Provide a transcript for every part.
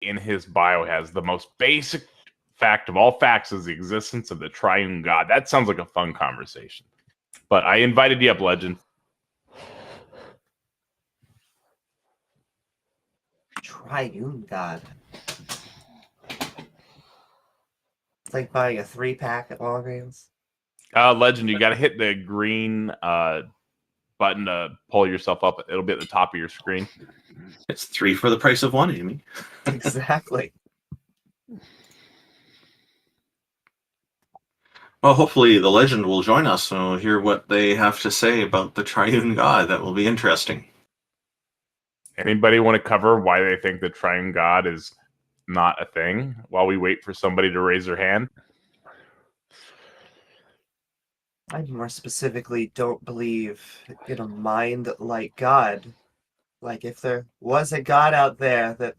in his bio has the most basic fact of all facts is the existence of the triune God. That sounds like a fun conversation. But I invited you up, Legend. Triune God. It's like buying a 3-pack at Walgreens. Legend, you got to hit the green button to pull yourself up. It'll be at the top of your screen. It's 3 for the price of 1, Amy. Exactly. Well, hopefully the Legend will join us and we'll hear what they have to say about the triune God. That will be interesting. Anybody want to cover why they think the triune God is not a thing while we wait for somebody to raise their hand? I more specifically don't believe in a mind like God. Like if there was a God out there that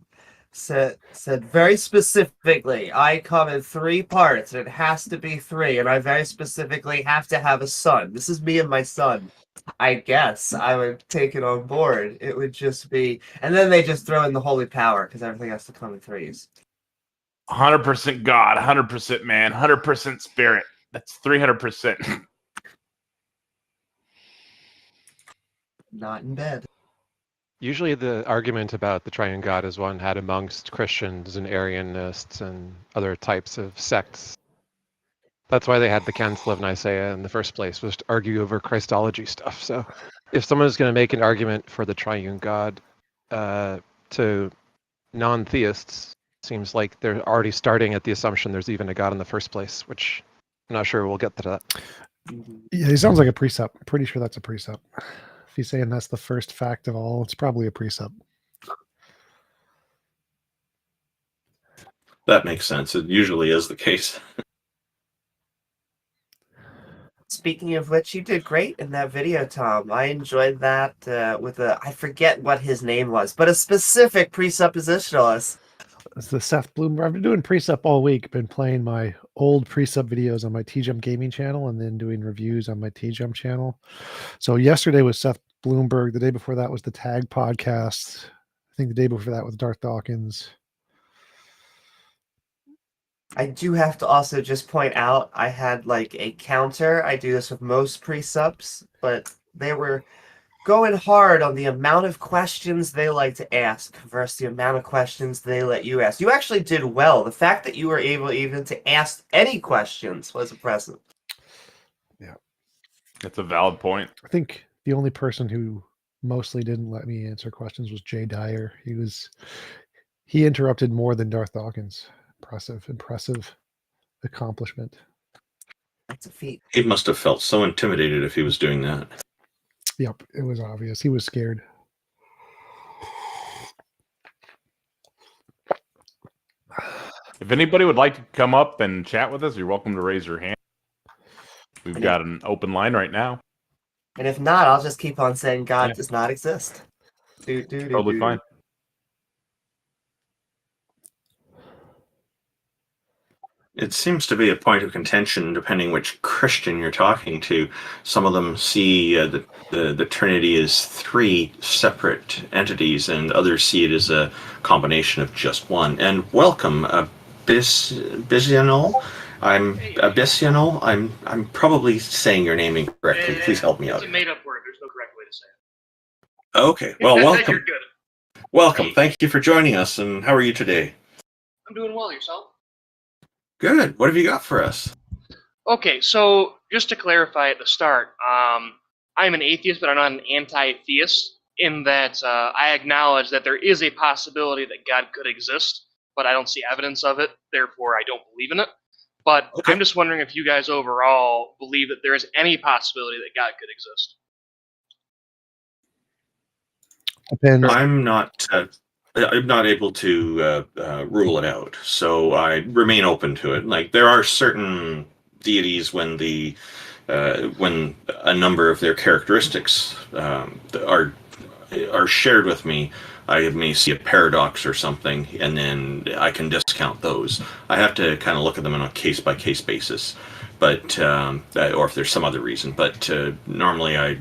said very specifically, I come in 3 parts and it has to be 3, and I very specifically have to have a son. This is me and my son. I guess I would take it on board. It would just be, and then they just throw in the holy power because everything has to come in 3s. 100% God, 100% man, 100% spirit. That's 300%. Not in bed. Usually the argument about the triune God is one had amongst Christians and Arianists and other types of sects. That's why they had the Council of Nicaea in the first place, was to argue over Christology stuff. So if someone is going to make an argument for the triune God to non-theists, seems like they're already starting at the assumption there's even a God in the first place, which I'm not sure we'll get to that. Yeah, he sounds like a precept. I'm pretty sure that's a precept. If he's saying that's the first fact of all, it's probably a precept. That makes sense. It usually is the case. Speaking of which, you did great in that video, Tom. I enjoyed that with I forget what his name was, but a specific presuppositionalist. It's the Seth Bloomberg. I've been doing precept all week. Been playing my old precept videos on my T-Jump gaming channel and then doing reviews on my T-Jump channel. So yesterday was Seth Bloomberg. The day before that was the Tag podcast. I think the day before that was Darth Dawkins. I do have to also just point out I had like a counter. I do this with most precepts, but they were going hard on the amount of questions they like to ask versus the amount of questions they let you ask. You actually did well. The fact that you were able even to ask any questions was impressive. Yeah. That's a valid point. I think the only person who mostly didn't let me answer questions was Jay Dyer. He interrupted more than Darth Dawkins. Impressive accomplishment. That's a feat. He must have felt so intimidated if he was doing that. Yep, it was obvious. He was scared. If anybody would like to come up and chat with us, you're welcome to raise your hand. We've got an open line right now. And if not, I'll just keep on saying God does not exist. Totally fine. It seems to be a point of contention depending which Christian you're talking to. Some of them see the Trinity as 3 separate entities, and others see it as a combination of just one. And welcome, Abyssianal. I'm probably saying your name incorrectly. Please help me out. It's a made-up word. There's no correct way to say it. Okay, well, welcome. You're good. Welcome. Thank you for joining us. And how are you today? I'm doing well. Yourself? Good. What have you got for us? Okay, so just to clarify at the start, I'm an atheist, but I'm not an anti-theist, in that I acknowledge that there is a possibility that God could exist, but I don't see evidence of it, therefore I don't believe in it. But Okay. I'm just wondering if you guys overall believe that there is any possibility that God could exist. Depends. I'm not able to rule it out, so I remain open to it. Like, there are certain deities when a number of their characteristics are shared with me, I may see a paradox or something, and then I can discount those. I have to kind of look at them on a case-by-case basis, but or if there's some other reason. But normally I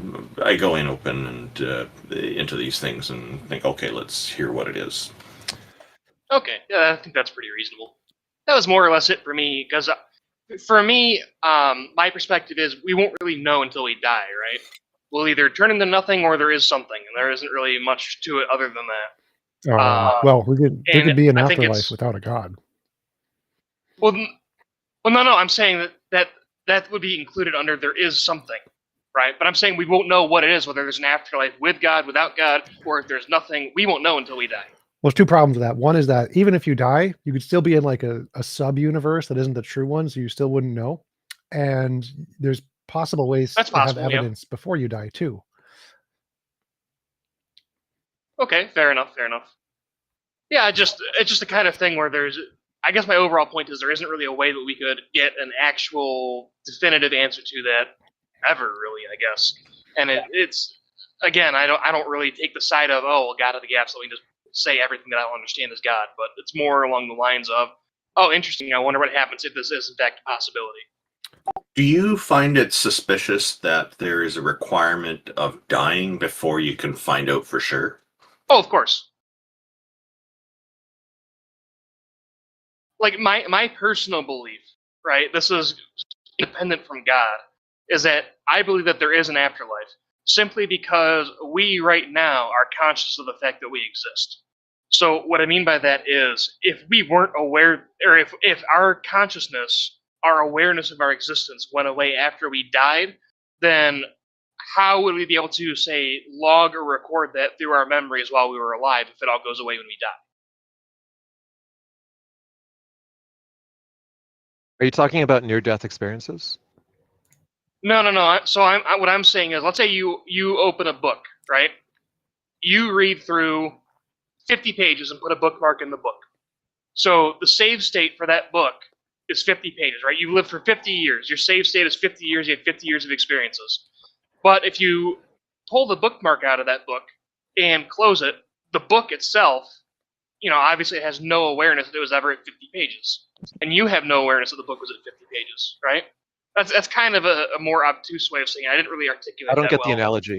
go in open and into these things and think, okay, let's hear what it is. Okay, yeah, I think that's pretty reasonable. That was more or less it for me, because for me, my perspective is we won't really know until we die, right? We'll either turn into nothing or there is something, and there isn't really much to it other than that. Well, there And could be an I think afterlife it's without a god. well, no. I'm saying that would be included under there is something, right? But I'm saying we won't know what it is, whether there's an afterlife with God, without God, or if there's nothing. We won't know until we die. Well, there's two problems with that. One is that even if you die, you could still be in like a sub-universe that isn't the true one, so you still wouldn't know. And there's possible ways That's to have possible, yeah. evidence before you die too. Okay, fair enough. Yeah, it's just the kind of thing where there's. I guess my overall point is there isn't really a way that we could get an actual definitive answer to that ever, really. I guess, and it's again, I don't really take the side of God of the gaps. Let me just say everything that I don't understand is God, but it's more along the lines of interesting. I wonder what happens if this is in fact a possibility. Do you find it suspicious that there is a requirement of dying before you can find out for sure? Oh, of course. Like my personal belief, right? This is independent from God, is that I believe that there is an afterlife simply because we right now are conscious of the fact that we exist. So what I mean by that is if we weren't aware, or if our consciousness, our awareness of our existence went away after we died, then how would we be able to, say, log or record that through our memories while we were alive if it all goes away when we die? Are you talking about near-death experiences? No. So what I'm saying is, let's say you open a book, right? You read through 50 pages and put a bookmark in the book. So the save state for that book is 50 pages, right? You lived for 50 years. Your save state is 50 years. You have 50 years of experiences. But if you pull the bookmark out of that book and close it, the book itself, obviously it has no awareness that it was ever at 50 pages. And you have no awareness that the book was at 50 pages, right? That's kind of a more obtuse way of saying it. I didn't really articulate I don't that get well. the analogy.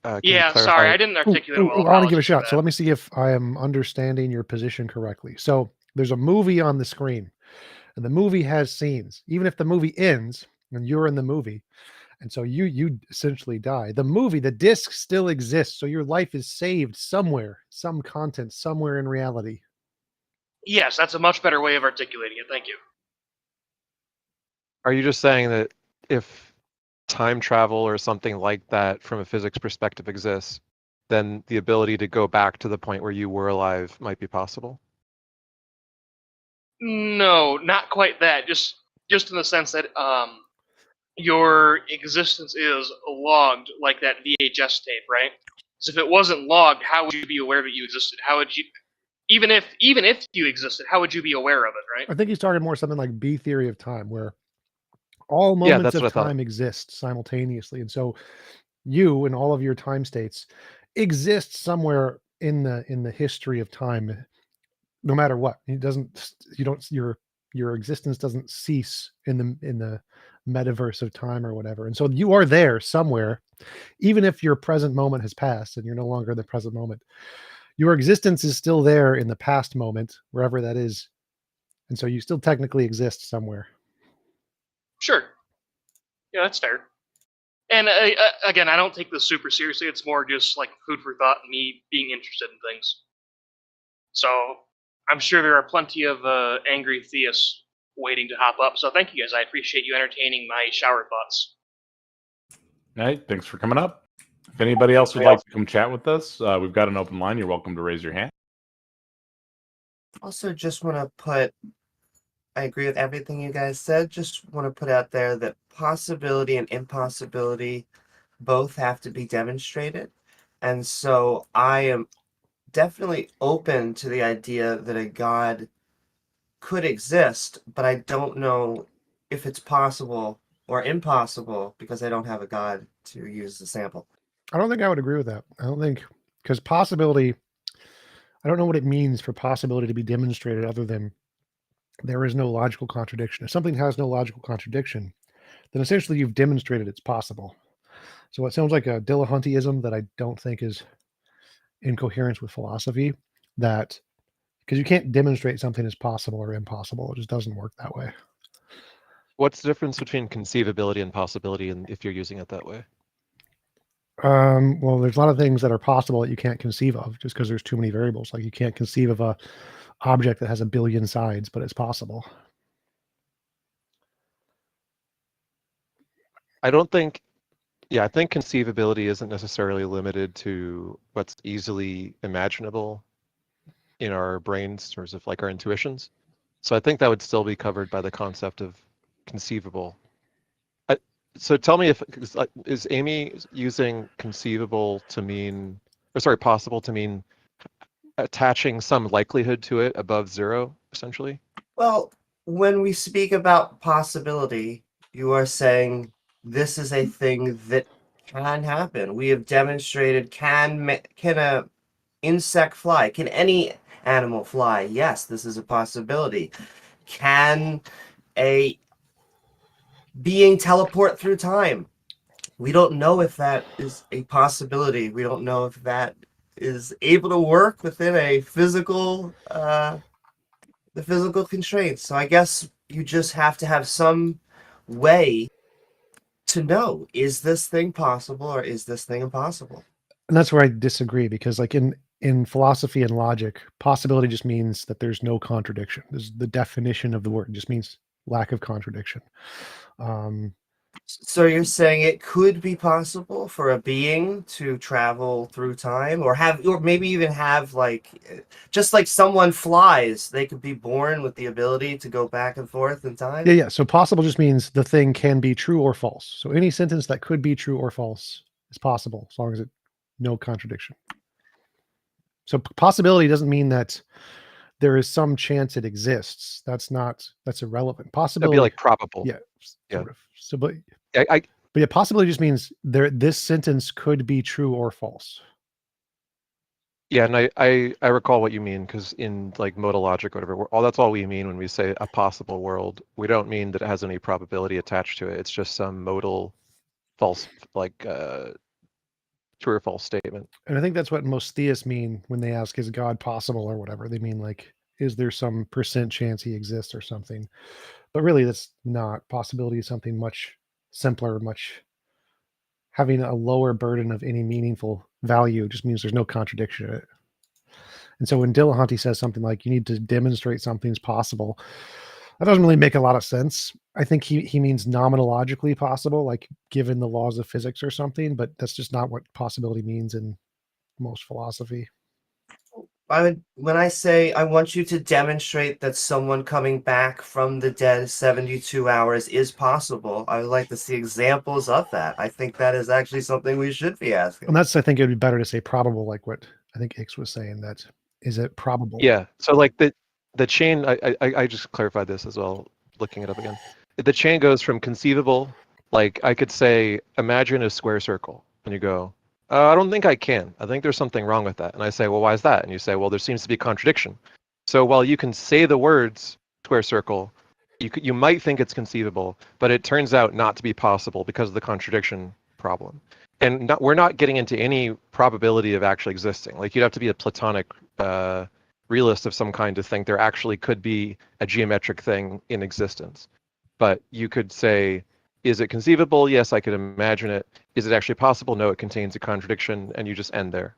Can you Yeah, clarify? sorry, I didn't articulate it well. I want to give a Apologies for shot. So that. let me see if I am understanding your position correctly. So there's a movie on the screen, and the movie has scenes. Even if the movie ends and you're in the movie, and so you essentially die, the disc still exists. So your life is saved somewhere, some content, somewhere in reality. Yes, that's a much better way of articulating it. Thank you. Are you just saying that if time travel or something like that from a physics perspective exists, then the ability to go back to the point where you were alive might be possible? No, not quite that. Just in the sense that your existence is logged like that VHS tape, right? So if it wasn't logged, how would you be aware that you existed? How would you, even if you existed, how would you be aware of it, right? I think he's talking more something like B theory of time, where all Yeah, moments that's of what I thought. time exist simultaneously, and so you and all of your time states exist somewhere in the history of time, no matter what. Your existence doesn't cease in the metaverse of time or whatever, and so you are there somewhere, even if your present moment has passed and you're no longer in the present moment. Your existence is still there in the past moment, wherever that is, and so you still technically exist somewhere. Sure. Yeah, that's fair. And again, I don't take this super seriously. It's more just like food for thought and me being interested in things. So I'm sure there are plenty of angry theists waiting to hop up. So thank you guys. I appreciate you entertaining my shower thoughts. All right, thanks for coming up. If anybody else would like to come chat with us, we've got an open line. You're welcome to raise your hand. Also, just want to put, I agree with everything you guys said. Just want to put out there that possibility and impossibility both have to be demonstrated. And so I am definitely open to the idea that a God could exist, but I don't know if it's possible or impossible because I don't have a God to use the sample. I don't think I would agree with that. I don't think, because possibility, I don't know what it means for possibility to be demonstrated other than there is no logical contradiction. If something has no logical contradiction, then essentially you've demonstrated it's possible. So it sounds like a Dilettanteism that I don't think is in coherence with philosophy, that because you can't demonstrate something as possible or impossible. It just doesn't work that way. What's the difference between conceivability and possibility, and if you're using it that way? Well, there's a lot of things that are possible that you can't conceive of just because there's too many variables. Like you can't conceive of a object that has 1 billion sides, but it's possible. I don't think, I think conceivability isn't necessarily limited to what's easily imaginable in our brains in terms of like our intuitions. So I think that would still be covered by the concept of conceivable. So tell me if, is Amy using conceivable to mean, or sorry, possible to mean attaching some likelihood to it above 0, essentially? Well, when we speak about possibility, you are saying this is a thing that can happen. We have demonstrated can a insect fly? Can any animal fly? Yes, this is a possibility. Can a being teleport through time? We don't know if that is a possibility. We don't know if that is able to work within a physical the physical constraints. So I guess you just have to have some way to know, is this thing possible or is this thing impossible? And that's where I disagree, because like in philosophy and logic, possibility just means that there's no contradiction. This is the definition of the word. It just means lack of contradiction. So you're saying it could be possible for a being to travel through time, or maybe even have like, just like someone flies, they could be born with the ability to go back and forth in time? Yeah. So possible just means the thing can be true or false. So any sentence that could be true or false is possible, as long as no contradiction. So possibility doesn't mean that there is some chance it exists. That's irrelevant. That'd Possibility, be like probable. yeah, Yeah. sort of. So, but I yeah, possibility just means this sentence could be true or false. Yeah, and I recall what you mean, because in like modal logic or whatever, that's all we mean when we say a possible world. We don't mean that it has any probability attached to it. It's just some modal false, like true or false statement. And I think that's what most theists mean when they ask, is God possible or whatever? They mean like, is there some percent chance he exists or something? But really, that's not. Possibility is something much simpler, much having a lower burden of any meaningful value. Just means there's no contradiction in it. And so when Dillahunty says something like you need to demonstrate something's possible, that doesn't really make a lot of sense. I think he means nomenologically possible, like given the laws of physics or something, but that's just not what possibility means in most philosophy. When I say I want you to demonstrate that someone coming back from the dead 72 hours is possible, I would like to see examples of that. I think that is actually something we should be asking. And I think it would be better to say probable, like what I think Ix was saying, that is it probable? Yeah. So like the chain, I just clarified this as well, looking it up again. The chain goes from conceivable, like I could say, imagine a square circle, and you go, I don't think I can. I think there's something wrong with that. And I say, well, why is that? And you say, well, there seems to be contradiction. So while you can say the words square circle, you might think it's conceivable, but it turns out not to be possible because of the contradiction problem. And we're not getting into any probability of actually existing. Like you'd have to be a Platonic realist of some kind to think there actually could be a geometric thing in existence. But you could say, is it conceivable? Yes, I could imagine it. Is it actually possible? No, it contains a contradiction, and you just end there.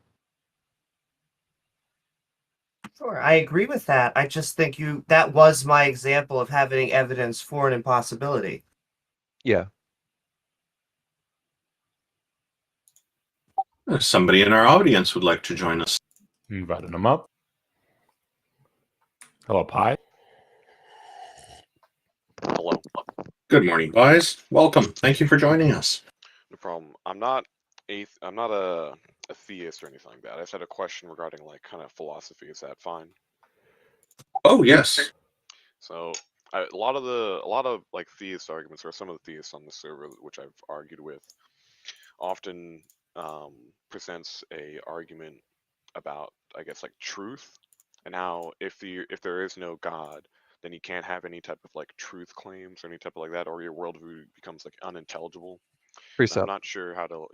Sure, I agree with that. I just think that was my example of having evidence for an impossibility. Yeah. Somebody in our audience would like to join us. Inviting them up. Hello, Pi. Hello. Good morning, guys. Welcome. Thank you for joining us. No problem. I'm not a theist or anything like that. I just had a question regarding like kind of philosophy. Is that fine? Oh, yes. So a lot of like theist arguments, or some of the theists on the server, which I've argued with, often presents a argument about, I guess, like truth, and how if there is no God, then you can't have any type of like truth claims or any type of like that, or your worldview becomes like unintelligible. And I'm Precept. not sure how to.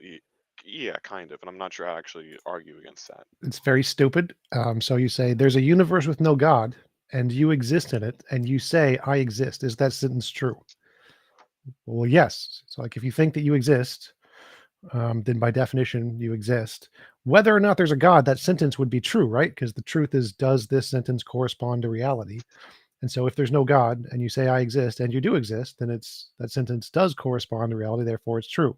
Yeah, kind of, and I'm not sure how to actually argue against that. It's very stupid. So you say there's a universe with no God, and you exist in it, and you say I exist. Is that sentence true? Well, yes. So like if you think that you exist, then by definition you exist. Whether or not there's a God, that sentence would be true, right? Because the truth is, does this sentence correspond to reality? And so if there's no God and you say I exist and you do exist, then it's that sentence does correspond to reality, therefore it's true.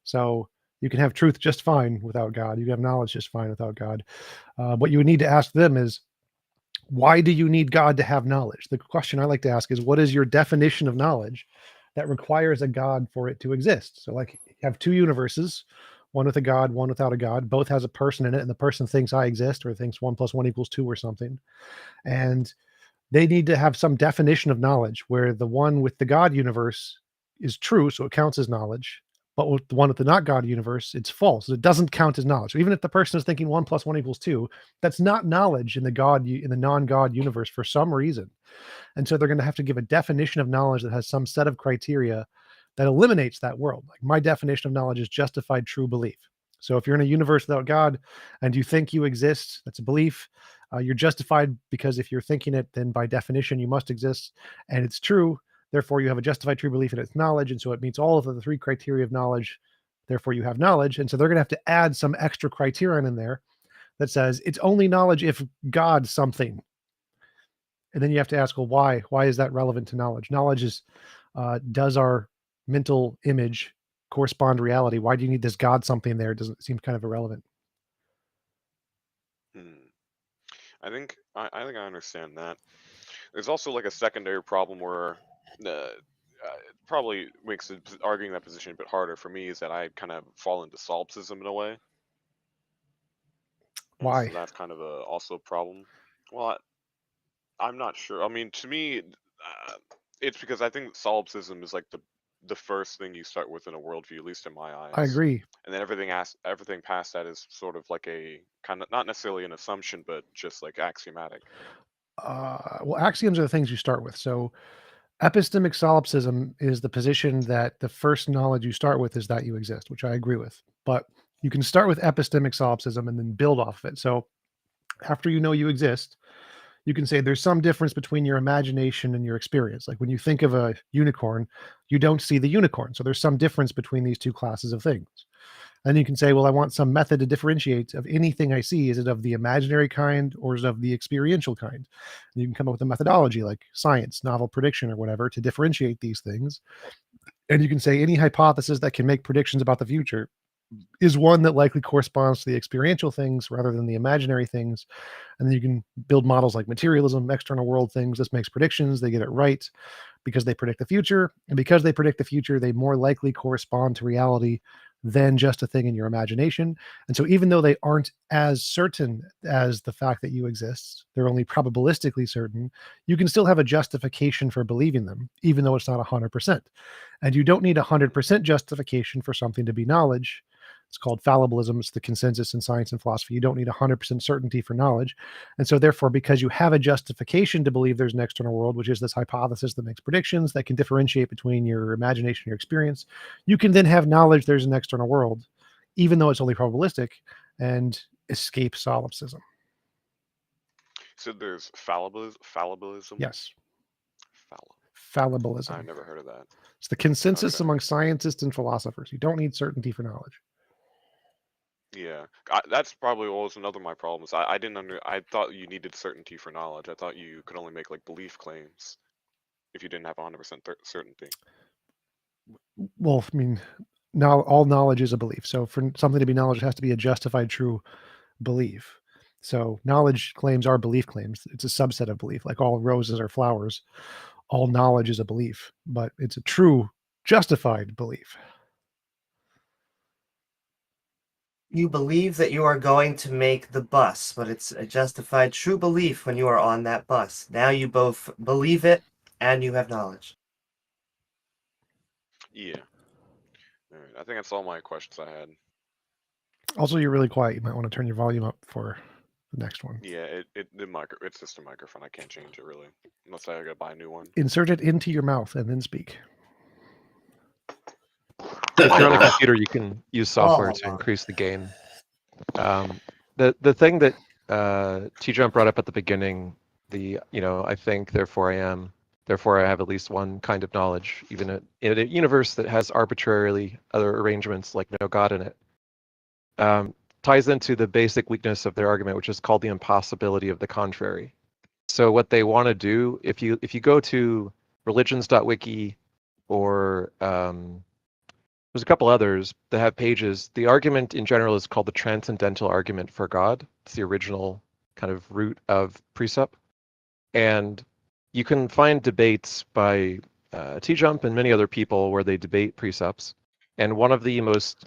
So you can have truth just fine without God. You can have knowledge just fine without God. What you would need to ask them is, why do you need God to have knowledge? The question I like to ask is, what is your definition of knowledge that requires a God for it to exist? So like you have two universes, one with a God, one without a God. Both has a person in it, and the person thinks I exist or thinks 1 + 1 = 2 or something. And they need to have some definition of knowledge where the one with the God universe is true, so it counts as knowledge. But with the one with the not God universe, it's false. It doesn't count as knowledge. So even if the person is thinking 1 + 1 = 2, that's not knowledge in the non-God universe for some reason. And so they're going to have to give a definition of knowledge that has some set of criteria that eliminates that world. Like my definition of knowledge is justified true belief. So if you're in a universe without God and you think you exist, that's a belief. You're justified because if you're thinking it, then by definition you must exist, and it's true. Therefore, you have a justified true belief in its knowledge, and so it meets all of the 3 criteria of knowledge. Therefore, you have knowledge, and so they're going to have to add some extra criterion in there that says it's only knowledge if God something. And then you have to ask, well, why? Why is that relevant to knowledge? Knowledge is, does our mental image correspond to reality? Why do you need this God something there? It doesn't seem kind of irrelevant. Hmm. I think I understand that. There's also like a secondary problem where it probably makes arguing that position a bit harder for me is that I kind of fall into solipsism in a way. And so Why? that's kind of also a problem. Well, I'm not sure. I mean, to me, it's because I think solipsism is like the first thing you start with in a worldview, at least in my I eyes. agree. And then everything past that is sort of like a kind of not necessarily an assumption, but just like axiomatic. Well, axioms are the things you start with. So epistemic solipsism is the position that the first knowledge you start with is that you exist, which I agree with. But you can start with epistemic solipsism and then build off of it. So after you know you exist, you can say there's some difference between your imagination and your experience. Like when you think of a unicorn, you don't see the unicorn. So there's some difference between these two classes of things. And you can say, well, I want some method to differentiate of anything I see. Is it of the imaginary kind or is it of the experiential kind? And you can come up with a methodology like science, novel prediction, or whatever to differentiate these things. And you can say any hypothesis that can make predictions about the future is one that likely corresponds to the experiential things rather than the imaginary things. And then you can build models like materialism, external world things. This makes predictions. They get it right because they predict the future. And because they predict the future, they more likely correspond to reality than just a thing in your imagination. And so even though they aren't as certain as the fact that you exist, they're only probabilistically certain, you can still have a justification for believing them, even though it's not 100%. And you don't need 100% justification for something to be knowledge. It's called fallibilism. It's the consensus in science and philosophy. You don't need 100% certainty for knowledge. And so therefore, because you have a justification to believe there's an external world, which is this hypothesis that makes predictions that can differentiate between your imagination and your experience, you can then have knowledge there's an external world, even though it's only probabilistic, and escape solipsism. So there's fallibilism. Yes. Fallibilism. Fallibilism. I've never heard of that. It's the consensus Okay. among scientists and philosophers. You don't need certainty for knowledge. Yeah, that's probably always another of my problems. I didn't I thought you needed certainty for knowledge. I thought you could only make like belief claims if you didn't have 100% certainty. Well, I mean, now all knowledge is a belief. So for something to be knowledge, it has to be a justified true belief. So knowledge claims are belief claims. It's a subset of belief. Like all roses are flowers. All knowledge is a belief, but it's a true justified belief. You believe that you are going to make the bus, but it's a justified true belief when you are on that bus. Now you both believe it and you have knowledge. Yeah. All right. I think that's all my questions I had. Also, you're really quiet. You might want to turn your volume up for the next one. Yeah, it's just a microphone. I can't change it really, unless I gotta buy a new one. Insert it into your mouth and then speak. If you're on a computer, you can use software to Oh. increase the gain. The thing that T-Jump brought up at the beginning, I think, therefore I am, therefore I have at least one kind of knowledge, even in a universe that has arbitrarily other arrangements like no God in it, ties into the basic weakness of their argument, which is called the impossibility of the contrary. So what they want to do, if you go to religions.wiki or there's a couple others that have pages. The argument in general is called the transcendental argument for God. It's the original kind of root of precept. And you can find debates by T-Jump and many other people where they debate precepts. And one of the most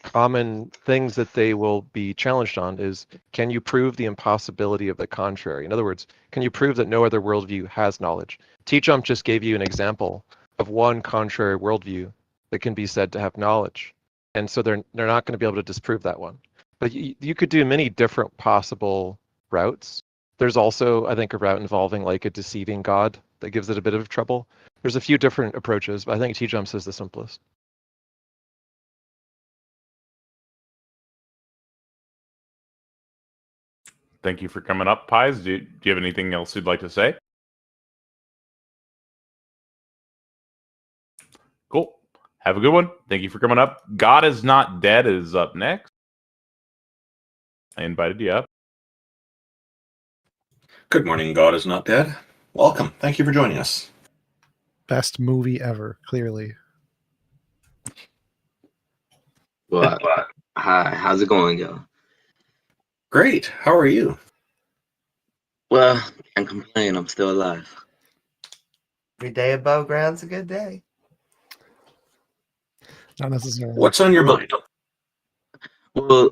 common things that they will be challenged on is, can you prove the impossibility of the contrary? In other words, can you prove that no other worldview has knowledge? T-Jump just gave you an example of one contrary worldview that can be said to have knowledge. And so they're not going to be able to disprove that one. But you could do many different possible routes. There's also, I think, a route involving like a deceiving God that gives it a bit of trouble. There's a few different approaches, but I think T-Jumps is the simplest. Thank you for coming up, Pies. Do you have anything else you'd like to say? Cool. Have a good one. Thank you for coming up. God is Not Dead is up next. I invited you up. Good morning, God is Not Dead. Welcome. Thank you for joining us. Best movie ever, clearly. Well, hi, how's it going, yo? Great. How are you? Well, can't complain. I'm still alive. Every day above ground's a good day. Not necessarily. What's on your mind? Well,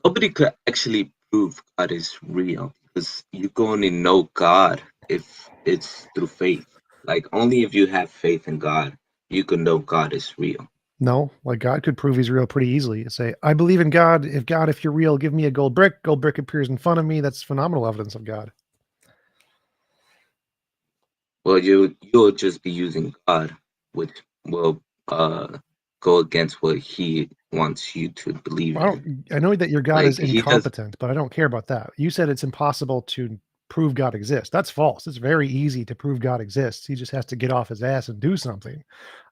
nobody could actually prove God is real because you can only know God if it's through faith. Like only if you have faith in God, you can know God is real. No, like God could prove he's real pretty easily. You say, I believe in God. If you're real, give me a gold brick. Gold brick appears in front of me. That's phenomenal evidence of God. Well, you'll just be using God, which will go against what He wants you to believe in. I know that your God Like, is he does- incompetent, but I don't care about that. You said it's impossible to prove God exists. That's false. It's very easy to prove God exists. He just has to get off his ass and do something.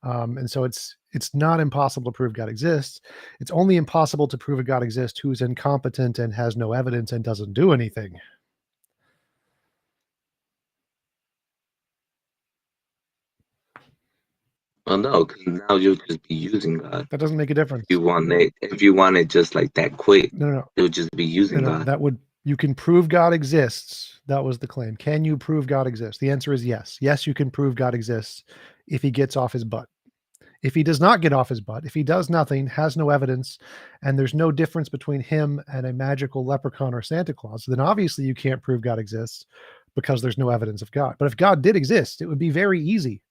And so it's not impossible to prove God exists. It's only impossible to prove a God exists who's incompetent and has no evidence and doesn't do anything. Well, no, because now you'll just be using God. That doesn't make a difference. If you want it just like that quick, No. you'll just be using God. You can prove God exists. That was the claim. Can you prove God exists? The answer is yes. Yes, you can prove God exists if he gets off his butt. If he does not get off his butt, if he does nothing, has no evidence, and there's no difference between him and a magical leprechaun or Santa Claus, then obviously you can't prove God exists because there's no evidence of God. But if God did exist, it would be very easy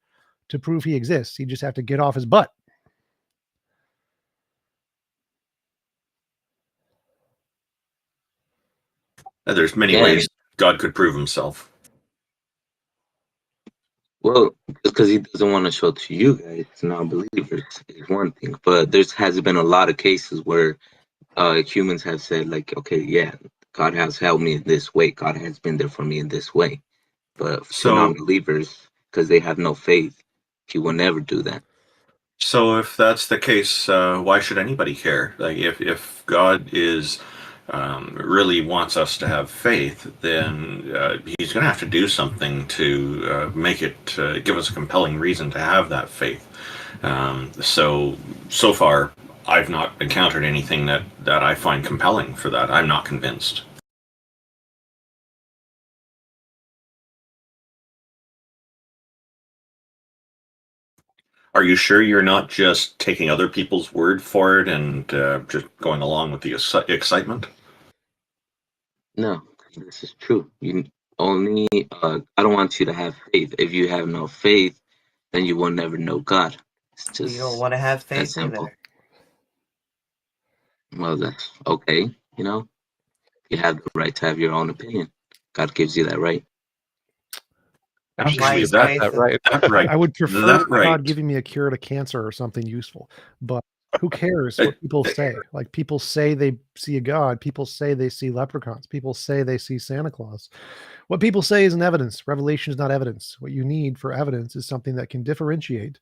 to prove he exists. He'd just have to get off his butt. There's many ways God could prove himself. Well, because he doesn't want to show to you guys, non-believers, is one thing. But has been a lot of cases where humans have said, like, okay, yeah, God has helped me in this way. God has been there for me in this way. But to non-believers, because they have no faith, he will never do that. So if that's the case, why should anybody care? Like, if God is really wants us to have faith, then he's going to have to do something to make it give us a compelling reason to have that faith. So far, I've not encountered anything that I find compelling for that. I'm not convinced. Are you sure you're not just taking other people's word for it and just going along with the excitement? No, this is true. You only I don't want you to have faith. If you have no faith, then you will never know God. It's just You don't want to have that faith simple. either. Well, that's okay. You have the right to have your own opinion. God gives you that right. Actually, Blind that- faith that and- right. That right. I would prefer That right. God giving me a cure to cancer or something useful, but who cares what people say? Like, people say they see a God. People say they see leprechauns. People say they see Santa Claus. What people say isn't evidence. Revelation is not evidence. What you need for evidence is something that can differentiate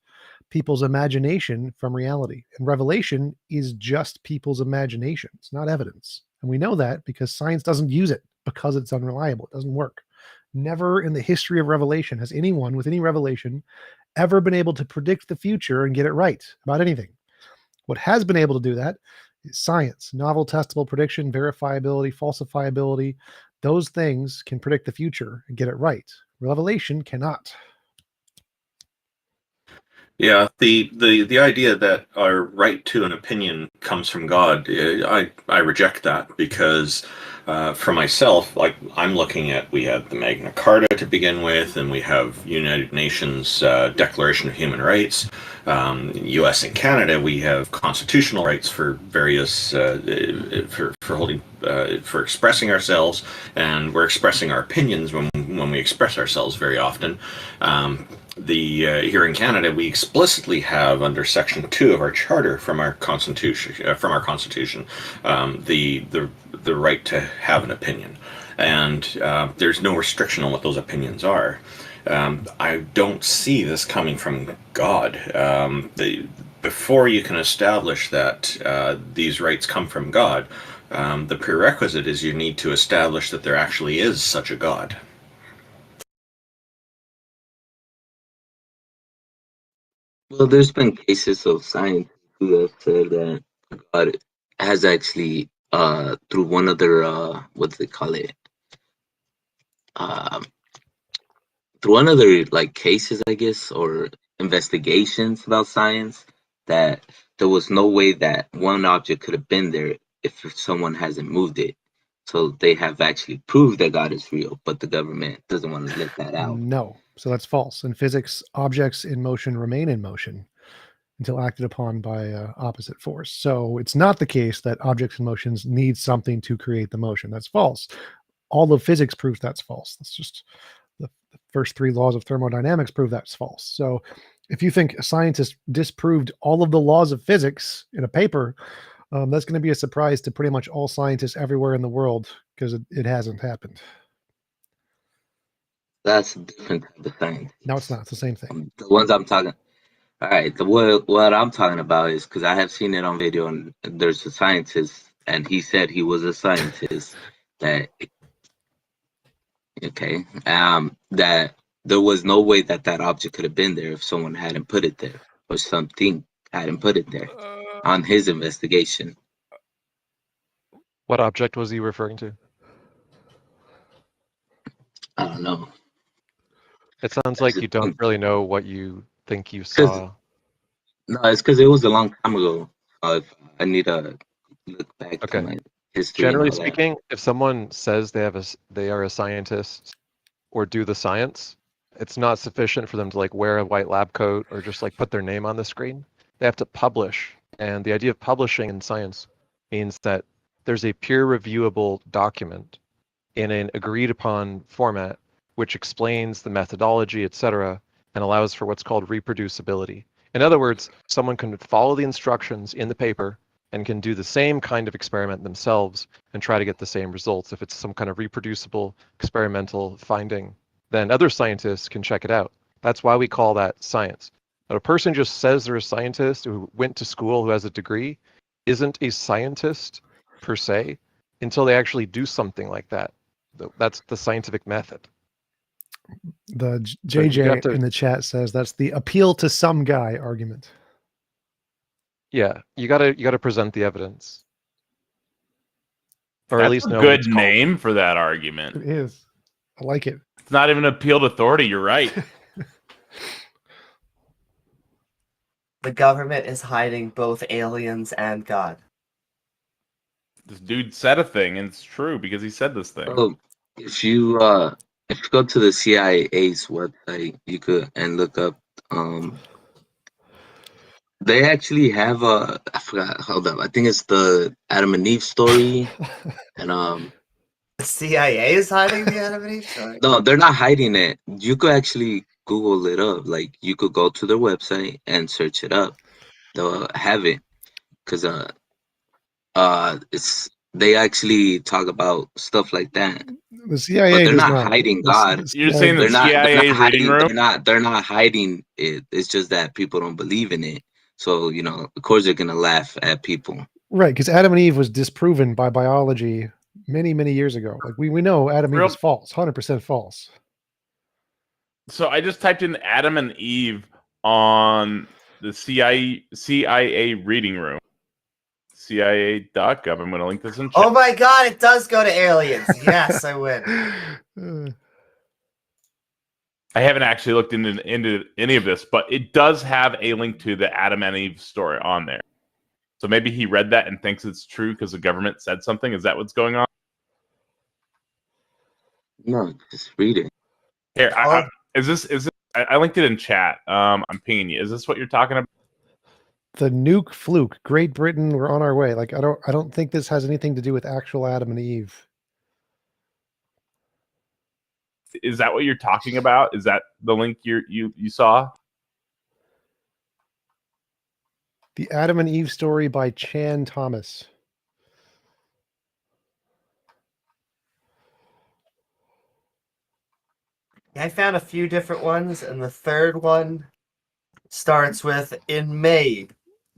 people's imagination from reality. And revelation is just people's imagination. It's not evidence. And we know that because science doesn't use it because it's unreliable. It doesn't work. Never in the history of revelation has anyone with any revelation ever been able to predict the future and get it right about anything. What has been able to do that is science, novel testable prediction, verifiability, falsifiability. Those things can predict the future and get it right. Revelation cannot. Yeah, the idea that our right to an opinion comes from God, I reject that because for myself, like I'm looking at, we have the Magna Carta to begin with, and we have United Nations Declaration of Human Rights. U.S. and Canada, we have constitutional rights for various for holding for expressing ourselves, and we're expressing our opinions when we express ourselves very often. Here in Canada, we explicitly have under Section 2 of our Charter from our Constitution, the right to have an opinion, and there's no restriction on what those opinions are. I don't see this coming from God. Before you can establish that these rights come from God, the prerequisite is you need to establish that there actually is such a God. Well, there's been cases of scientists who have said that God has actually, through one of their, what do they call it? Um, through one of their like cases, I guess, or investigations about science, that there was no way that one object could have been there if someone hasn't moved it. So they have actually proved that God is real, but the government doesn't want to let that out. No. So that's false. In physics, objects in motion remain in motion until acted upon by opposite force. So it's not the case that objects in motions need something to create the motion. That's false. All of physics proves that's false. That's just the first three laws of thermodynamics prove that's false. So if you think a scientist disproved all of the laws of physics in a paper, that's going to be a surprise to pretty much all scientists everywhere in the world because it hasn't happened. That's a different type of science. No, it's not. It's the same thing. The ones I'm talking. All right, what I'm talking about is because I have seen it on video, and there's a scientist, and he said he was a scientist that that there was no way that that object could have been there if someone hadn't put it there or something hadn't put it there on his investigation. What object was he referring to? I don't know. It sounds like you don't really know what you think you 'Cause- saw. No, it's because it was a long time ago. I need to look back Okay. to my history. and Generally all that. speaking, if someone says they are a scientist or do the science, it's not sufficient for them to like wear a white lab coat or just like put their name on the screen. They have to publish. And the idea of publishing in science means that there's a peer reviewable document in an agreed upon format which explains the methodology, etc., and allows for what's called reproducibility. In other words, someone can follow the instructions in the paper and can do the same kind of experiment themselves and try to get the same results. If it's some kind of reproducible experimental finding, then other scientists can check it out. That's why we call that science. But a person just says they're a scientist who went to school, who has a degree, isn't a scientist per se until they actually do something like that. That's the scientific method. The So you JJ have to- in the chat says that's the appeal to some guy argument. Yeah, you gotta present the evidence, or at That's least a know what good it's called. name for that It argument. is. I like it. It's not even appealed authority. You're right. The government is hiding both aliens and God. This dude said a thing, and it's true because he said this thing. Oh, if you go to the CIA's website, you could and look up. They actually have I forgot. Hold up. I think it's the Adam and Eve story, and The CIA is hiding the Adam and Eve story? No, they're not hiding it. You could actually Google it up. Like you could go to their website and search it up. They'll have it because it's they actually talk about stuff like that. The But CIA they're does not not. hiding The God. You're CIA saying the They're not CIA reading hiding. room? They're not hiding it. It's just that people don't believe in it. So of course they're gonna laugh at people. Right, because Adam and Eve was disproven by biology many, many years ago. Like we know Adam and Eve is false, 100% false. So I just typed in Adam and Eve on the CIA reading room. CIA.gov. I'm going to link this in chat. Oh my god, it does go to aliens. Yes, I win. I haven't actually looked into any of this, but it does have a link to the Adam and Eve story on there. So maybe he read that and thinks it's true because the government said something. Is that what's going on? No, just read it. Here, is this? I linked it in chat. I'm pinging you. Is this what you're talking about? The nuke fluke. Great Britain, we're on our way. Like I don't think this has anything to do with actual Adam and Eve. Is that what you're talking about? Is that the link you saw? The Adam and Eve story by Chan Thomas. I found a few different ones, and the third one starts with, in May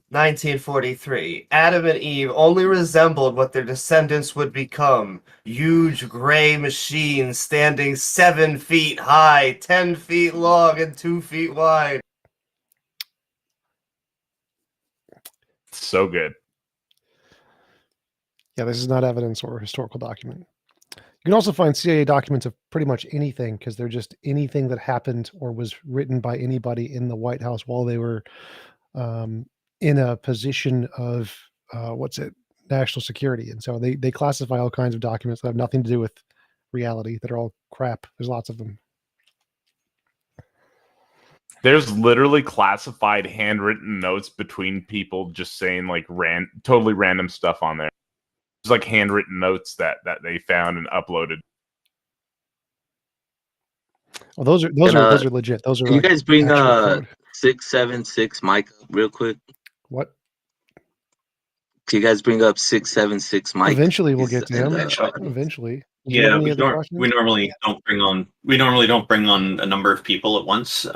1943, Adam and Eve only resembled what their descendants would become. Huge gray machines standing 7 feet high, 10 feet long, and 2 feet wide. So good. Yeah, this is not evidence or a historical document. You can also find CIA documents of pretty much anything because they're just anything that happened or was written by anybody in the White House while they were in a position of national security. And so they classify all kinds of documents that have nothing to do with reality that are all crap. There's lots of them. There's literally classified handwritten notes between people just saying like totally random stuff on there. There's like handwritten notes that they found and uploaded. Well, those are legit. Those are. Can you guys bring actual code. 676 Mike up real quick? What? Can you guys bring up 676 Mike? Eventually, we'll get to in him. the chat. Eventually. Yeah, we normally don't bring on a number of people at once.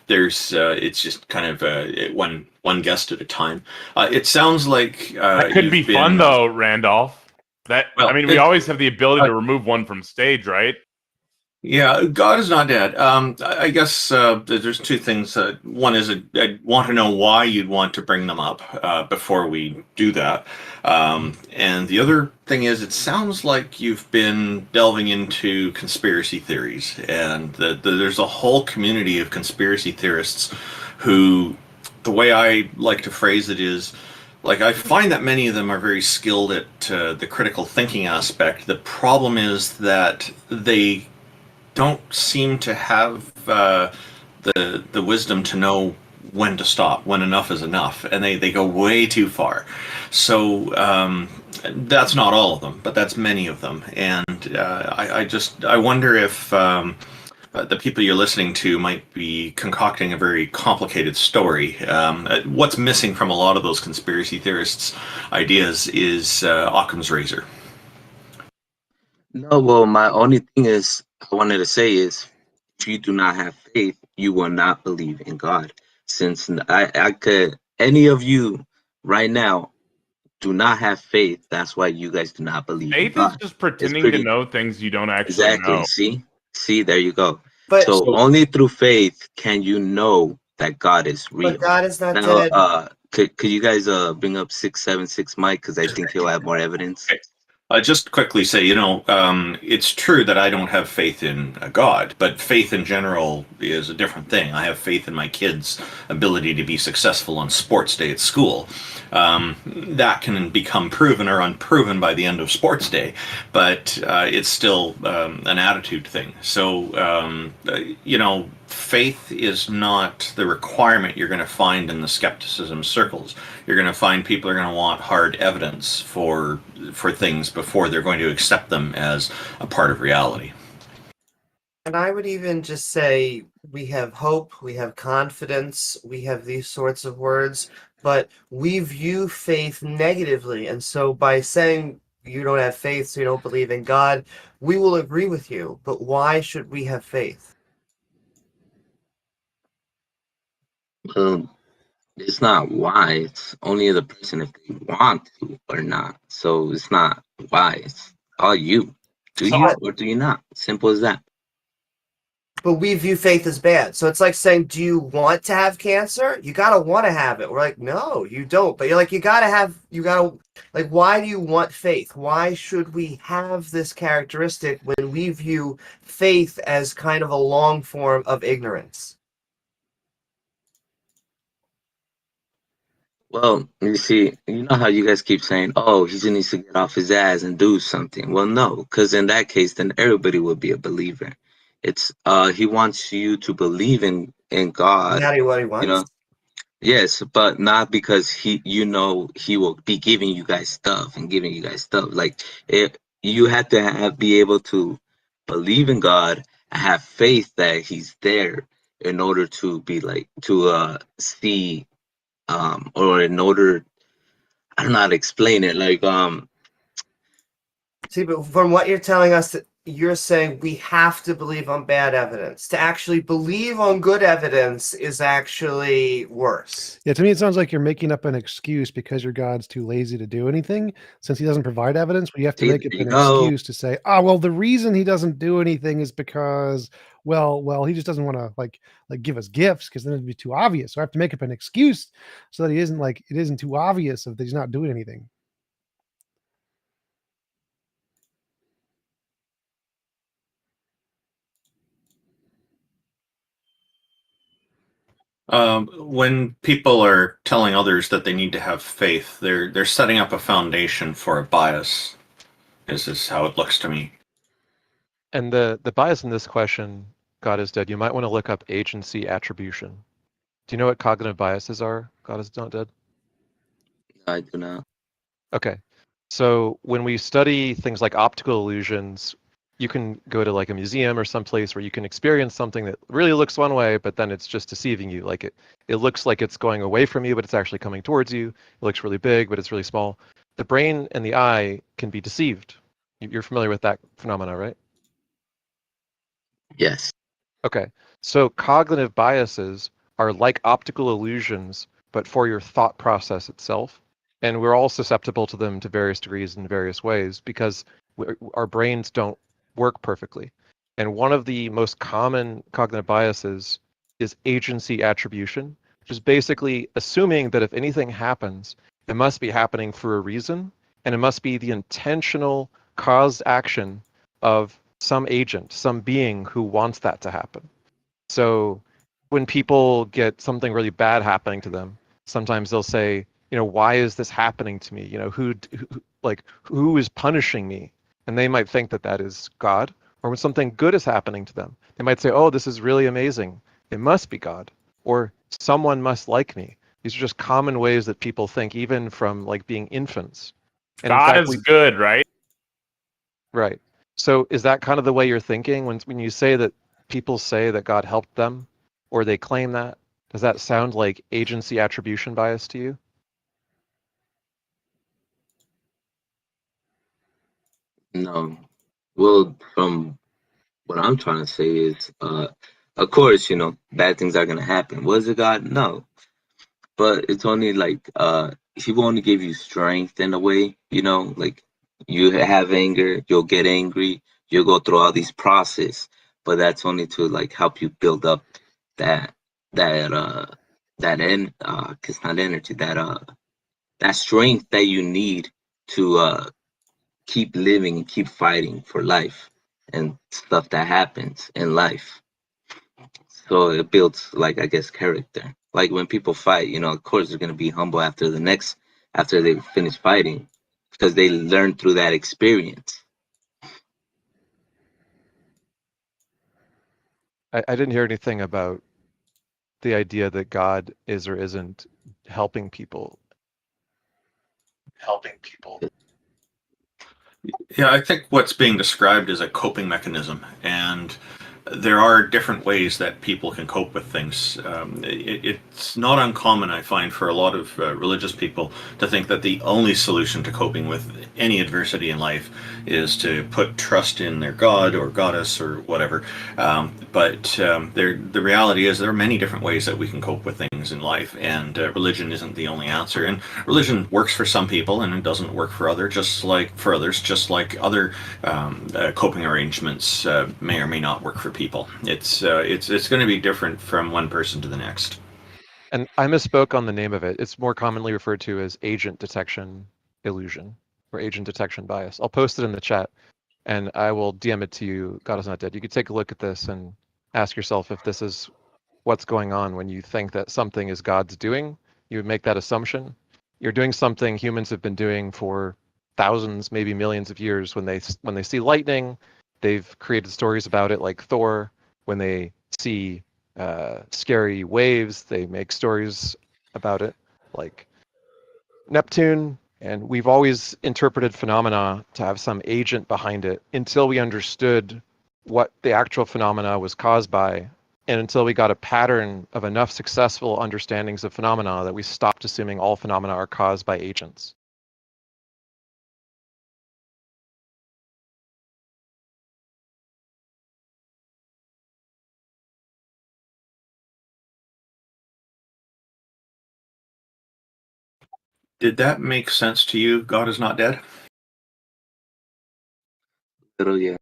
It's just kind of one guest at a time. It sounds like that could be fun though, Randolph. We always have the ability to remove one from stage, right? Yeah, God is not dead. I guess there's two things. One is I want to know why you'd want to bring them up before we do that. And the other thing is, it sounds like you've been delving into conspiracy theories, and there's a whole community of conspiracy theorists who, the way I like to phrase it is, like, I find that many of them are very skilled at the critical thinking aspect. The problem is that they don't seem to have the wisdom to know when to stop, when enough is enough, and they go way too far. So that's not all of them, but that's many of them. And I wonder if the people you're listening to might be concocting a very complicated story. What's missing from a lot of those conspiracy theorists' ideas is Occam's razor. No, well, my only thing I wanted to say is, if you do not have faith, you will not believe in God. Since any of you right now do not have faith, that's why you guys do not believe in God. Faith is just pretending to know things you don't actually know. See, there you go. But so only through faith can you know that God is real. But God is not dead. Could you guys bring up 676 Mike, because I think he'll have more evidence. Just quickly say, it's true that I don't have faith in a God, but faith in general is a different thing. I have faith in my kids' ability to be successful on sports day at school. That can become proven or unproven by the end of sports day, but it's still an attitude thing. So, faith is not the requirement you're going to find in the skepticism circles. You're going to find people are going to want hard evidence for things before they're going to accept them as a part of reality. And I would even just say we have hope, we have confidence, we have these sorts of words, but we view faith negatively. And so by saying you don't have faith, so you don't believe in God, we will agree with you. But why should we have faith? It's not why. It's only the person if they want to or not. So it's not why. It's all you. Do So you I- or do you not? Simple as that. But we view faith as bad. So it's like saying, do you want to have cancer? You gotta want to have it. We're like, no, you don't. But you're like, like, why do you want faith? Why should we have this characteristic when we view faith as kind of a long form of ignorance? Well, you see, you know how you guys keep saying, "Oh, he just needs to get off his ass and do something." Well, no, because in that case, then everybody would be a believer. It's he wants you to believe in Is God, that what he you wants? know. Yes, but not because he will be giving you guys stuff and giving you guys stuff. Like if you have to be able to believe in God, have faith that He's there in order to be like to see or in order I don't know how to explain it. Like See, but from what you're telling us, that you're saying we have to believe on bad evidence. To actually believe on good evidence is actually worse. Yeah, to me, it sounds like you're making up an excuse because your God's too lazy to do anything since he doesn't provide evidence. But you have to see, make there it you an go. excuse to say, oh, well, the reason he doesn't do anything is because, well, he just doesn't want to like give us gifts because then it'd be too obvious. So I have to make up an excuse so that he isn't like it isn't too obvious of that he's not doing anything. When people are telling others that they need to have faith, they're setting up a foundation for a bias. This is how it looks to me. And the bias in this question, God is dead, you might want to look up agency attribution. Do you know what cognitive biases are? God is not dead? I do not. Okay. So when we study things like optical illusions, you can go to like a museum or someplace where you can experience something that really looks one way, but then it's just deceiving you. Like it looks like it's going away from you, but it's actually coming towards you. It looks really big, but it's really small. The brain and the eye can be deceived. You're familiar with that phenomena, right? Yes. Okay. So cognitive biases are like optical illusions, but for your thought process itself. And we're all susceptible to them to various degrees in various ways because our brains don't work perfectly. And one of the most common cognitive biases is agency attribution, which is basically assuming that if anything happens, it must be happening for a reason, and it must be the intentional caused action of some agent, some being who wants that to happen. So when people get something really bad happening to them, sometimes they'll say, why is this happening to me? Who is punishing me? And they might think that that is God. Or when something good is happening to them, they might say, oh, this is really amazing. It must be God. Or someone must like me. These are just common ways that people think, even from like being infants. And in God fact, is good, right? right. So is that kind of the way you're thinking when you say that people say that God helped them or they claim that? Does that sound like agency attribution bias to you? No. Well, from what I'm trying to say is, of course, bad things are gonna happen. Was it God? No. But it's only like he will only give you strength in a way, like you have anger, you'll get angry, you'll go through all these process, but that's only to like help you build up that that it's not energy, that strength that you need to keep living and keep fighting for life and stuff that happens in life. So it builds, like, I guess, character. Like when people fight, of course they're gonna be humble after they finish fighting, because they learn through that experience. I didn't hear anything about the idea that God is or isn't helping people. Yeah, I think what's being described is a coping mechanism, and there are different ways that people can cope with things. It's not uncommon, I find, for a lot of religious people to think that the only solution to coping with any adversity in life is to put trust in their god or goddess or whatever. The reality is there are many different ways that we can cope with things in life, and religion isn't the only answer. And religion works for some people, and it doesn't work for others. Just like other coping arrangements may or may not work for people. It's going to be different from one person to the next. And I misspoke on the name of it. It's more commonly referred to as agent detection illusion or agent detection bias. I'll post it in the chat and I will DM it to you, God is Not Dead. You could take a look at this and ask yourself if this is what's going on when you think that something is God's doing. You would make that assumption. You're doing something humans have been doing for thousands, maybe millions of years. When they see lightning, they've created stories about it, like Thor. When they see scary waves, they make stories about it, like Neptune. And we've always interpreted phenomena to have some agent behind it until we understood what the actual phenomena was caused by, and until we got a pattern of enough successful understandings of phenomena that we stopped assuming all phenomena are caused by agents. Did that make sense to you? God is not dead. Little, yeah.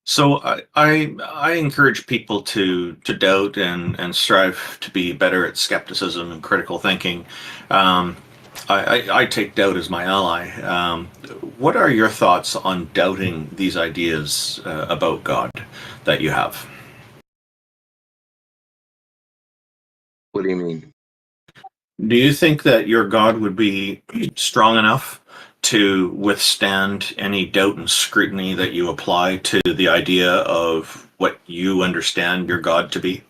So I encourage people to doubt and strive to be better at skepticism and critical thinking. I take doubt as my ally. What are your thoughts on doubting these ideas about God that you have? What do you mean? Do you think that your God would be strong enough to withstand any doubt and scrutiny that you apply to the idea of what you understand your God to be?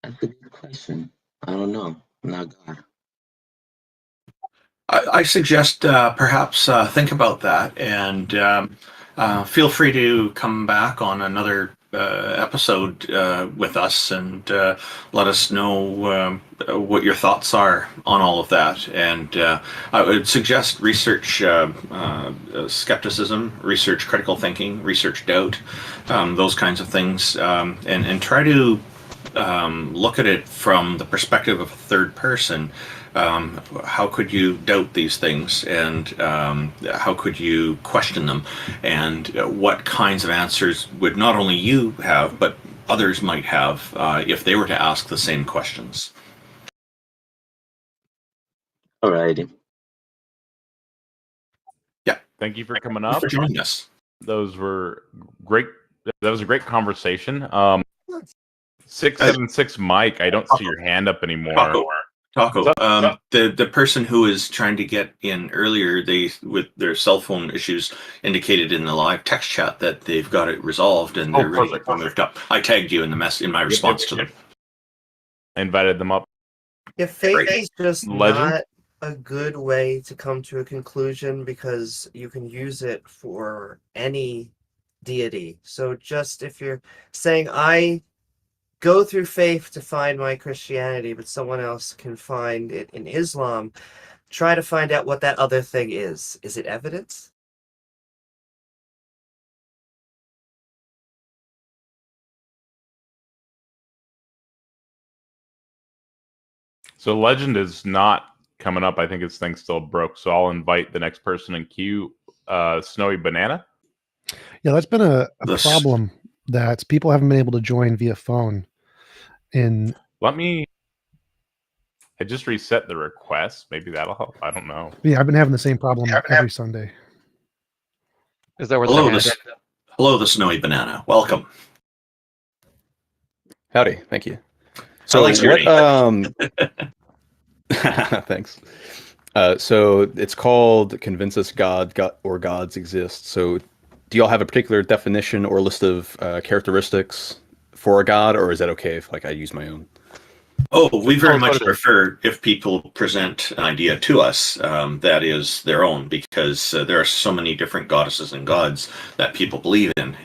That's a good question. I don't know. I'm not God. I suggest perhaps think about that and feel free to come back on another episode with us and let us know what your thoughts are on all of that. And I would suggest research skepticism, research critical thinking, research doubt, those kinds of things, and try to look at it from the perspective of a third person. How could you doubt these things, and how could you question them, and what kinds of answers would not only you have, but others might have if they were to ask the same questions? Alrighty. Yeah. Thank you for coming Thanks up. for joining us. Those were great. That was a great conversation. 676 Mike, I don't see your hand up anymore. Taco. The person who is trying to get in earlier, they with their cell phone issues indicated in the live text chat that they've got it resolved and they're ready to moved up. I tagged you in the in my response to them. I invited them up. If faith Great. is just Legend? not a good way to come to a conclusion, because you can use it for any deity. So just if you're saying, I go through faith to find my Christianity, but someone else can find it in Islam, try to find out what that other thing is. Is it evidence? So Legend is not coming up. I think his thing still broke. So I'll invite the next person in queue, Snowy Banana. Yeah, that's been a This- problem that people haven't been able to join via phone. And Let me. I just reset the request. Maybe that'll help. I don't know. yeah, I've been having the same problem every Sunday. Is that where Hello, the the Snowy Banana. Welcome. Howdy, thank you. So So what Thanks. So it's called "Convince Us God or Gods Exist." So, do y'all have a particular definition or list of characteristics for a god, or is that okay if like I use my own? Oh, we very Oh, much totally. prefer if people present an idea to us that is their own, because there are so many different goddesses and gods that people believe in.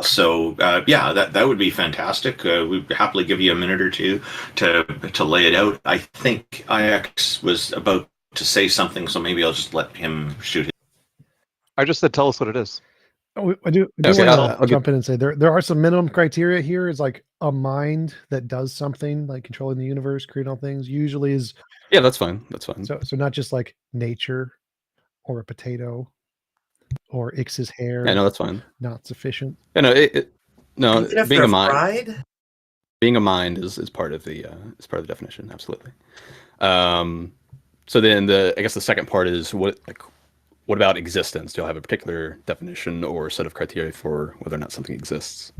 So, yeah, that would be fantastic. We'd happily give you a minute or two to lay it out. I think IX was about to say something, so maybe I'll just let him shoot it. I just said, tell us what it is. Oh, I do Okay, want to I'll jump in and say there are some minimum criteria here. Is like a mind that does something, like controlling the universe, creating all things. Usually is Yeah, that's fine. That's fine. so not just like nature or a potato or Ix's hair. Yeah, no, that's fine. Not sufficient. Yeah, no, Even if being they're a mind, fried? being a mind is part of the definition. Absolutely. So then I guess the second part is what about existence? Do you have a particular definition or set of criteria for whether or not something exists?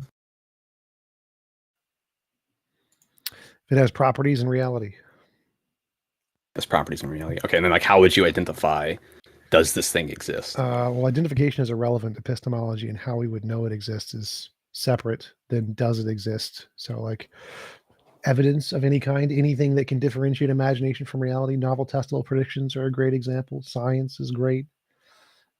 It has properties in reality. As properties in reality. Okay, and then like how would you identify, does this thing exist? Well, identification is irrelevant. Epistemology and how we would know it exists is separate than does it exist. So like evidence of any kind, anything that can differentiate imagination from reality. Novel testable predictions are a great example. Science is great.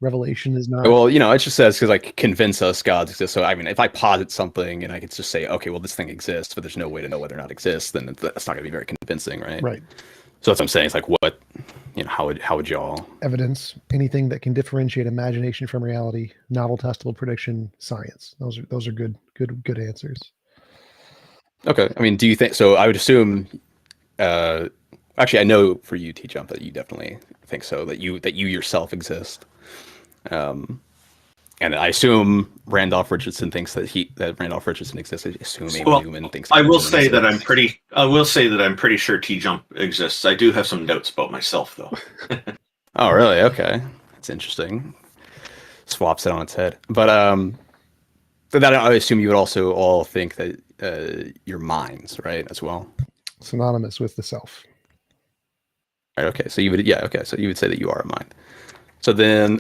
Revelation is not. Well, it just says because like convince us gods exist. So I mean, if I posit something and I could just say, okay, well this thing exists, but there's no way to know whether or not it exists, then that's not going to be very convincing, right? Right. So that's what I'm saying. It's like what, how would y'all Evidence, anything that can differentiate imagination from reality, novel testable prediction, science. Those are good answers. Okay. I mean, do you think so? I would assume. Actually, I know for you, T Jump, that you definitely think so. That you yourself exist. And I assume Randolph Richardson thinks that Randolph Richardson exists. I assume Amy Newman thinks. I will say that I'm pretty sure T Jump exists. I do have some doubts about myself, though. Oh, really? Okay, that's interesting. Swaps it on its head. But that I assume you would also all think that you're minds, right, as well. Synonymous with the self. Right. Okay. So you would, okay. So you would say that you are a mind. So then,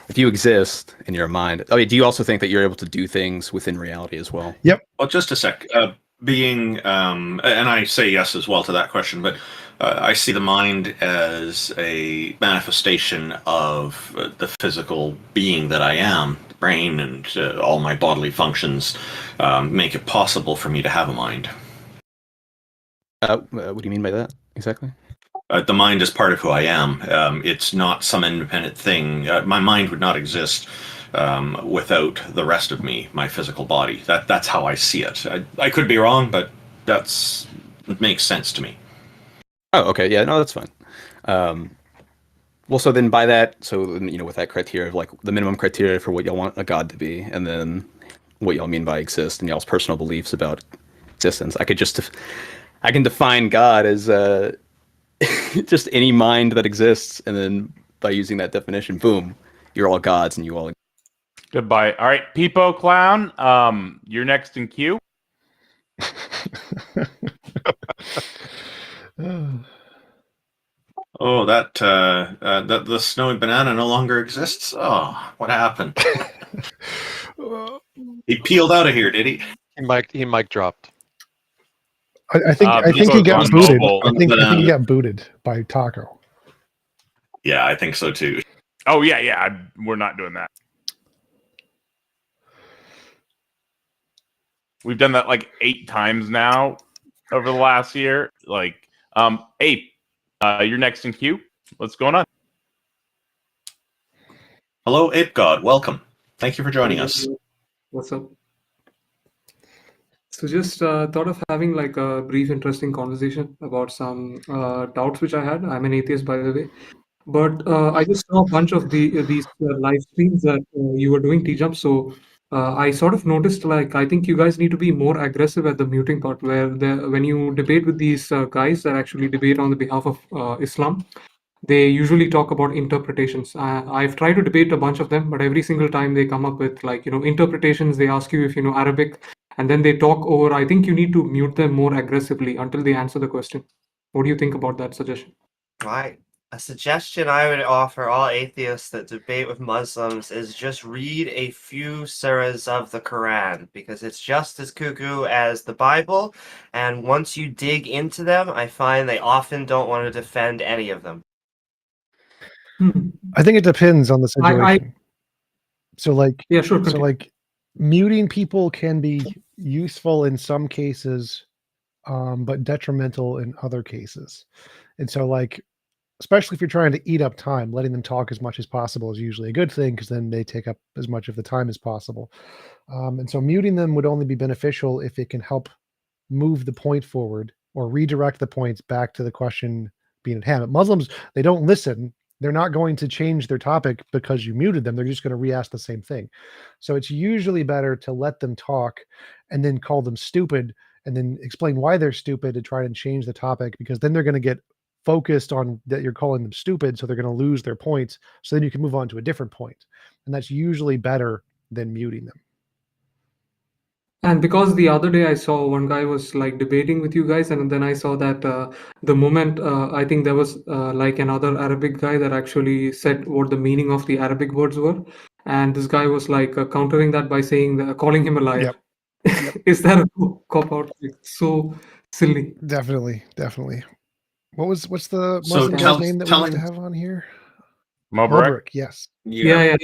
if you exist in your mind, do you also think that you're able to do things within reality as well? Yep. Well, just a sec. And I say yes as well to that question, but I see the mind as a manifestation of the physical being that I am. The brain and all my bodily functions make it possible for me to have a mind. What do you mean by that exactly? The mind is part of who I am. It's not some independent thing. My mind would not exist without the rest of me, my physical body. That's how I see it. I could be wrong, but it makes sense to me. Oh, okay. Yeah, no, that's fine. Well, so then by that, with that criteria of like the minimum criteria for what y'all want a god to be, and then what y'all mean by exist, and y'all's personal beliefs about existence, I can define God as just any mind that exists, and then by using that definition, boom, you're all gods, and you all. Goodbye. All right, Peepo Clown, you're next in queue. Oh, that the snowy banana no longer exists. Oh, what happened? He peeled out of here, did he? He mic dropped. I think he got booted. I think he got booted by Taco. Yeah, I think so too. Oh yeah. We're not doing that. We've done that like 8 times now over the last year. Like, Ape, you're next in queue. What's going on? Hello, Ape God. Welcome. Thank you for joining us. What's up? So just thought of having like a brief, interesting conversation about some doubts which I had. I'm an atheist, by the way, but I just saw a bunch of these live streams that you were doing, T-Jump. So I sort of noticed, like, I think you guys need to be more aggressive at the muting part, where when you debate with these guys that actually debate on the behalf of Islam, they usually talk about interpretations. I've tried to debate a bunch of them, but every single time they come up with interpretations. They ask you if you know Arabic, and then they talk over. I think you need to mute them more aggressively until they answer the question. What do you think about that suggestion? Right. A suggestion I would offer all atheists that debate with Muslims is just read a few surahs of the Quran, because it's just as cuckoo as the Bible, and once you dig into them, I find they often don't want to defend any of them. I think it depends on the situation. So like, Yeah, sure. so Continue. like, muting people can be useful in some cases, but detrimental in other cases. And so like, especially if you're trying to eat up time, letting them talk as much as possible is usually a good thing, because then they take up as much of the time as possible. And so muting them would only be beneficial if it can help move the point forward or redirect the points back to the question being at hand. But Muslims, they don't listen. They're not going to change their topic because you muted them. They're just going to re-ask the same thing. So it's usually better to let them talk and then call them stupid and then explain why they're stupid to try and change the topic, because then they're going to get focused on that you're calling them stupid, so they're going to lose their points. So then you can move on to a different point. And that's usually better than muting them. And because the other day I saw one guy was like debating with you guys, and then I saw that the moment I think there was like another Arabic guy that actually said what the meaning of the Arabic words were, and this guy was like countering that by saying calling him a liar. Yep. Is that a cop out? Like, so silly. Definitely. What's the So Muslim tell- guy's name that we used to have on here? Mubarak? Yes. Yeah.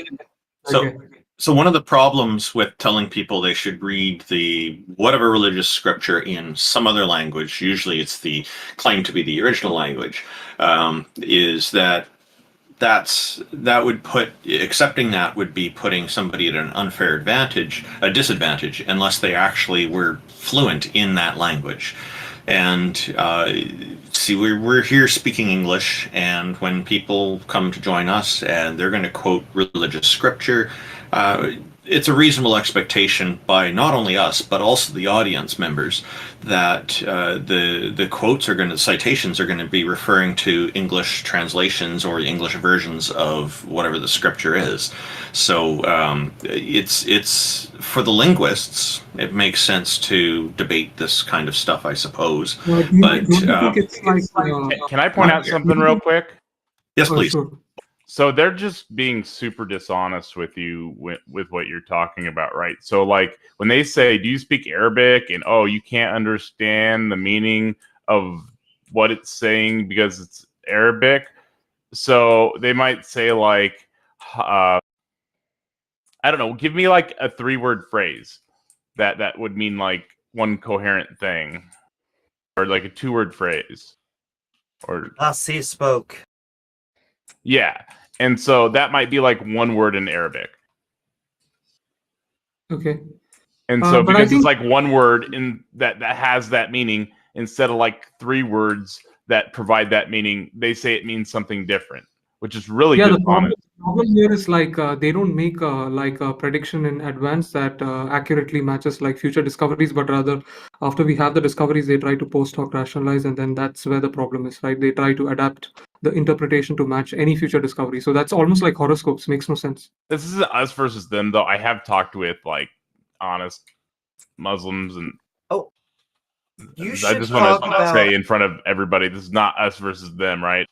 So, Okay. so one of the problems with telling people they should read the whatever religious scripture in some other language, usually it's the claimed to be the original language, is that accepting that would be putting somebody at an unfair disadvantage, unless they actually were fluent in that language. And see, we're here speaking English, and when people come to join us and they're going to quote religious scripture, it's a reasonable expectation by not only us but also the audience members that the quotes citations are going to be referring to English translations or English versions of whatever the scripture is. So it's for the linguists, it makes sense to debate this kind of stuff, I suppose. But But do you think it's like Can I point out something real quick? yes, please. Sure. So they're just being super dishonest with you with what you're talking about, right? So like when they say, "Do you speak Arabic?" and "Oh, you can't understand the meaning of what it's saying because it's Arabic," so they might say like, I don't know, give me like a 3-word phrase that would mean like one coherent thing, or like a 2-word phrase, or Thus he spoke. yeah. And so that might be like one word in Arabic. Okay. And so but I because think- it's like one word in that has that meaning instead of like 3 words that provide that meaning, they say it means something different, which is really Yeah, the dishonest. problem here is like they don't make like a prediction in advance that accurately matches like future discoveries, but rather after we have the discoveries, they try to post hoc rationalize, and then that's where the problem is, right? They try to adapt the interpretation to match any future discovery. So that's almost like horoscopes. Makes no sense. This isn't us versus them, though. I have talked with like honest Muslims, and You I should just want talk to about. say in front of everybody, this is not us versus them, right?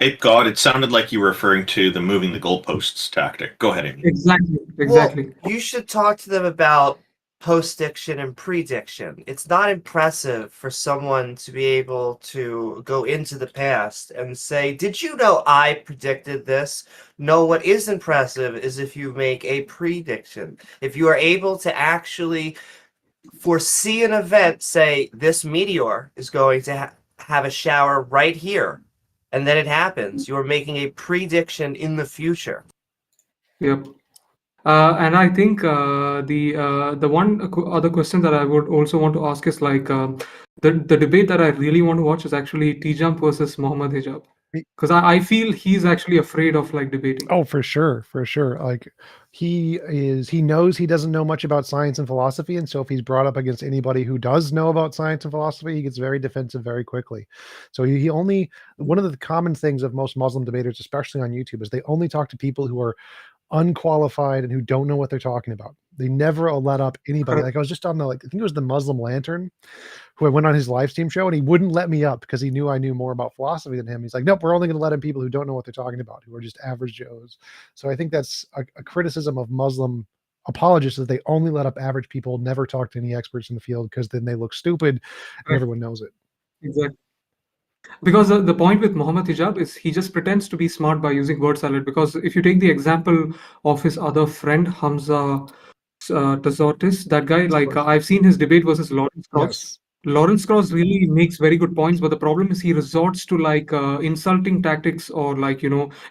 Ape God, it sounded like you were referring to the moving the goalposts tactic. Go ahead, Amy. Exactly. Well, you should talk to them about post-diction and prediction. It's not impressive for someone to be able to go into the past and say, "Did you know I predicted this?" No, what is impressive is if you make a prediction. If you are able to actually foresee an event, say, this meteor is going to have a shower right here, and then it happens, you are making a prediction in the future. Yep. And I think the one other question that I would also want to ask is like the debate that I really want to watch is actually Tijam versus Mohammad Hijab, because I feel he's actually afraid of like debating. Oh, for sure. Like he knows he doesn't know much about science and philosophy, and so if he's brought up against anybody who does know about science and philosophy, he gets very defensive very quickly. So he only, one of the common things of most Muslim debaters, especially on YouTube, is they only talk to people who are unqualified and who don't know what they're talking about. They never let up anybody. Correct. Like I was just on I think it was the Muslim Lantern, who I went on his live stream show, and he wouldn't let me up because he knew I knew more about philosophy than him. He's like, nope, we're only going to let in people who don't know what they're talking about, who are just average Joes. So I think that's a criticism of Muslim apologists, that they only let up average people, never talk to any experts in the field, because then they look stupid and Correct. everyone knows it. Exactly. Because the point with Muhammad Hijab is he just pretends to be smart by using word salad. Because if you take the example of his other friend, Hamza Tazotis, that guy, like I've seen his debate versus Lawrence Cross. Yes. Lawrence Cross really makes very good points, but the problem is he resorts to like insulting tactics, or like,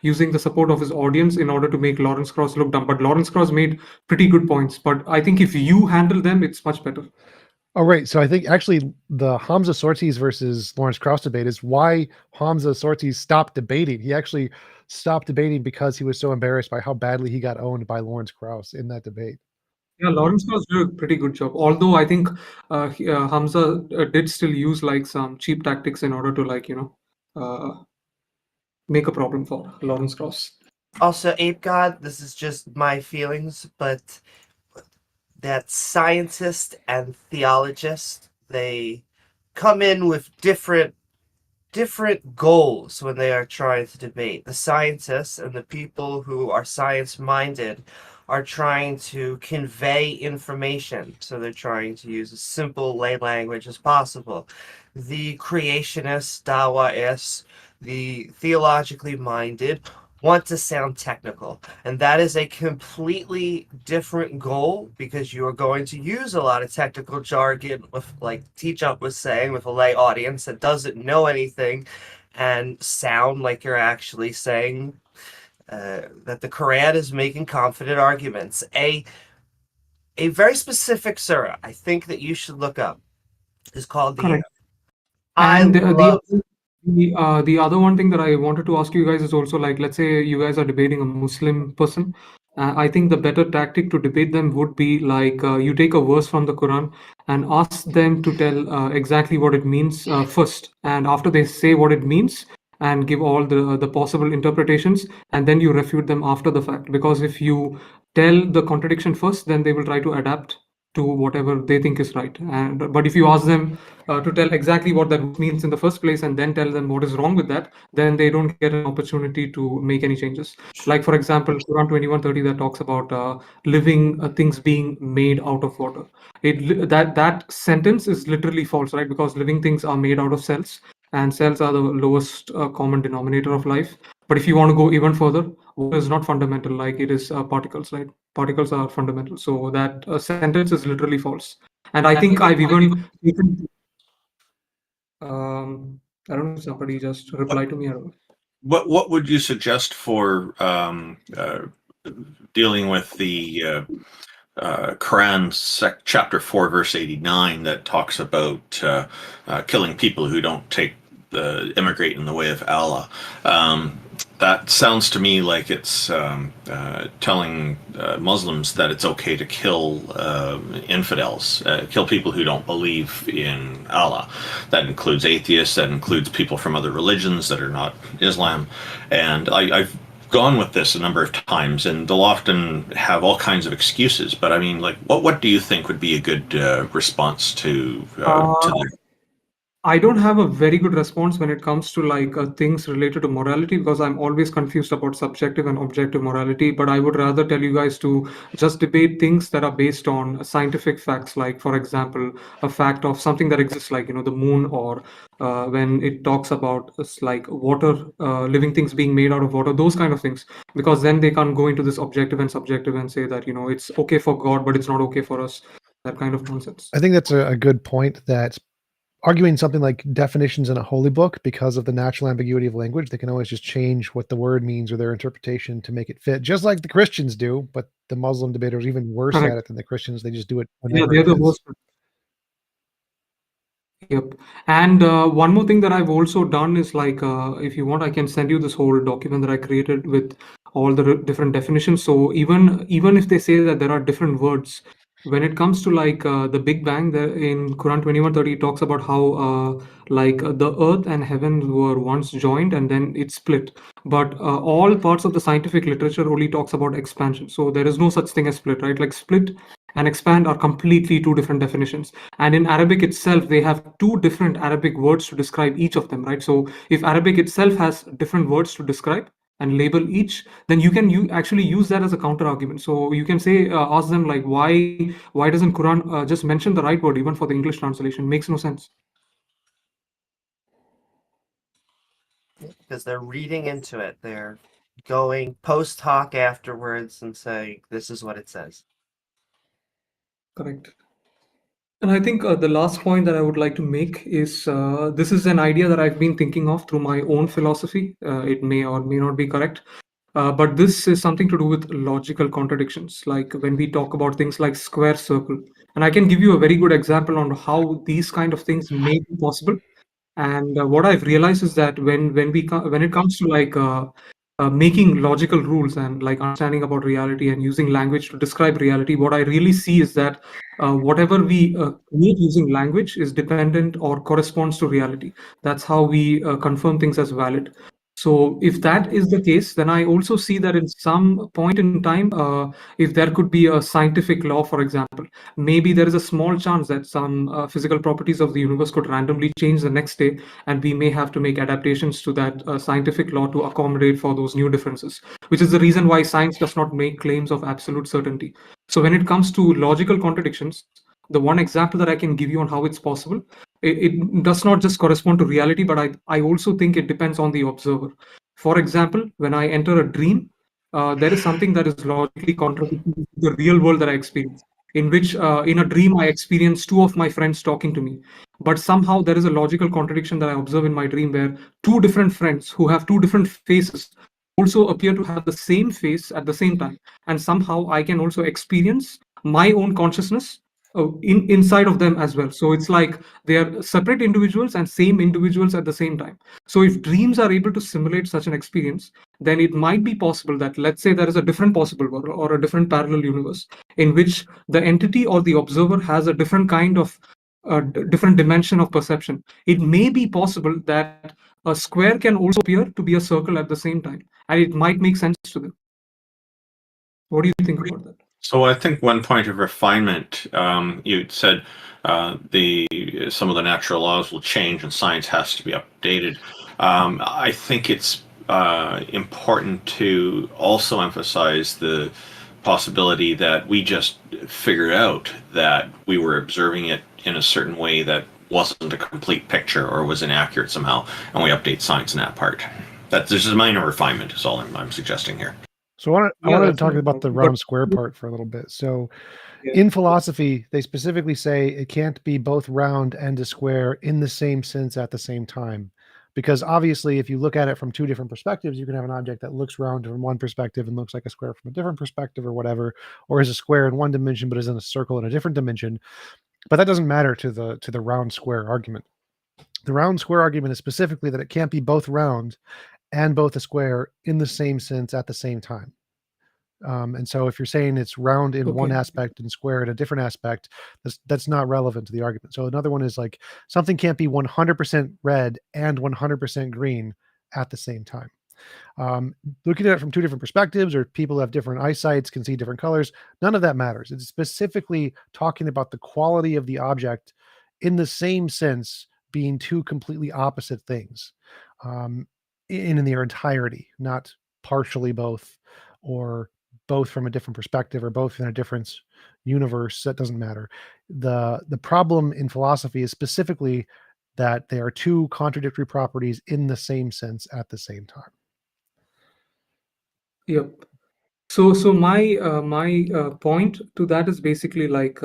using the support of his audience in order to make Lawrence Cross look dumb. But Lawrence Cross made pretty good points. But I think if you handle them, it's much better. Oh, right. So I think actually the Hamza Sorties versus Lawrence Krauss debate is why Hamza Sorties stopped debating. He actually stopped debating because he was so embarrassed by how badly he got owned by Lawrence Krauss in that debate. Yeah, Lawrence Cross did a pretty good job. Although I think Hamza did still use like some cheap tactics in order to like, make a problem for Lawrence Cross. Also, Ape God, this is just my feelings, but that scientist and theologist, they come in with different goals when they are trying to debate. The scientists and the people who are science minded are trying to convey information, so they're trying to use as simple lay language as possible. The creationists, Dawaists, the theologically minded want to sound technical, and that is a completely different goal, because you are going to use a lot of technical jargon with, like Teachup was saying, with a lay audience that doesn't know anything, and sound like you're actually saying that the Quran is making confident arguments. A very specific surah I think that you should look up is called the Correct. I And love the other one thing that I wanted to ask you guys is also, like, let's say you guys are debating a Muslim person. I think the better tactic to debate them would be like you take a verse from the Quran and ask them to tell exactly what it means first, and after they say what it means and give all the possible interpretations, and then you refute them after the fact. Because if you tell the contradiction first, then they will try to adapt to whatever they think is right. And but if you ask them to tell exactly what that means in the first place and then tell them what is wrong with that, then they don't get an opportunity to make any changes. Like, for example, Quran 21:30 that talks about living things being made out of water. That sentence is literally false, right? Because living things are made out of cells, and cells are the lowest common denominator of life. But if you want to go even further, water is not fundamental, like it is particles, right? Particles are fundamental. So that sentence is literally false. And I think I've even I don't know if somebody just replied to me. I don't know. What would you suggest for dealing with the Quran chapter 4 verse 89 that talks about killing people who don't immigrate in the way of Allah? That sounds to me like it's telling Muslims that it's okay to kill infidels, kill people who don't believe in Allah. That includes atheists, that includes people from other religions that are not Islam. And I've gone with this a number of times, and they'll often have all kinds of excuses. But I mean, like, what do you think would be a good response to the... I don't have a very good response when it comes to like things related to morality, because I'm always confused about subjective and objective morality. But I would rather tell you guys to just debate things that are based on scientific facts. Like, for example, a fact of something that exists, like, the moon, or when it talks about like water, living things being made out of water, those kind of things. Because then they can't go into this objective and subjective and say that, it's okay for God, but it's not okay for us. That kind of nonsense. I think that's a good point, that arguing something like definitions in a holy book, because of the natural ambiguity of language, they can always just change what the word means or their interpretation to make it fit, just like the Christians do. But the Muslim debaters are even worse Correct. at it than the Christians. They just do it Yeah, whenever they're it the fits. worst. Yep. And one more thing that I've also done is like, if you want, I can send you this whole document that I created with all the different definitions. So even if they say that there are different words when it comes to like the Big Bang, in Quran 21:30 it talks about how the earth and heaven were once joined and then it split. But all parts of the scientific literature only talks about expansion. So there is no such thing as split, right? Like split and expand are completely two different definitions. And in Arabic itself, they have two different Arabic words to describe each of them, right? So if Arabic itself has different words to describe and label each, then you actually use that as a counter argument. So you can say, ask them like, why doesn't Quran just mention the right word even for the English translation? Makes no sense. Because they're reading into it. They're going post hoc afterwards and saying, this is what it says. Correct. And I think the last point that I would like to make is this is an idea that I've been thinking of through my own philosophy. It may or may not be correct. But this is something to do with logical contradictions, like when we talk about things like square circle. And I can give you a very good example on how these kind of things may be possible. And what I've realized is that when it comes to like making logical rules and like understanding about reality and using language to describe reality, what I really see is that whatever we create using language is dependent or corresponds to reality. That's how we confirm things as valid. So if that is the case, then I also see that in some point in time, if there could be a scientific law, for example, maybe there is a small chance that some physical properties of the universe could randomly change the next day, and we may have to make adaptations to that scientific law to accommodate for those new differences, which is the reason why science does not make claims of absolute certainty. So when it comes to logical contradictions, the one example that I can give you on how it's possible, it does not just correspond to reality, but I also think it depends on the observer. For example, when I enter a dream, there is something that is logically contradictory to the real world that I experience, in which in a dream I experience two of my friends talking to me. But somehow there is a logical contradiction that I observe in my dream where two different friends who have two different faces also appear to have the same face at the same time. And somehow I can also experience my own consciousness inside of them as well. So it's like they are separate individuals and same individuals at the same time. So if dreams are able to simulate such an experience, then it might be possible that, let's say, there is a different possible world or a different parallel universe in which the entity or the observer has a different kind of different dimension of perception. It may be possible that a square can also appear to be a circle at the same time, and it might make sense to them. What do you think about that? So I think one point of refinement, you said some of the natural laws will change and science has to be updated. I think it's important to also emphasize the possibility that we just figured out that we were observing it in a certain way that wasn't a complete picture or was inaccurate somehow, and we update science in that part. This is a minor refinement is all I'm suggesting here. So I Yeah, wanted to that's talk no about the problem. round But square part for a little bit. So yeah, in philosophy, they specifically say it can't be both round and a square in the same sense at the same time. Because obviously, if you look at it from two different perspectives, you can have an object that looks round from one perspective and looks like a square from a different perspective or whatever, or is a square in one dimension but is in a circle in a different dimension. But that doesn't matter to the round square argument. The round square argument is specifically that it can't be both round and both a square in the same sense at the same time. And so if you're saying it's round in one okay. aspect and square in a different aspect, that's not relevant to the argument. So another one is like something can't be 100% red and 100% green at the same time. Looking at it from two different perspectives, or people who have different eyesights can see different colors, none of that matters. It's specifically talking about the quality of the object in the same sense being two completely opposite things in their entirety, not partially both, or both from a different perspective, or both in a different universe. That doesn't matter. The problem in philosophy is specifically that they are two contradictory properties in the same sense at the same time. Yep. So my point to that is basically like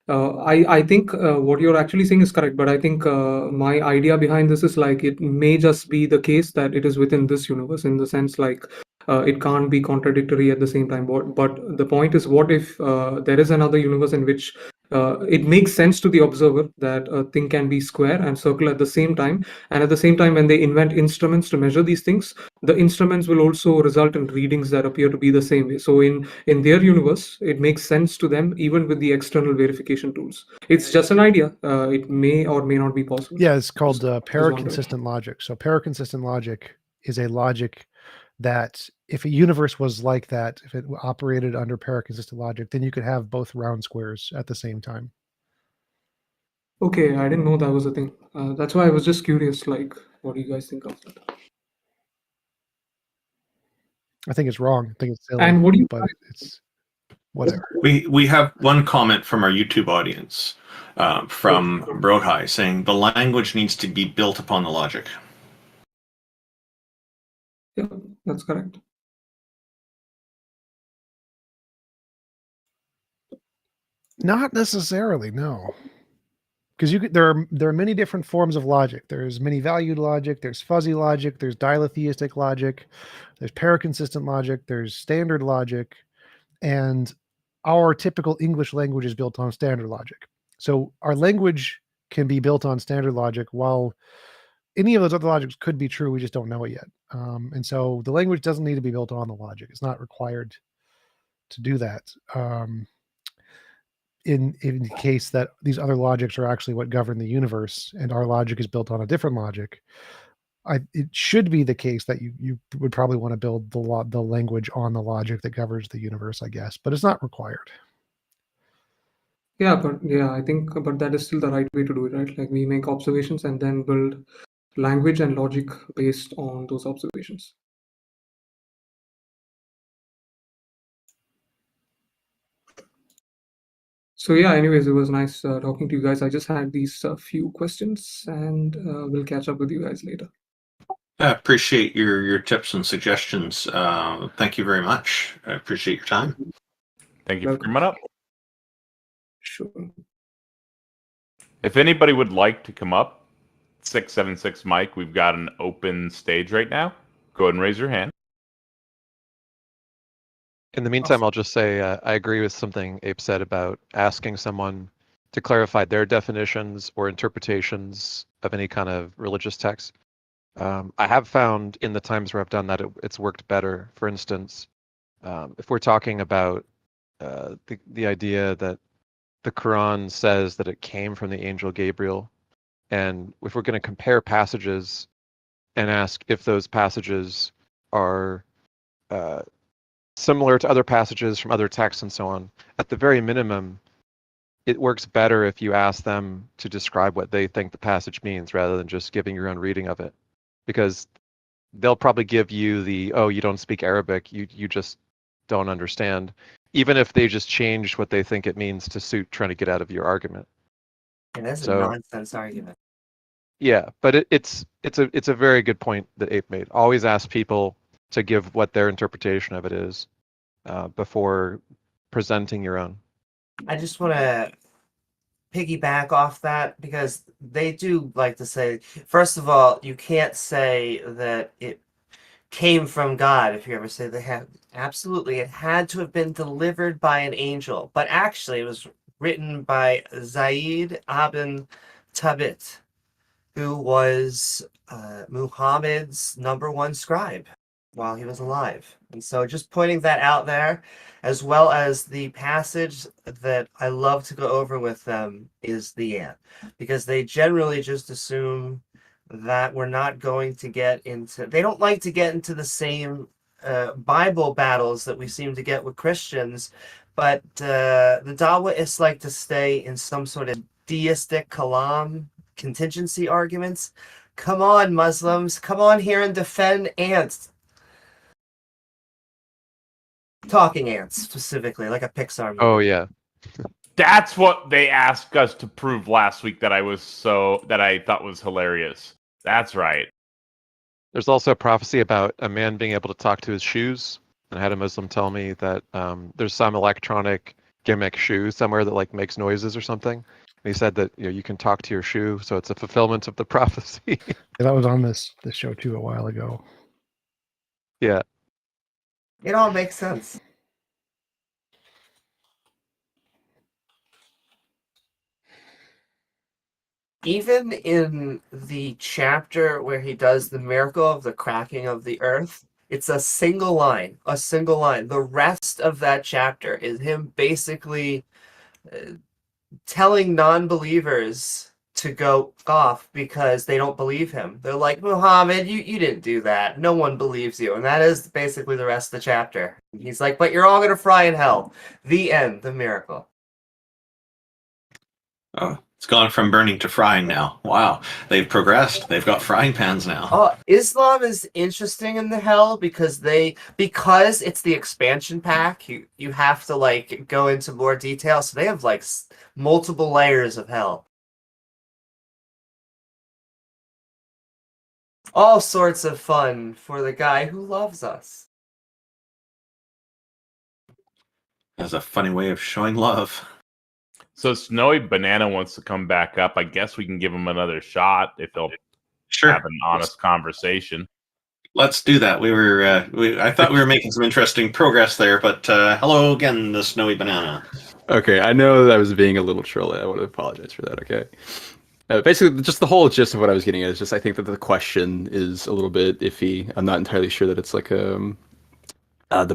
I think what you're actually saying is correct, but I think my idea behind this is like it may just be the case that it is within this universe, in the sense like it can't be contradictory at the same time. But the point is, what if there is another universe in which it makes sense to the observer that a thing can be square and circle at the same time. And at the same time, when they invent instruments to measure these things, the instruments will also result in readings that appear to be the same way. So in their universe, it makes sense to them even with the external verification tools. It's just an idea. It may or may not be possible. Yeah, it's called Just paraconsistent logic. So paraconsistent logic is a logic that if a universe was like that, if it operated under paraconsistent logic, then you could have both round squares at the same time. Okay, I didn't know that was a thing. That's why I was just curious, like, what do you guys think of that? I think it's wrong. I think it's silly, And what do you but it's whatever. We have one comment from our YouTube audience from Broadhigh saying the language needs to be built upon the logic. Yeah, that's correct. Not necessarily, no. Because there are many different forms of logic. There's many valued logic, there's fuzzy logic, there's diletheistic logic, there's paraconsistent logic, there's standard logic, and our typical English language is built on standard logic. So our language can be built on standard logic, while any of those other logics could be true. We just don't know it yet. And so the language doesn't need to be built on the logic. It's not required to do that. In the case that these other logics are actually what govern the universe, and our logic is built on a different logic, it should be the case that you would probably want to build the language on the logic that governs the universe, I guess, but it's not required. Yeah, but yeah, I think, but that is still the right way to do it, right? Like we make observations and then build language and logic based on those observations. So yeah, anyways, it was nice talking to you guys. I just had these few questions, and we'll catch up with you guys later. I appreciate your tips and suggestions. Thank you very much. I appreciate your time. Thank you Welcome. for coming up. Sure. If anybody would like to come up, 676 Mike, we've got an open stage right now. Go ahead and raise your hand. In the meantime, I'll just say I agree with something Ape said about asking someone to clarify their definitions or interpretations of any kind of religious text. I have found in the times where I've done that, it's worked better. For instance, if we're talking about the idea that the Quran says that it came from the angel Gabriel, and if we're going to compare passages and ask if those passages are similar to other passages from other texts and so on, at the very minimum, it works better if you ask them to describe what they think the passage means rather than just giving your own reading of it. Because they'll probably give you the, oh, you don't speak Arabic, you just don't understand, even if they just change what they think it means to suit trying to get out of your argument. And that's a nonsense argument. Yeah, but it's a very good point that Ape made. Always ask people to give what their interpretation of it is before presenting your own. I just want to piggyback off that because they do like to say, first of all, you can't say that it came from God. If you ever say they have, absolutely, it had to have been delivered by an angel, but actually it was written by Zayd ibn Thabit, who was Muhammad's #1 scribe while he was alive. And so just pointing that out there, as well as the passage that I love to go over with them is the ant, because they generally just assume that we're not going to get into, they don't like to get into the same Bible battles that we seem to get with Christians, but the Dawahists like to stay in some sort of deistic kalam contingency arguments. Come on, Muslims, come on here and defend ants. Talking ants, specifically, like a Pixar movie. Oh, yeah. That's what they asked us to prove last week that I thought was hilarious. That's right. There's also a prophecy about a man being able to talk to his shoes. And I had a Muslim tell me that there's some electronic gimmick shoe somewhere that like makes noises or something. And he said that you can talk to your shoe, so it's a fulfillment of the prophecy. Yeah, that was on this show too a while ago. Yeah. It all makes sense. even in the chapter where he does the miracle of the cracking of the earth, it's a single line, a single line. The rest of that chapter is him basically telling non-believers to go off because they don't believe him. They're like, Muhammad, you didn't do that. No one believes you. And that is basically the rest of the chapter. He's like, but you're all going to fry in hell. The end, the miracle. Oh, it's gone from burning to frying now. Wow, they've progressed. They've got frying pans now. Oh, Islam is interesting in the hell because it's the expansion pack. You have to like go into more detail. So they have like multiple layers of hell. All sorts of fun for the guy who loves us. That's a funny way of showing love. So Snowy Banana wants to come back up. I guess we can give him another shot if he'll Sure, have an honest conversation. let's do that. I thought we were making some interesting progress there, but hello again, the Snowy Banana. Okay, I know that I was being a little trolly. I want to apologize for that. Okay. Basically, just the whole gist of what I was getting at is just I think that the question is a little bit iffy. I'm not entirely sure that it's like the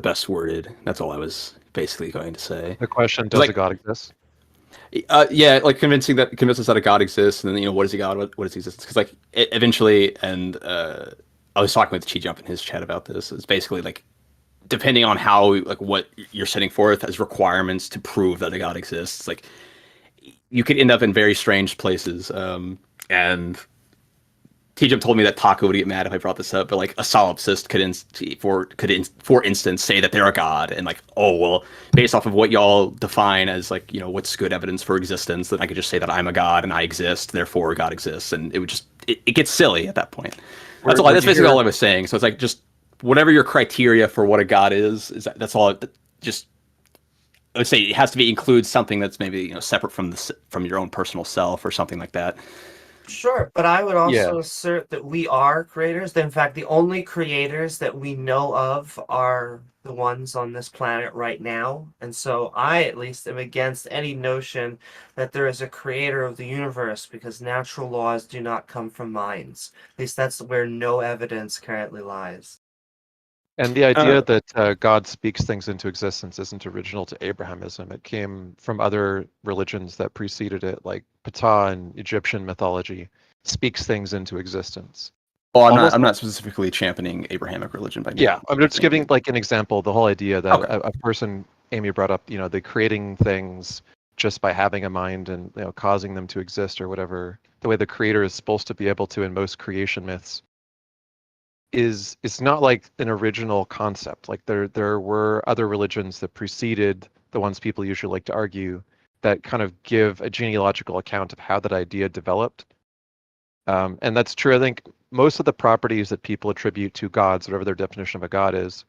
best worded. That's all I was basically going to say. The question: does Like- a God exist? Yeah, like convince us that a God exists, and then what is he God? What is existence? Because like eventually, and I was talking with Chi Jump in his chat about this. It's basically like depending on how like what you're setting forth as requirements to prove that a God exists, like you could end up in very strange places. And T-Jump told me that Taco would get mad if I brought this up, but like a solipsist could, for instance, say that they're a god, and like, oh well, based off of what y'all define as like, what's good evidence for existence, then I could just say that I'm a god and I exist, therefore God exists, and it would just it gets silly at that point. That's basically all I was saying. So it's like just whatever your criteria for what a god is that's all. Just I would say it has to include something that's maybe separate from your own personal self or something like that. Sure, but I would also assert that we are creators. In fact, the only creators that we know of are the ones on this planet right now. And so I, at least, am against any notion that there is a creator of the universe because natural laws do not come from minds. At least that's where no evidence currently lies. And the idea that God speaks things into existence isn't original to Abrahamism. It came from other religions that preceded it, like Ptah in Egyptian mythology speaks things into existence. Well, I'm not specifically championing Abrahamic religion by Yeah, I'm just giving like an example. The whole idea that a person, Amy brought up, the creating things just by having a mind and causing them to exist or whatever. The way the creator is supposed to be able to in most creation myths. It's not like an original concept. Like there were other religions that preceded the ones people usually like to argue that kind of give a genealogical account of how that idea developed. And that's true. I think most of the properties that people attribute to gods, whatever their definition of a god is,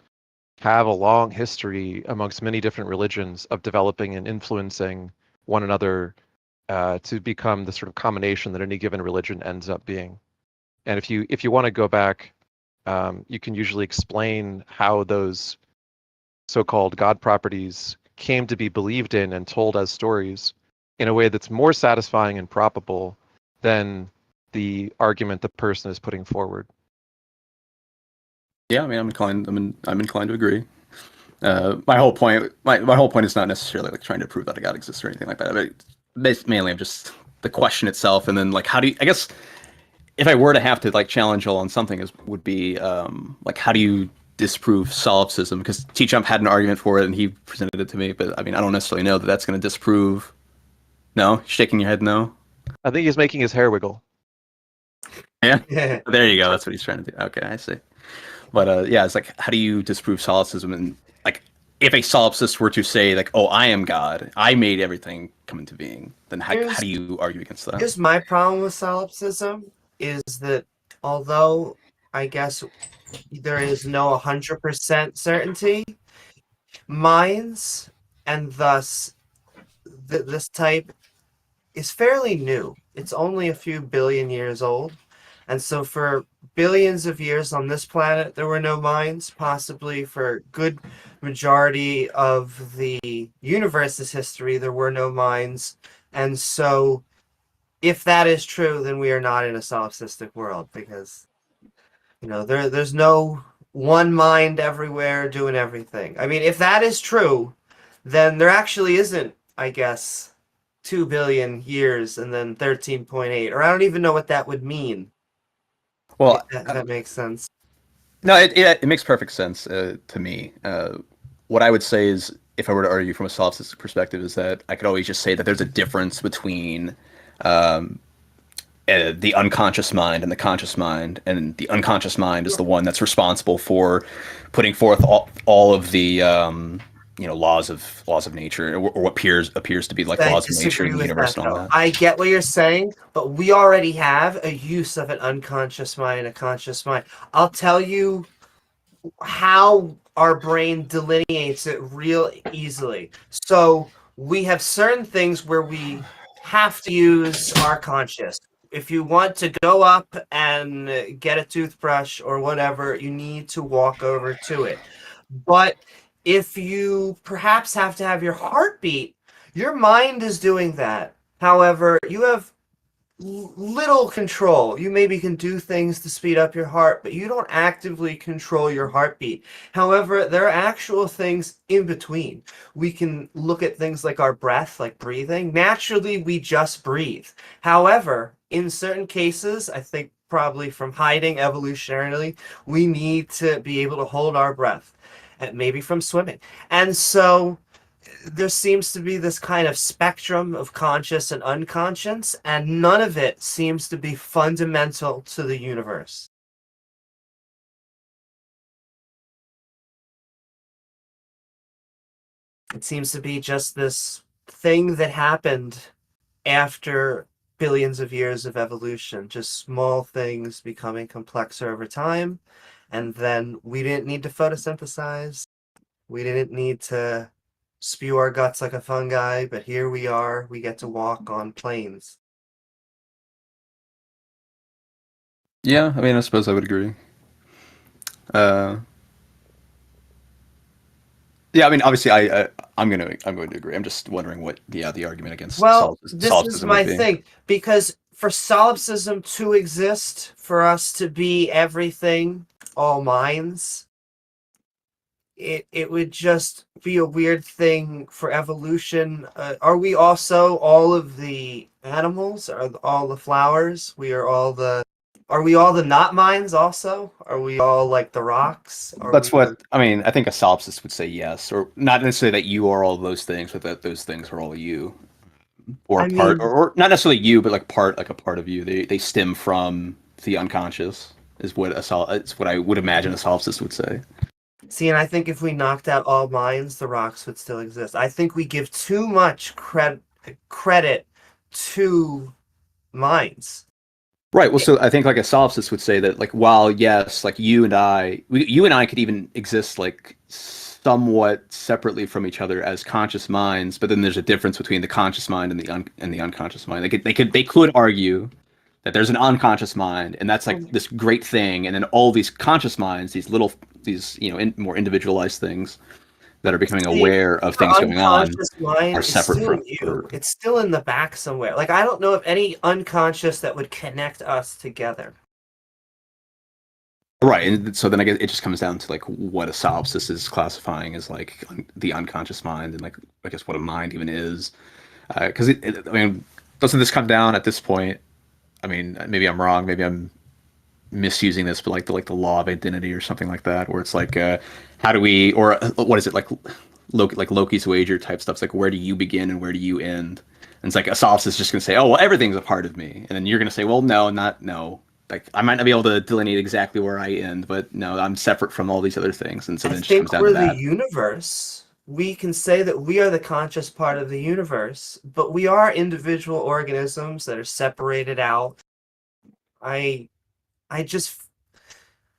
have a long history amongst many different religions of developing and influencing one another to become the sort of combination that any given religion ends up being. And if you want to go back, you can usually explain how those so-called God properties came to be believed in and told as stories in a way that's more satisfying and probable than the argument the person is putting forward. Yeah, I mean, I'm inclined to agree. My whole point is not necessarily like trying to prove that a God exists or anything like that. But mainly, I'm just the question itself, and then like how do you? I guess if I were to have to like challenge y'all on something, would be like how do you disprove solipsism? Because T-Jump had an argument for it, and he presented it to me. But I mean, I don't necessarily know that that's going to disprove. No, shaking your head, no. I think he's making his hair wiggle. Yeah, there you go. That's what he's trying to do. Okay, I see. But yeah, it's like, how do you disprove solipsism? And like, if a solipsist were to say, like, "Oh, I am God. I made everything come into being," then how do you argue against that? Here's my problem with solipsism is that although I guess there is no 100% certainty, minds and thus this type is fairly new. It's only a few billion years old. And so for billions of years on this planet, there were no minds. Possibly for good majority of the universe's history, there were no minds. And so if that is true, then we are not in a solipsistic world, because there's no one mind everywhere doing everything. I mean, if that is true, then there actually isn't, I guess, 2 billion years and then 13.8, or I don't even know what that would mean. Well, If that makes sense. no, it makes perfect sense to me. What I would say is, if I were to argue from a solipsistic perspective, is that I could always just say that there's a difference between the unconscious mind and the conscious mind, and the unconscious mind is the one that's responsible for putting forth all of the laws of nature, or what appears to be like I laws of nature disagree in the with universe that, and all though. that. I get what you're saying, but we already have a use of an unconscious mind and a conscious mind. I'll tell you how our brain delineates it real easily. So we have certain things where we have to use our conscious. If you want to go up and get a toothbrush or whatever, you need to walk over to it. But if you perhaps have to have your heartbeat, your mind is doing that. However, you have little control. You maybe can do things to speed up your heart, but you don't actively control your heartbeat. However, there are actual things in between. We can look at things like our breath, like breathing. Naturally, we just breathe. However, in certain cases, I think probably from hiding evolutionarily, we need to be able to hold our breath, and maybe from swimming. And so there seems to be this kind of spectrum of conscious and unconscious, and none of it seems to be fundamental to the universe. It seems to be just this thing that happened after billions of years of evolution, just small things becoming complexer over time, and then we didn't need to photosynthesize. We didn't need to spew our guts like a fungi, but here we are. We get to walk on planes. Yeah, I mean, I suppose I would agree. Yeah, I mean, obviously, I'm going to agree. I'm just wondering what the argument against Well, this is solipsism my would be. thing, because for solipsism to exist, for us to be everything, all minds, it would just be a weird thing for evolution. Are we also all of the animals? Are all the flowers? Are we all the not minds also? Are we all like the rocks? Are That's we what I mean. I think a solipsist would say yes, or not necessarily that you are all those things, but that those things are all you, or I a part, mean, or not necessarily you, but like a part of you. They stem from the unconscious. Is what it's what I would imagine a solipsist would say. see, and I think if we knocked out all minds, the rocks would still exist. I think we give too much credit to minds. Right. Well, so I think like a solipsist would say that like while yes, like you and I could even exist like somewhat separately from each other as conscious minds, but then there's a difference between the conscious mind and the unconscious mind. They could argue that there's an unconscious mind, and that's like this great thing, and then all these conscious minds, these more individualized things that are becoming aware of things going on, Unconscious mind are is separate still from. you. It's still in the back somewhere. Like, I don't know of any unconscious that would connect us together. Right, and so then I guess it just comes down to like what a solipsist is classifying as like the unconscious mind, and like I guess what a mind even is. Because I mean, doesn't this come down at this point? I mean, maybe I'm wrong. Maybe I'm misusing this, but like the law of identity or something like that, where it's like, how do we, or what is it like Loki's wager type stuff? It's like, where do you begin and where do you end? And it's like a solipsist is just gonna say, oh well, everything's a part of me, and then you're gonna say, well, no. Like I might not be able to delineate exactly where I end, but no, I'm separate from all these other things, and so then it just comes down to that. The universe. We can say that we are the conscious part of the universe, but we are individual organisms that are separated out. I just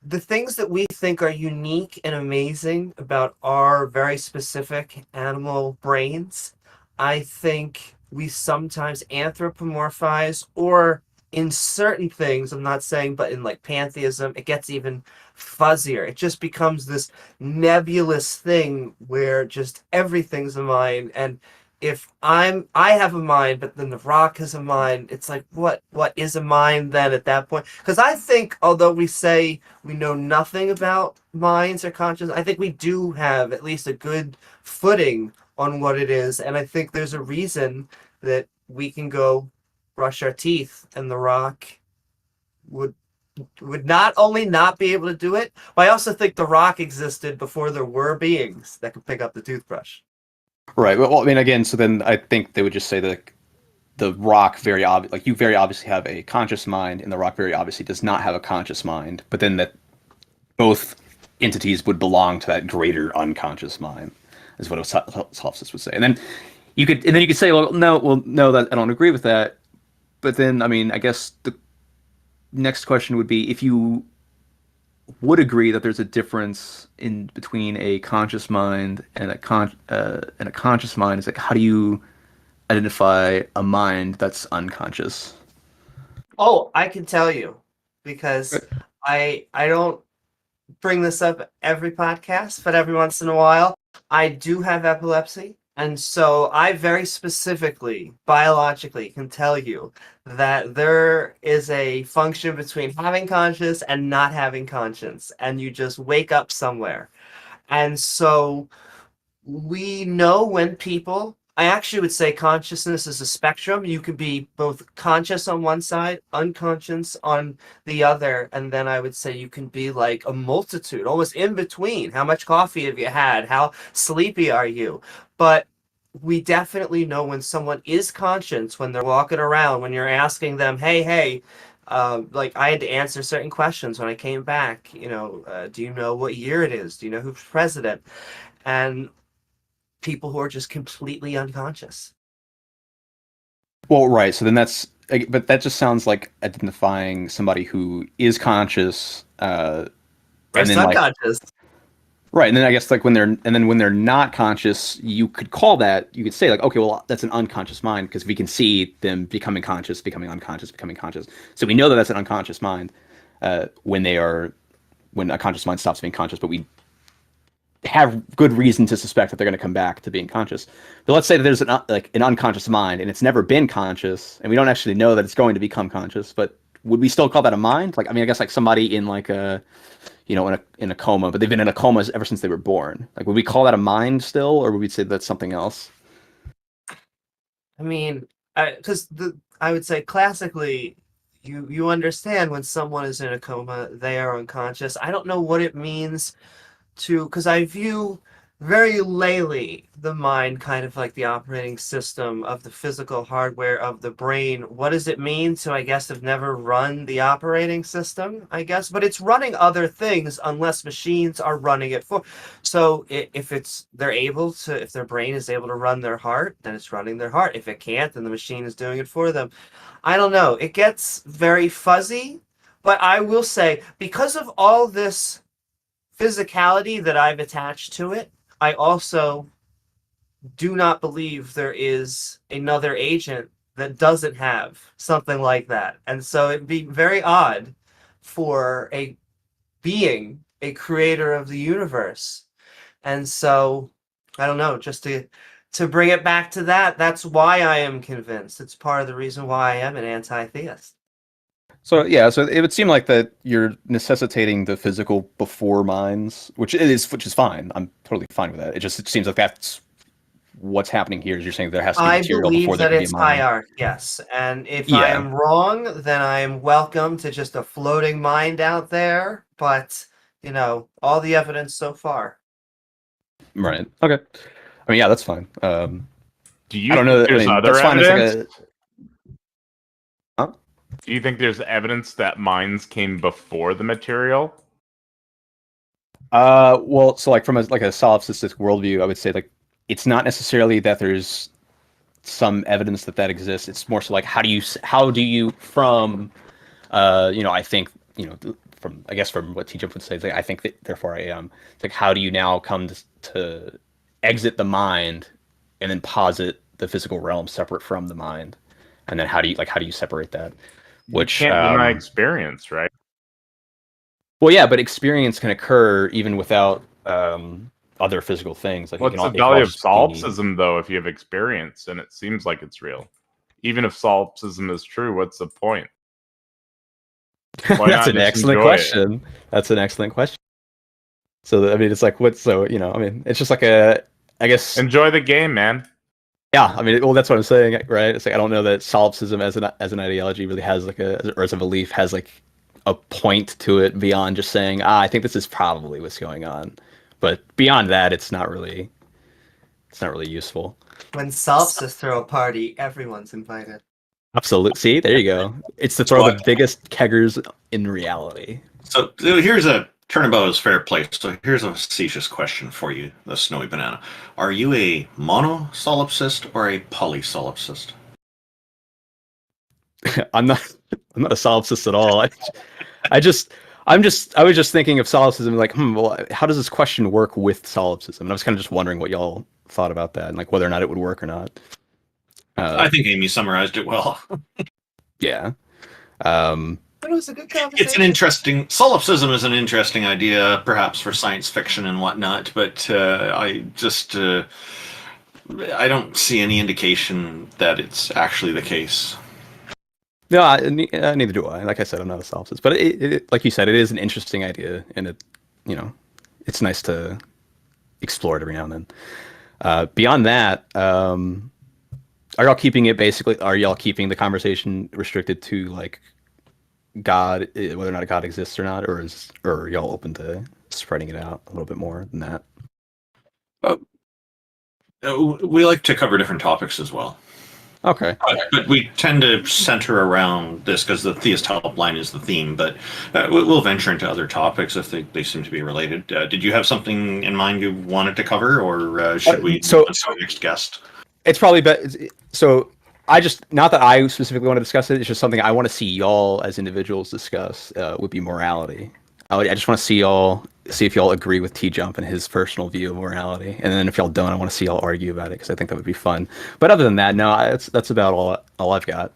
the things that we think are unique and amazing about our very specific animal brains, I think we sometimes anthropomorphize, or in certain things, I'm not saying, but in like pantheism, it gets even fuzzier. It just becomes this nebulous thing where just everything's a mind, and if I have a mind, but then the rock has a mind, it's like what is a mind then at that point? Because I think although we say we know nothing about minds or consciousness, I think we do have at least a good footing on what it is, and I think there's a reason that we can go brush our teeth and the rock would not only not be able to do it, but I also think the rock existed before there were beings that could pick up the toothbrush. Right. Well, I mean, again, so then I think they would just say that the rock very obvious, like you very obviously have a conscious mind, and the rock very obviously does not have a conscious mind. But then that both entities would belong to that greater unconscious mind, is what a solipsist would say. And then you could say, well, no, that I don't agree with that. But then, I mean, I guess the next question would be, if you would agree that there's a difference in between a conscious mind and a conscious mind, is like, how do you identify a mind that's unconscious? Oh, I can tell you, because I don't bring this up every podcast, but every once in a while, I do have epilepsy. And so I very specifically, biologically, can tell you that there is a function between having conscience and not having conscience, and you just wake up somewhere. And so we know when people, I actually would say consciousness is a spectrum. You could be both conscious on one side, unconscious on the other, and then I would say you can be like a multitude, almost in between. How much coffee have you had? How sleepy are you? But we definitely know when someone is conscious, when they're walking around, when you're asking them, hey, like I had to answer certain questions when I came back, do you know what year it is? Do you know who's president? And people who are just completely unconscious. Well, right. So then but that just sounds like identifying somebody who is conscious, and then unconscious. Right, and then I guess like when they're not conscious, you could say like, okay, well, that's an unconscious mind, because we can see them becoming conscious, becoming unconscious, becoming conscious. So we know that that's an unconscious mind when a conscious mind stops being conscious, but we have good reason to suspect that they're going to come back to being conscious. But let's say that there's an unconscious mind and it's never been conscious, and we don't actually know that it's going to become conscious, but would we still call that a mind? Like, I mean, I guess like somebody in like in a coma, but they've been in a coma ever since they were born. Like, would we call that a mind still, or would we say that's something else? I mean, because I would say classically, you understand when someone is in a coma, they are unconscious. I don't know what it means because I view very layly the mind kind of like the operating system of the physical hardware of the brain. What does it mean to, I guess, have never run the operating system, I guess, but it's running other things unless machines are running it for. So if their brain is able to run their heart, then it's running their heart. If it can't, then the machine is doing it for them. I don't know. It gets very fuzzy, but I will say, because of all this physicality that I've attached to it, I also do not believe there is another agent that doesn't have something like that. And so it'd be very odd for a being, a creator of the universe. And so, I don't know, just to bring it back to that, that's why I am convinced. It's part of the reason why I am an anti-theist. So yeah, so it would seem like that you're necessitating the physical before minds, which is fine. I'm totally fine with that. It seems like that's what's happening here. Is you're saying there has to be material before there can be a mind. I believe that it's hierarchy, yes. And if I am wrong, then I am welcome to just a floating mind out there. But all the evidence so far. Right. Okay. I mean, yeah, that's fine. Do you? I don't know. There's other that's fine. evidence? Huh? Do you think there's evidence that minds came before the material? Well, so like from a solipsistic worldview, I would say like it's not necessarily that there's some evidence that exists. It's more so like how do you from I think from what T-Jump would say, it's like, I think that therefore I am. It's like, how do you now come to exit the mind and then posit the physical realm separate from the mind, and then how do you separate that? Which you can't deny experience, right? Well, yeah, but experience can occur even without all other physical things. Like What's the it can value all of just be- solipsism, though, if you have experience and it seems like it's real? Even if solipsism is true, what's the point? Why That's not an just excellent enjoy it? question. That's an excellent question. So I mean, it's like what? So I mean, it's just like a. I guess Enjoy the game, man. Yeah, I mean, well, that's what I'm saying, right? It's like I don't know that solipsism as an ideology really has like or as a belief has like a point to it beyond just saying, I think this is probably what's going on. But beyond that, it's not really useful. When solipsists throw a party, everyone's invited. Absolutely. See, there you go. It's to throw the biggest keggers in reality. So here's a turnabout is fair play. So here's a facetious question for you, the snowy banana. Are you a monosolipsist or a polysolipsist? I'm not a solipsist at all. I was just thinking of solipsism like, well, how does this question work with solipsism? And I was kind of just wondering what y'all thought about that and like whether or not it would work or not. I think Amy summarized it well. Yeah. But it was a good conversation. It's an interesting solipsism is an interesting idea, perhaps for science fiction and whatnot. But I don't see any indication that it's actually the case. No, neither do I. Like I said, I'm not a solipsist, but it like you said, it is an interesting idea, and it's nice to explore it every now and then. Beyond that, are y'all keeping the conversation restricted to like God, whether or not a God exists or not, or are y'all open to spreading it out a little bit more than that? We like to cover different topics as well. Okay. But we tend to center around this because the Theist Helpline is the theme, but we'll venture into other topics if they seem to be related. Did you have something in mind you wanted to cover, or should we move on to our next guest? It's probably better. So I just, not that I specifically want to discuss it, it's just something I want to see y'all as individuals discuss, would be morality. I just want to see if y'all agree with T-Jump and his personal view of morality. And then if y'all don't, I want to see y'all argue about it because I think that would be fun. But other than that, no, that's about all I've got.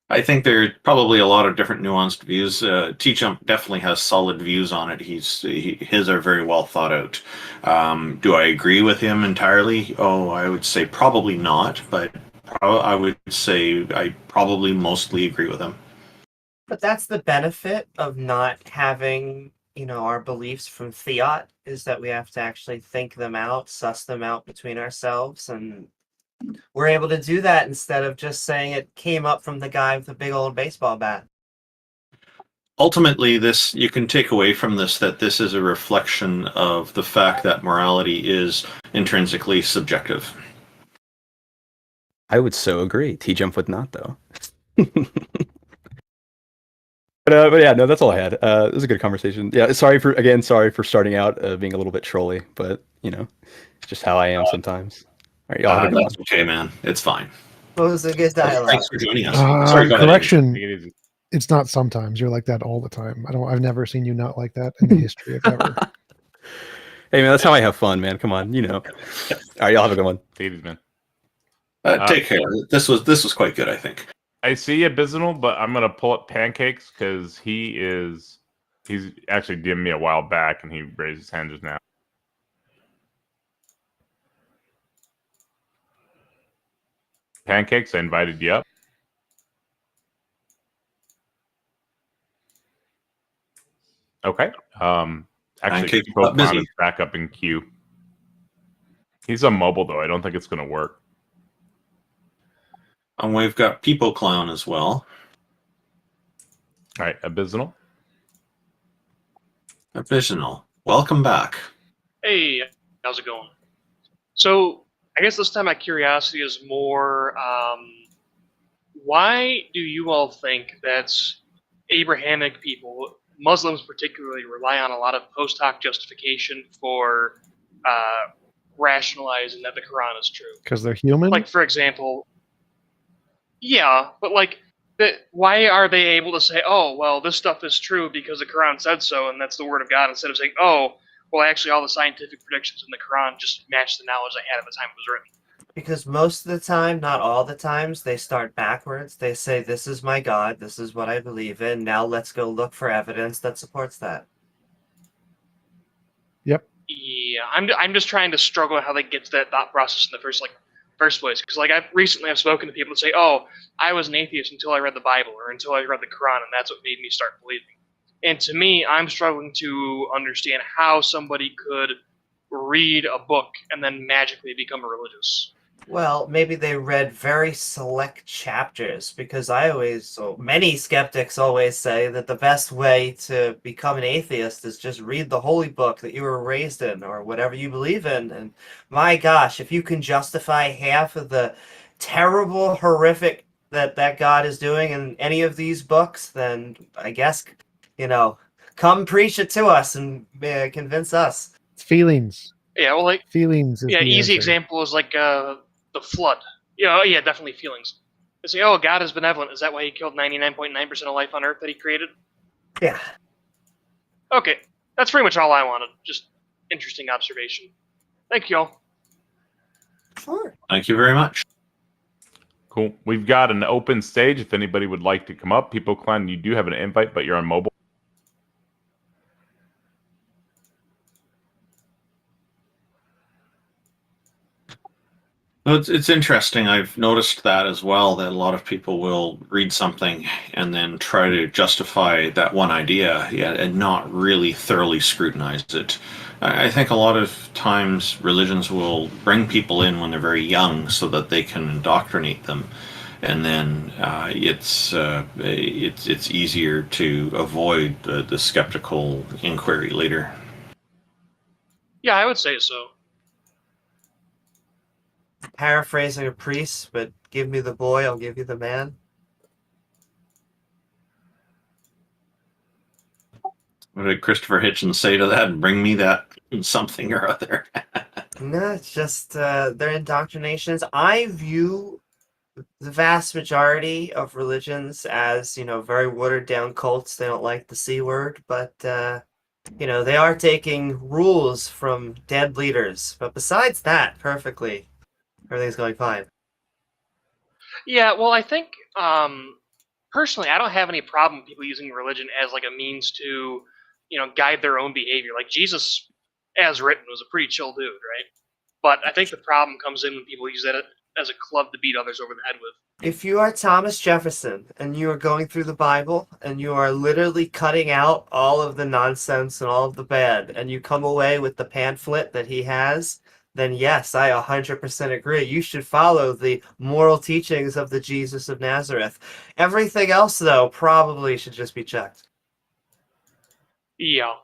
I think there are probably a lot of different nuanced views. T-Jump definitely has solid views on it. His are very well thought out. Do I agree with him entirely? Oh, I would say probably not, but I would say I probably mostly agree with him. But that's the benefit of not having, our beliefs from Theot, is that we have to actually think them out, suss them out between ourselves, and we're able to do that instead of just saying it came up from the guy with the big old baseball bat. Ultimately, you can take away from this that this is a reflection of the fact that morality is intrinsically subjective. I would so agree. T-Jump would not, though. But yeah, no, that's all I had. It was a good conversation. Yeah, sorry for starting out being a little bit trolly, but it's just how I am sometimes. All right, y'all have a good one. That's okay, man. It's fine. What was a good dialogue? Thanks for joining us. Sorry, go ahead. Correction. Take it easy. It's not sometimes. You're like that all the time. I've never seen you not like that in the history of ever. Hey man, that's how I have fun, man. Come on, All right, y'all have a good one. Take it easy, man. Take care. This was quite good, I think. I see Abysmal, but I'm gonna pull up Pancakes because he's actually DM'd me a while back and he raised his hand just now. Pancakes, I invited you up. Okay. Actually, Pancakes Poke got busy. is back up in queue. He's on mobile though. I don't think it's gonna work. And we've got People Clown as well. All right, Abysmal. Abysmal, welcome back. Hey, how's it going? So, I guess this time my curiosity is more, why do you all think that Abrahamic people, Muslims particularly, rely on a lot of post hoc justification for rationalizing that the Quran is true? Because they're human? Like, for example, yeah, but why are they able to say, oh, well, this stuff is true because the Quran said so, and that's the word of God, instead of saying, oh, well, actually, all the scientific predictions in the Quran just match the knowledge I had at the time it was written? Because most of the time, not all the times, they start backwards. They say, this is my God, this is what I believe in, now let's go look for evidence that supports that. Yep. Yeah, I'm just trying to struggle how they get to that thought process in the first place. Because like I've spoken to people that say, "Oh, I was an atheist until I read the Bible or until I read the Quran, and that's what made me start believing." And to me, I'm struggling to understand how somebody could read a book and then magically become religious. Well, maybe they read very select chapters, because many skeptics always say that the best way to become an atheist is just read the holy book that you were raised in or whatever you believe in. And my gosh, if you can justify half of the terrible, horrific that God is doing in any of these books, then I guess, come preach it to us and convince us. It's feelings. Yeah, well, like Feelings is the easy answer. example is like the flood. Yeah, definitely feelings. They say, "Oh, God is benevolent. Is that why He killed 99.9% of life on Earth that He created?" Yeah. Okay, that's pretty much all I wanted. Just interesting observation. Thank you all. Sure. Thank you very much. Cool. We've got an open stage. If anybody would like to come up, People Clan, you do have an invite, but you're on mobile. Well, it's interesting. I've noticed that as well, that a lot of people will read something and then try to justify that one idea and not really thoroughly scrutinize it. I think a lot of times religions will bring people in when they're very young so that they can indoctrinate them. And then it's easier to avoid the skeptical inquiry later. Yeah, I would say so. Paraphrasing a priest, but give me the boy, I'll give you the man. What did Christopher Hitchens say to that? Bring me that something or other. No, it's just their indoctrinations. I view the vast majority of religions as, very watered down cults. They don't like the C word, but, they are taking rules from dead leaders. But besides that, everything's going fine. Yeah, well, I think personally, I don't have any problem with people using religion as like a means to, guide their own behavior. Like Jesus, as written, was a pretty chill dude, right? But I think the problem comes in when people use that as a club to beat others over the head with. If you are Thomas Jefferson and you are going through the Bible and you are literally cutting out all of the nonsense and all of the bad, and you come away with the pamphlet that he has, then yes, I 100% agree. You should follow the moral teachings of the Jesus of Nazareth. Everything else, though, probably should just be checked. Yeah.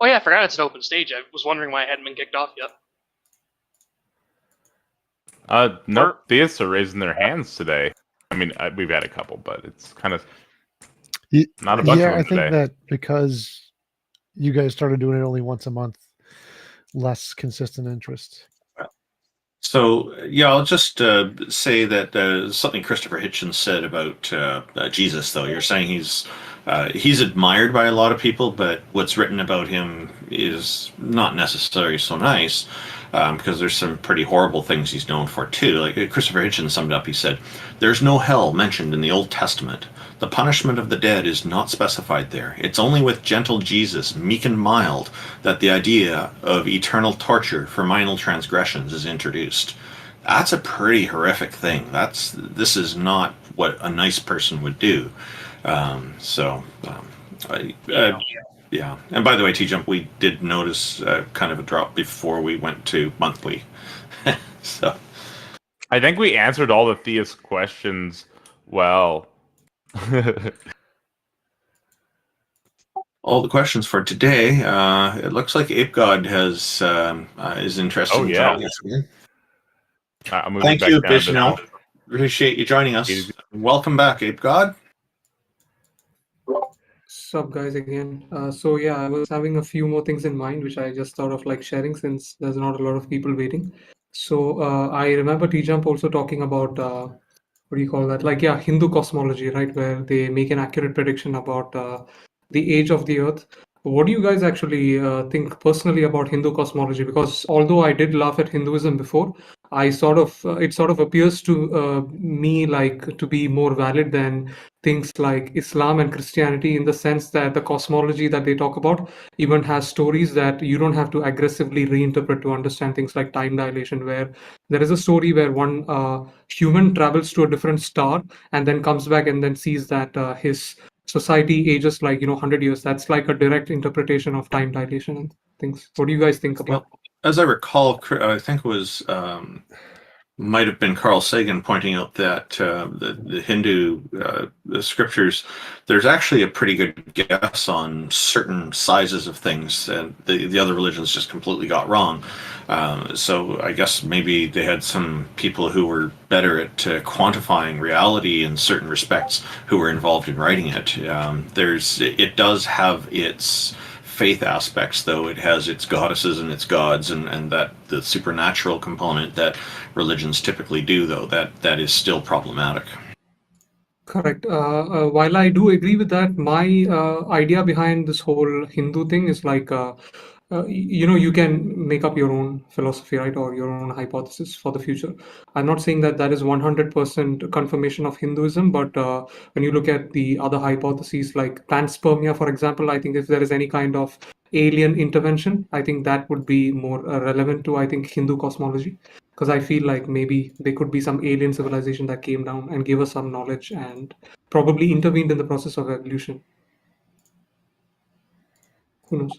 Oh yeah, I forgot it's an open stage. I was wondering why it hadn't been kicked off yet. No, theists are raising their hands today. I mean, we've had a couple, but it's kind of not a bunch of them I think today. that because you guys started doing it only once a month, less consistent interest. So, yeah, I'll just say that something Christopher Hitchens said about Jesus, though. You're saying he's admired by a lot of people, but what's written about him is not necessarily so nice, because there's some pretty horrible things he's known for, too. Like Christopher Hitchens summed up, he said, "There's no hell mentioned in the Old Testament. The punishment of the dead is not specified there. It's only with gentle Jesus, meek and mild, that the idea of eternal torture for minor transgressions is introduced." That's a pretty horrific thing. This is not what a nice person would do. Yeah. And by the way, T-Jump, we did notice kind of a drop before we went to monthly. So I think we answered all the theist questions well. all the questions for today. It looks like Ape God is interested in joining us again. Thank you, Bishnell. Appreciate you joining us. Welcome back, Ape God. Sup guys again. So yeah, I was having a few more things in mind which I just thought of like sharing since there's not a lot of people waiting. So I remember T-Jump also talking about what do you call that? Like, yeah, Hindu cosmology, right? Where they make an accurate prediction about the age of the Earth. What do you guys actually think personally about Hindu cosmology? Because although I did laugh at Hinduism before, it sort of appears to me like to be more valid than things like Islam and Christianity, in the sense that the cosmology that they talk about even has stories that you don't have to aggressively reinterpret to understand things like time dilation, where there is a story where one human travels to a different star and then comes back and then sees that his society ages like 100 years. That's like a direct interpretation of time dilation and things. What do you guys think about? Well, as I recall, I think it was might have been Carl Sagan pointing out that the Hindu the scriptures, there's actually a pretty good guess on certain sizes of things, and the other religions just completely got wrong. So I guess maybe they had some people who were better at quantifying reality in certain respects who were involved in writing it. It does have its faith aspects, though. It has its goddesses and its gods, and that the supernatural component that religions typically do, though, that is still problematic. Correct. While I do agree with that, my idea behind this whole Hindu thing is like, you can make up your own philosophy, right, or your own hypothesis for the future. I'm not saying that that is 100% confirmation of Hinduism, but when you look at the other hypotheses like panspermia, for example, I think if there is any kind of alien intervention, I think that would be more relevant to, I think, Hindu cosmology, because I feel like maybe there could be some alien civilization that came down and gave us some knowledge and probably intervened in the process of evolution. Who knows?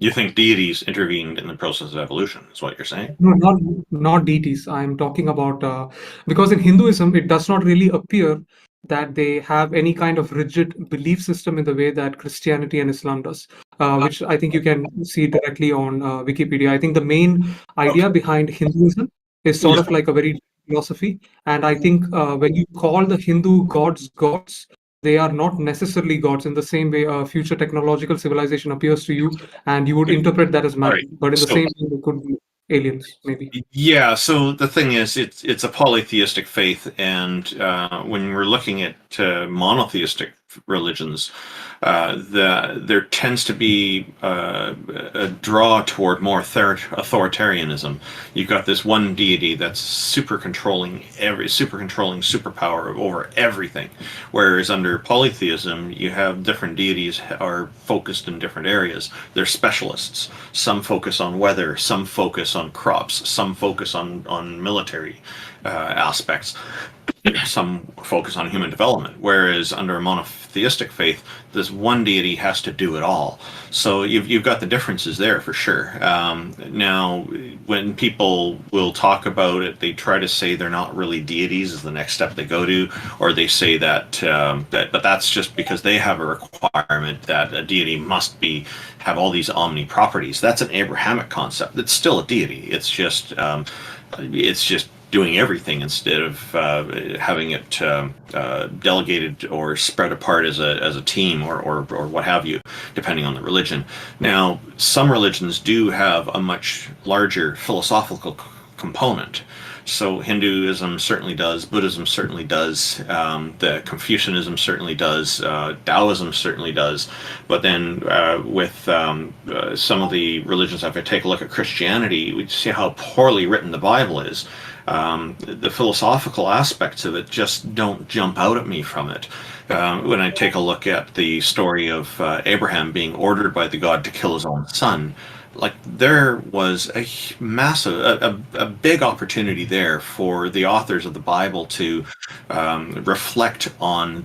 You think deities intervened in the process of evolution, is what you're saying? No, not deities. I'm talking about because in Hinduism it does not really appear that they have any kind of rigid belief system in the way that Christianity and Islam does, which I think you can see directly on Wikipedia. I think the main idea behind Hinduism is sort of like a very deep philosophy, and I think when you call the Hindu gods, they are not necessarily gods in the same way a future technological civilization appears to you, and you would interpret that as magic. Right. But in the So- same way, they could be aliens, maybe. Yeah, so the thing is, it's a polytheistic faith, and when we're looking at monotheistic religions, there tends to be a draw toward more authoritarianism. You've got this one deity that's super controlling superpower over everything, whereas under polytheism, you have different deities are focused in different areas. They're specialists. Some focus on weather, some focus on crops, some focus on military aspects, some focus on human development, whereas under a monotheistic faith, this one deity has to do it all. So you've got the differences there for sure. Now, when people will talk about it, they try to say they're not really deities is the next step they go to, or they say that but that's just because they have a requirement that a deity must have all these omni properties. That's an Abrahamic concept. It's still a deity. It's just doing everything instead of having it delegated or spread apart as a team or what have you, depending on the religion. Now, some religions do have a much larger philosophical component. So Hinduism certainly does, Buddhism certainly does, the Confucianism certainly does, Taoism certainly does, but then with some of the religions, if I take a look at Christianity, we see how poorly written the Bible is. The philosophical aspects of it just don't jump out at me from it. When I take a look at the story of Abraham being ordered by the God to kill his own son, like there was a massive, a big opportunity there for the authors of the Bible to reflect on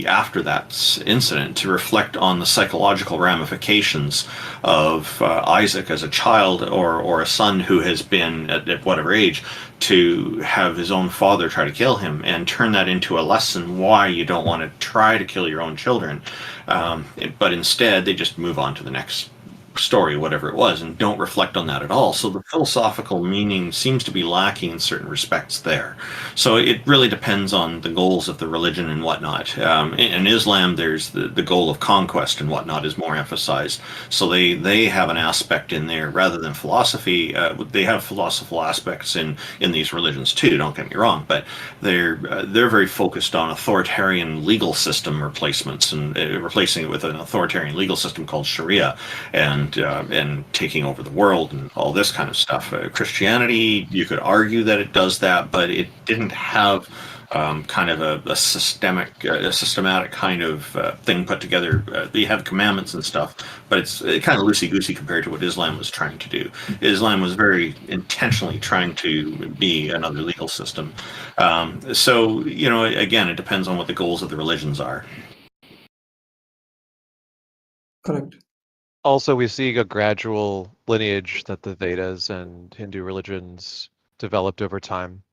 after that incident, to reflect on the psychological ramifications of Isaac as a child or a son who has been at whatever age to have his own father try to kill him, and turn that into a lesson why you don't want to try to kill your own children. But instead they just move on to the next story, whatever it was, and don't reflect on that at all. So the philosophical meaning seems to be lacking in certain respects there. So it really depends on the goals of the religion and whatnot. In Islam, there's the goal of conquest and whatnot is more emphasized. So they have an aspect in there rather than philosophy. They have philosophical aspects in these religions too, don't get me wrong, but they're very focused on authoritarian legal system replacements and replacing it with an authoritarian legal system called Sharia. And and taking over the world and all this kind of stuff. Christianity, you could argue that it does that, but it didn't have kind of a systematic kind of thing put together. You have commandments and stuff, but it's kind of loosey-goosey compared to what Islam was trying to do. Islam was very intentionally trying to be another legal system. So, again, it depends on what the goals of the religions are. Correct. Also, we see a gradual lineage that the Vedas and Hindu religions developed over time.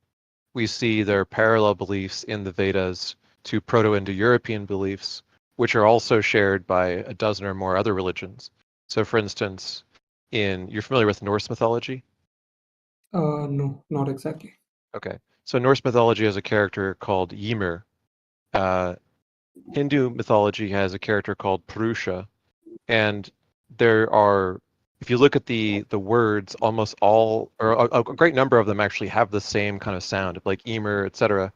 We see their parallel beliefs in the Vedas to Proto-Indo-European beliefs, which are also shared by a dozen or more other religions. So, for instance, you're familiar with Norse mythology? No, not exactly. Okay. So Norse mythology has a character called Ymir. Hindu mythology has a character called Purusha. And there are, if you look at the words, almost all, or a great number of them actually have the same kind of sound, like Ymir, etc.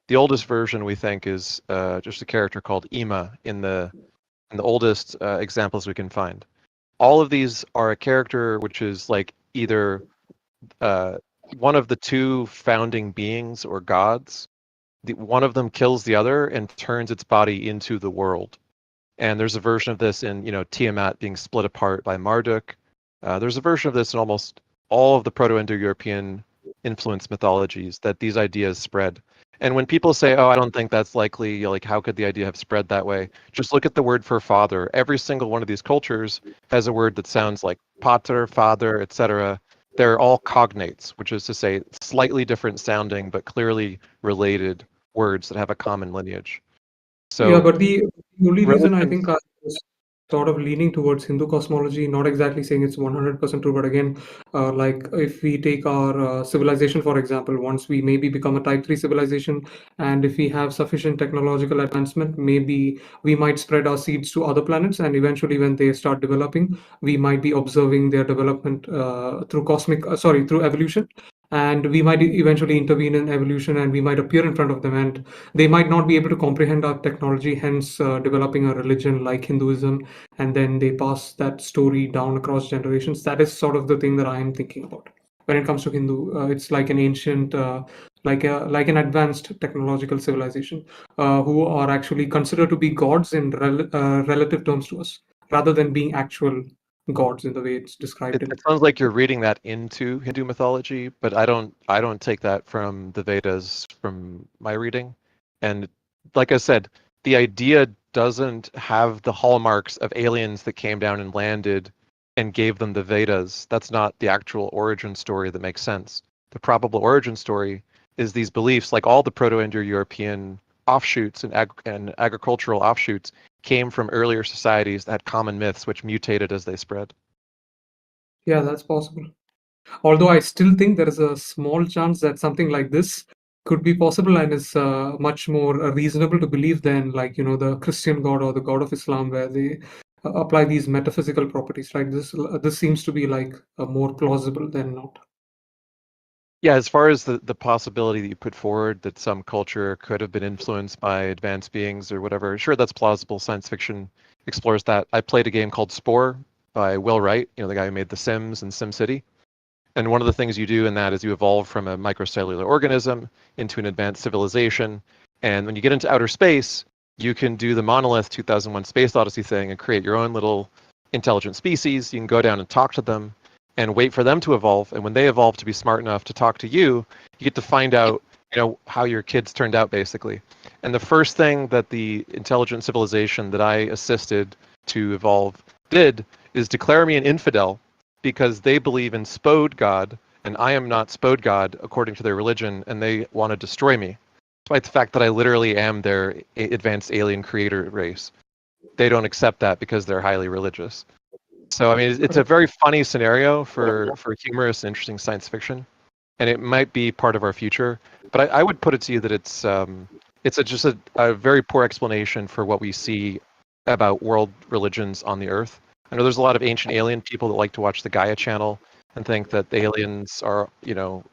The oldest version, we think, is just a character called Ima in the oldest examples we can find. All of these are a character which is like either one of the two founding beings or gods. One of them kills the other and turns its body into the world. And there's a version of this in, Tiamat being split apart by Marduk. There's a version of this in almost all of the Proto-Indo-European influence mythologies that these ideas spread. And when people say, "Oh, I don't think that's likely," like, how could the idea have spread that way? Just look at the word for father. Every single one of these cultures has a word that sounds like pater, father, etc. They're all cognates, which is to say slightly different sounding but clearly related words that have a common lineage. So Yeah, but the only reason I religions, think I was sort of leaning towards Hindu cosmology, not exactly saying it's 100% true, but again, like if we take our civilization, for example, once we maybe become a type 3 civilization, and if we have sufficient technological advancement, maybe we might spread our seeds to other planets, and eventually when they start developing, we might be observing their development through evolution. And we might eventually intervene in evolution, and we might appear in front of them, and they might not be able to comprehend our technology, hence developing a religion like Hinduism, and then they pass that story down across generations. That is sort of the thing that I am thinking about when it comes to Hindu. It's like an ancient, like an advanced technological civilization who are actually considered to be gods in relative terms to us, rather than being actual gods in the way it's described it in. sounds like you're reading that into Hindu mythology, but I don't take that from the Vedas from my reading. And like I said, the idea doesn't have the hallmarks of aliens that came down and landed and gave them the Vedas. That's not the actual origin story that makes sense. The probable origin story is these beliefs, like all the Proto-Indo-European offshoots and agricultural offshoots, came from earlier societies that had common myths which mutated as they spread. Yeah, that's possible. Although I still think there is a small chance that something like this could be possible and is much more reasonable to believe than, like, the Christian God or the God of Islam, where they apply these metaphysical properties. Right? This seems to be like more plausible than not. Yeah, as far as the possibility that you put forward that some culture could have been influenced by advanced beings or whatever, sure, that's plausible. Science fiction explores that. I played a game called Spore by Will Wright, the guy who made The Sims and SimCity. And one of the things you do in that is you evolve from a microcellular organism into an advanced civilization. And when you get into outer space, you can do the Monolith 2001 Space Odyssey thing and create your own little intelligent species. You can go down and talk to them and wait for them to evolve. And when they evolve to be smart enough to talk to you, you get to find out, how your kids turned out, basically. And the first thing that the intelligent civilization that I assisted to evolve did is declare me an infidel, because they believe in Spode God, and I am not Spode God according to their religion, and they want to destroy me. Despite the fact that I literally am their advanced alien creator race. They don't accept that because they're highly religious. So, I mean, it's a very funny scenario for humorous, interesting science fiction, and it might be part of our future. But I would put it to you that it's just a very poor explanation for what we see about world religions on the Earth. I know there's a lot of ancient alien people that like to watch the Gaia channel and think that the aliens are,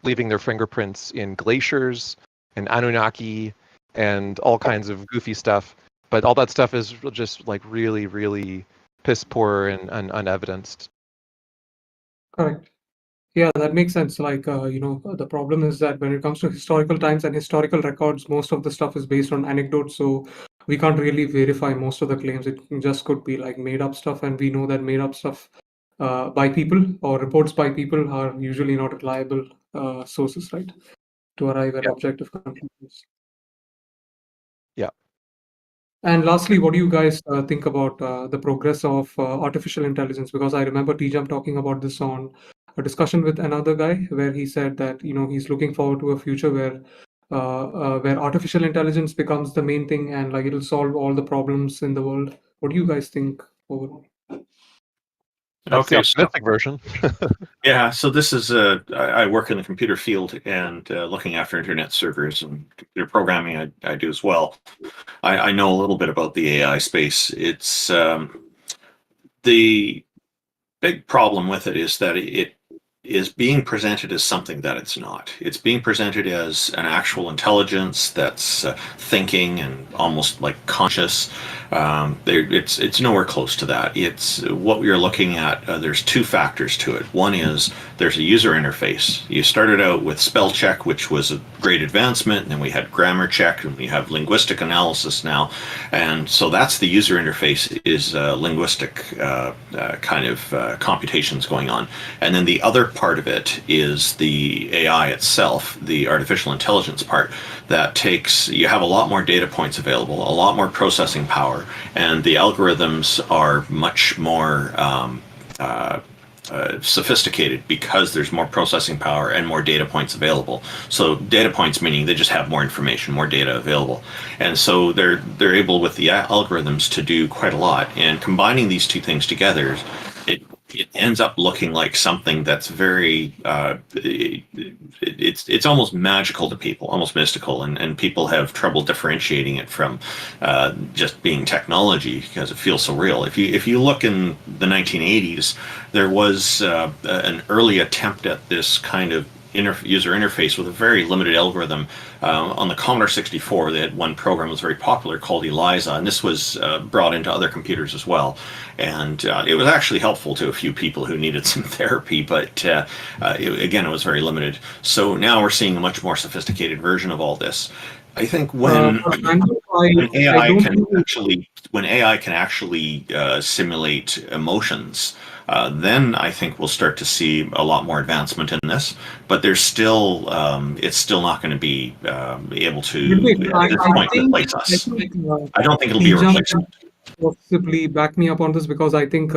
leaving their fingerprints in glaciers and Anunnaki and all kinds of goofy stuff. But all that stuff is just like really, really piss poor and unevidenced. Correct. Yeah, that makes sense. Like, the problem is that when it comes to historical times and historical records, most of the stuff is based on anecdotes. So we can't really verify most of the claims. It just could be like made up stuff. And we know that made up stuff by people or reports by people are usually not reliable sources, right? To arrive at Yeah. objective conclusions. Yeah. And lastly, what do you guys think about the progress of artificial intelligence? Because I remember T-Jump talking about this on a discussion with another guy where he said that he's looking forward to a future where artificial intelligence becomes the main thing and like it'll solve all the problems in the world. What do you guys think overall? That's the Okay, so optimistic version. yeah, so this is I work in the computer field and looking after internet servers and computer programming. I do as well. I know a little bit about the AI space. It's the big problem with it is that it is being presented as something that it's not. It's being presented as an actual intelligence that's thinking and almost like conscious. It's nowhere close to that. It's what you're looking at. There's two factors to it. One is there's a user interface. You started out with spell check, which was a great advancement, and then we had grammar check, and we have linguistic analysis now. And so that's the user interface is linguistic kind of computations going on. And then the other part of it is the AI itself, the artificial intelligence part, that takes, you have a lot more data points available, a lot more processing power, and the algorithms are much more sophisticated because there's more processing power and more data points available. So data points meaning they just have more information, more data available, and so they're able with the algorithms to do quite a lot. And combining these two things together, it ends up looking like something that's very it's almost magical to people, almost mystical, and people have trouble differentiating it from just being technology because it feels so real. If you look in the 1980s, there was an early attempt at this kind of user interface with a very limited algorithm. On the Commodore 64, they had one program that was very popular called ELIZA, and this was brought into other computers as well. And it was actually helpful to a few people who needed some therapy, but again, it was very limited. So now we're seeing a much more sophisticated version of all this. I think when AI can actually simulate emotions, then I think we'll start to see a lot more advancement in this. But there's still, it's still not going to be able to at this point replace us. I don't think it'll be a replacement. Possibly back me up on this because I think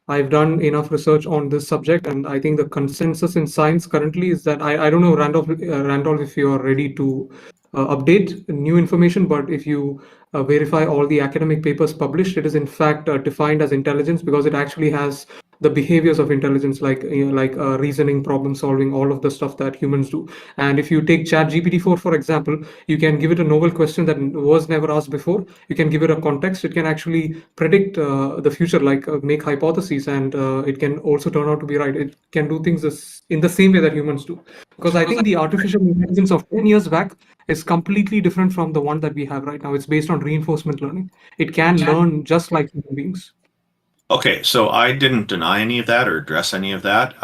I've done enough research on this subject, and I think the consensus in science currently is that I don't know, Randolph, if you are ready to update new information, but if you verify all the academic papers published, it is in fact defined as intelligence because it actually has the behaviors of intelligence, like reasoning, problem solving, all of the stuff that humans do. And if you take ChatGPT-4 for example, you can give it a novel question that was never asked before. You can give it a context. It can actually predict the future, like make hypotheses, and it can also turn out to be right. It can do things in the same way that humans do. Because I think the artificial intelligence of 10 years back is completely different from the one that we have right now. It's based on reinforcement learning. It can learn just like human beings. Okay, so I didn't deny any of that or address any of that.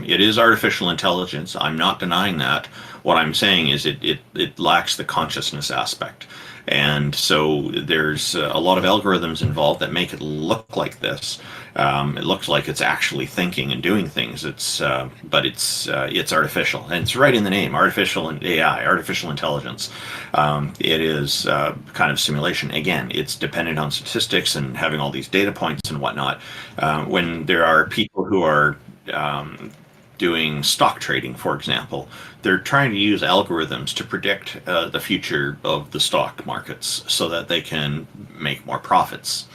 It is artificial intelligence. I'm not denying that. What I'm saying is it lacks the consciousness aspect. And so there's a lot of algorithms involved that make it look like this. It looks like it's actually thinking and doing things. But it's artificial, and it's right in the name: artificial and AI, artificial intelligence. It is kind of simulation. Again, it's dependent on statistics and having all these data points and whatnot. When there are people who are doing stock trading, for example, they're trying to use algorithms to predict the future of the stock markets so that they can make more profits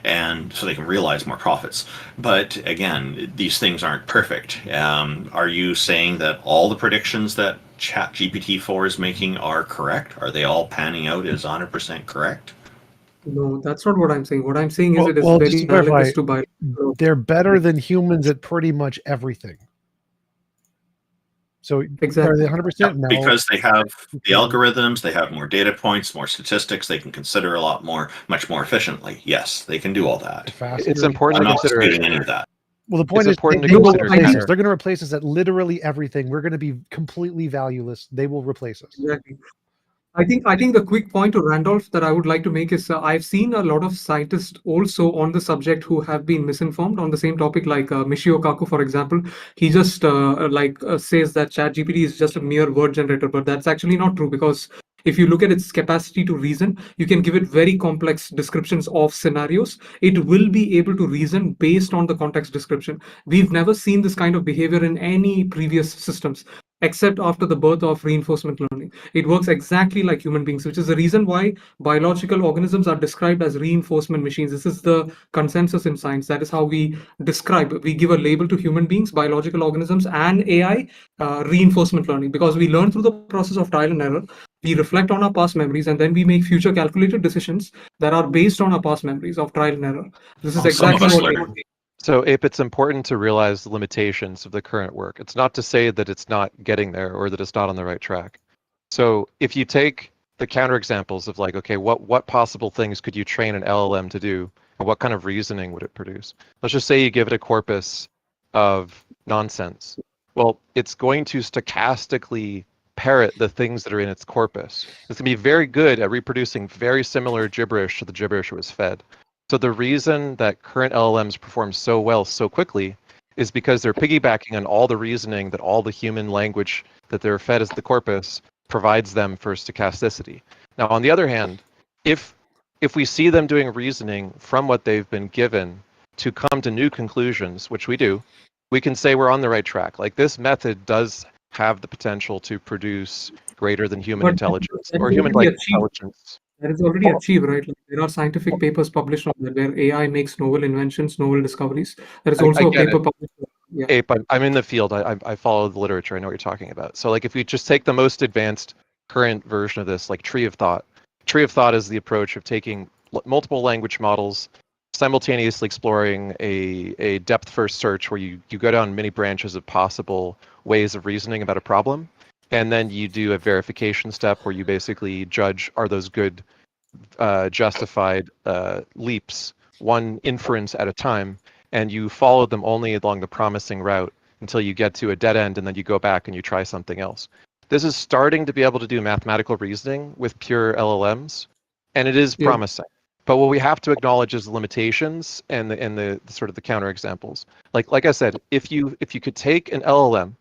and so they can realize more profits. But again, these things aren't perfect. Are you saying that all the predictions that ChatGPT-4 is making are correct? Are they all panning out as 100% correct? No, that's not what I'm saying. What I'm saying is it is Well, very just to clarify, analogous to biology. they're better than humans at pretty much everything. So Exactly. are they 100%? No. Because they have the algorithms, they have more data points, more statistics, they can consider a lot more, much more efficiently. Yes, they can do all that. Faster. It's important I'm to not consider. disputing any of that. Well, the point It's is, important to they will consider replace counter. us. They're going to replace us at literally everything. We're going to be completely valueless. They will replace us. Exactly. I think the quick point to Randolph that I would like to make is I've seen a lot of scientists also on the subject who have been misinformed on the same topic, like Michio Kaku, for example. He just says that ChatGPT is just a mere word generator, but that's actually not true, because if you look at its capacity to reason, you can give it very complex descriptions of scenarios. It will be able to reason based on the context description. We've never seen this kind of behavior in any previous systems, except after the birth of reinforcement learning. It works exactly like human beings, which is the reason why biological organisms are described as reinforcement machines. This is the consensus in science. That is how we give a label to human beings, biological organisms, and AI, reinforcement learning, because we learn through the process of trial and error. We reflect on our past memories, and then we make future calculated decisions that are based on our past memories of trial and error. This is Some of exactly us what learn. So, Ape, it's important to realize the limitations of the current work. It's not to say that it's not getting there or that it's not on the right track. So, if you take the counterexamples of like, okay, what possible things could you train an LLM to do, and what kind of reasoning would it produce? Let's just say you give it a corpus of nonsense. Well, it's going to stochastically parrot the things that are in its corpus. It's going to be very good at reproducing very similar gibberish to the gibberish it was fed. So the reason that current LLMs perform so well so quickly is because they're piggybacking on all the reasoning that all the human language that they're fed as the corpus provides them for stochasticity. Now, on the other hand, if we see them doing reasoning from what they've been given to come to new conclusions, which we do, we can say we're on the right track. Like, this method does have the potential to produce greater than human But intelligence that or is already human-like achieved. intelligence. That is already achieved, right? Like, there are scientific papers published on that where AI makes novel inventions, novel discoveries. There is I also a get paper it. published. Yeah. Ape, I'm in the field. I follow the literature. I know what you're talking about. So, like, if we just take the most advanced current version of this, like Tree of Thought. Tree of Thought is the approach of taking multiple language models, simultaneously exploring a depth-first search where you go down many branches of possible ways of reasoning about a problem, and then you do a verification step where you basically judge, are those good, justified leaps, one inference at a time, and you follow them only along the promising route until you get to a dead end, and then you go back and you try something else. This is starting to be able to do mathematical reasoning with pure LLMs, and it is Yeah. promising. But what we have to acknowledge is the limitations and the sort of the counterexamples. Like I said, if you could take an LLM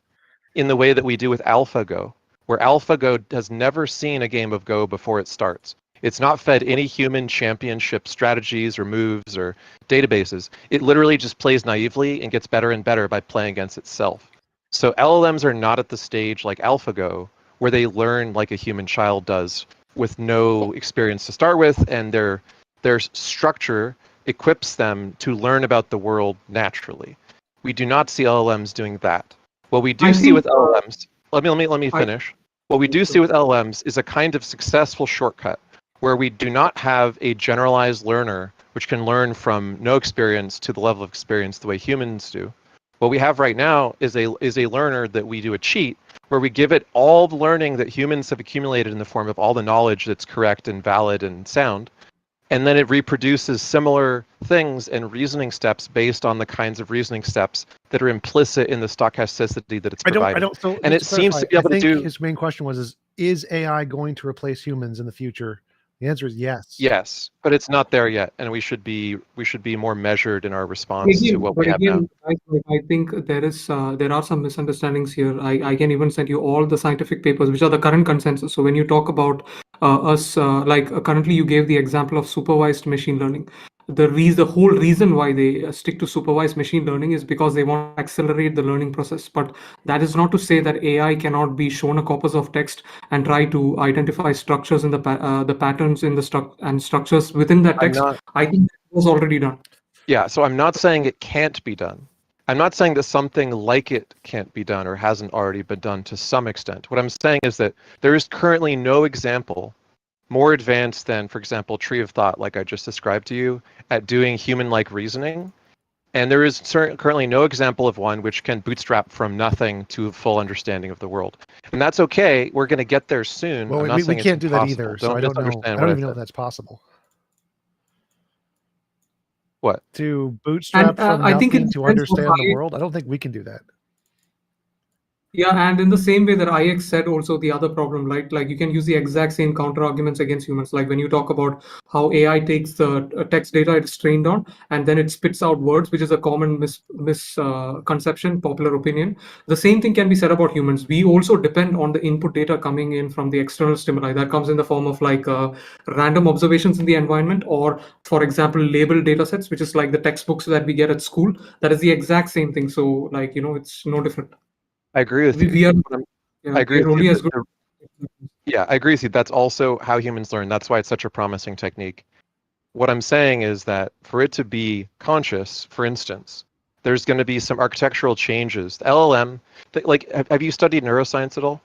in the way that we do with AlphaGo, where AlphaGo has never seen a game of Go before it starts. It's not fed any human championship strategies or moves or databases. It literally just plays naively and gets better and better by playing against itself. So LLMs are not at the stage like AlphaGo, where they learn like a human child does with no experience to start with, and their structure equips them to learn about the world naturally. We do not see LLMs doing that. What we do see with LLMs, let me finish. What we do see with LLMs is a kind of successful shortcut where we do not have a generalized learner which can learn from no experience to the level of experience the way humans do. What we have right now is a learner that we do a cheat where we give it all the learning that humans have accumulated in the form of all the knowledge that's correct and valid and sound, and then it reproduces similar things and reasoning steps based on the kinds of reasoning steps that are implicit in the stochasticity that it's providing. So And it just to seems to be able clarify, to I think do. his main question was, is AI going to replace humans in the future? The answer is yes. Yes, but it's not there yet, and we should be more measured in our response to what we have now. I think there are some misunderstandings here. I can even send you all the scientific papers, which are the current consensus. So when you talk about currently you gave the example of supervised machine learning. The whole reason why they stick to supervised machine learning is because they want to accelerate the learning process. But that is not to say that AI cannot be shown a corpus of text and try to identify structures in the patterns in the structures within that text. I think that was already done. Yeah, so I'm not saying it can't be done. I'm not saying that something like it can't be done or hasn't already been done to some extent. What I'm saying is that there is currently no example more advanced than, for example, Tree of Thought, like I just described to you, at doing human-like reasoning. And there is currently no example of one which can bootstrap from nothing to a full understanding of the world. And that's okay. We're going to get there soon. Well, I'm not we saying can't it's do that impossible. either. So Don't I don't know. misunderstand I what don't I even know if said. that's possible. What? To bootstrap from I think it nothing to depends what understand the IX. world. I don't think we can do that. Yeah, and in the same way that IX said also the other problem, right? Like you can use the exact same counter arguments against humans. Like when you talk about how AI takes the text data it's trained on, and then it spits out words, which is a common misconception, popular opinion. The same thing can be said about humans. We also depend on the input data coming in from the external stimuli. That comes in the form of like random observations in the environment, or for example, labeled data sets, which is like the textbooks that we get at school. That is the exact same thing. So like, it's no different. I agree with you. We are, I agree we are with you. only as good. Yeah, I agree with you. That's also how humans learn. That's why it's such a promising technique. What I'm saying is that for it to be conscious, for instance, there's going to be some architectural changes. The LLM, like, have you studied neuroscience at all?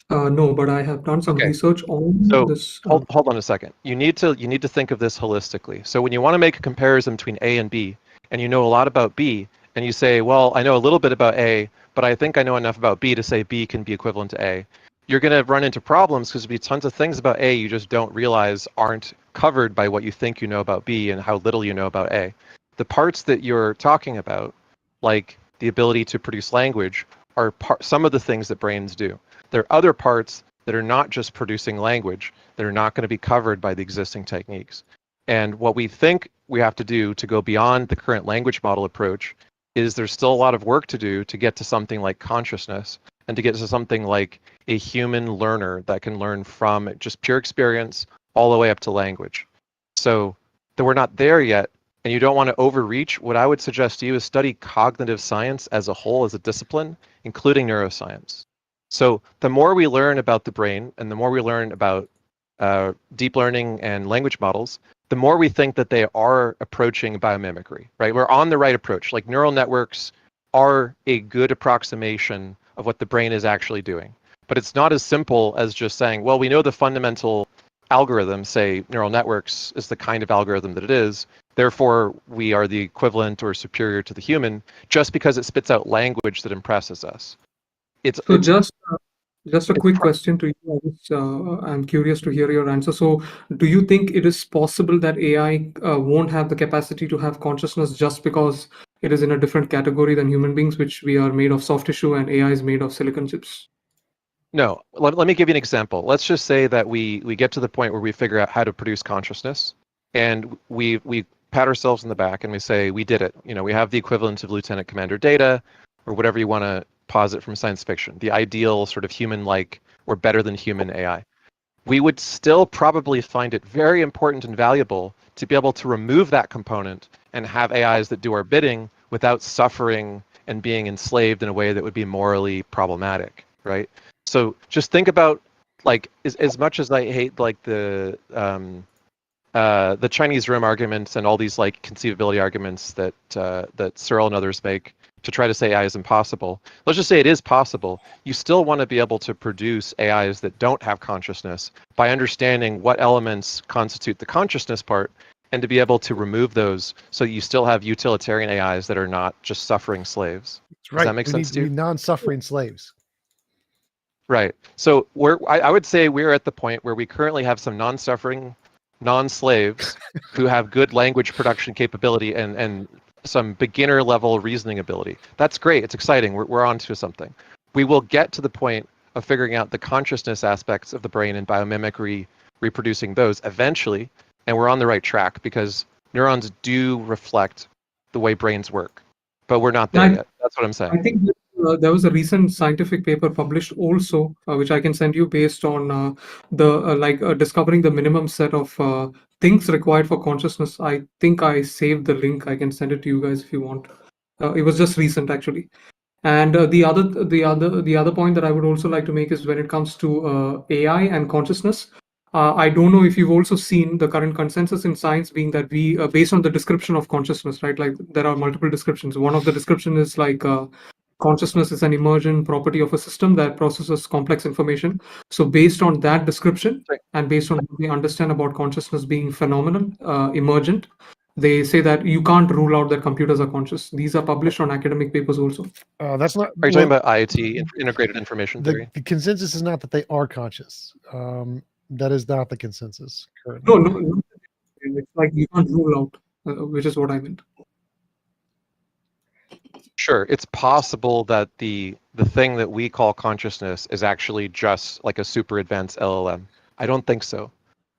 No, but I have done some Okay. research on So this. hold on a second. You need to think of this holistically. So when you want to make a comparison between A and B, and you know a lot about B, and you say, well, I know a little bit about A, but I think I know enough about B to say B can be equivalent to A. You're going to run into problems because there'll be tons of things about A you just don't realize aren't covered by what you think you know about B and how little you know about A. The parts that you're talking about, like the ability to produce language, are some of the things that brains do. There are other parts that are not just producing language, that are not going to be covered by the existing techniques. And what we think we have to do to go beyond the current language model approach is there's still a lot of work to do to get to something like consciousness and to get to something like a human learner that can learn from just pure experience all the way up to language. So that we're not there yet, and you don't want to overreach, what I would suggest to you is study cognitive science as a whole, as a discipline, including neuroscience. So the more we learn about the brain and the more we learn about deep learning and language models, the more we think that they are approaching biomimicry, right? We're on the right approach. Like neural networks are a good approximation of what the brain is actually doing. But it's not as simple as just saying, well, we know the fundamental algorithm, say neural networks is the kind of algorithm that it is, therefore we are the equivalent or superior to the human just because it spits out language that impresses us. So just a quick question to you. I'm curious to hear your answer. So do you think it is possible that AI won't have the capacity to have consciousness just because it is in a different category than human beings, which we are made of soft tissue and AI is made of silicon chips? No, let me give you an example. Let's just say that we get to the point where we figure out how to produce consciousness, and we pat ourselves in the back and we say we did it. We have the equivalent of Lieutenant Commander Data, or whatever you want to posit from science fiction, the ideal sort of human-like or better than human AI. We would still probably find it very important and valuable to be able to remove that component and have AIs that do our bidding without suffering and being enslaved in a way that would be morally problematic, right? So just think about, like, as much as I hate like the Chinese room arguments and all these like conceivability arguments that that Searle and others make to try to say AI is impossible. Let's just say it is possible. You still want to be able to produce AIs that don't have consciousness by understanding what elements constitute the consciousness part, and to be able to remove those so you still have utilitarian AIs that are not just suffering slaves. That's right. Does that make sense to you? We need non-suffering slaves. Right. So I would say we're at the point where we currently have some non-suffering, non-slaves who have good language production capability and some beginner level reasoning ability. That's great. It's exciting. We're on to something. We will get to the point of figuring out the consciousness aspects of the brain and biomimicry, reproducing those eventually, and we're on the right track because neurons do reflect the way brains work, but we're not there yet. That's what I'm saying. I think there was a recent scientific paper published also, which I can send you, based on discovering the minimum set of things required for consciousness. I think I saved the link. I can send it to you guys if you want. It was just recent, actually. And the other point that I would also like to make is when it comes to AI and consciousness. I don't know if you've also seen the current consensus in science being that we, based on the description of consciousness, right? Like there are multiple descriptions. One of the description is like consciousness is an emergent property of a system that processes complex information. So based on that description, and based on what we understand about consciousness being phenomenal, emergent, They say that you can't rule out that computers are conscious. These are published on academic papers also. That's not. Are you talking about IoT, integrated information theory? The consensus is not that they are conscious. That is not the consensus currently. No. It's like you can't rule out, which is what I meant. Sure, it's possible that the thing that we call consciousness is actually just like a super advanced LLM. I don't think so.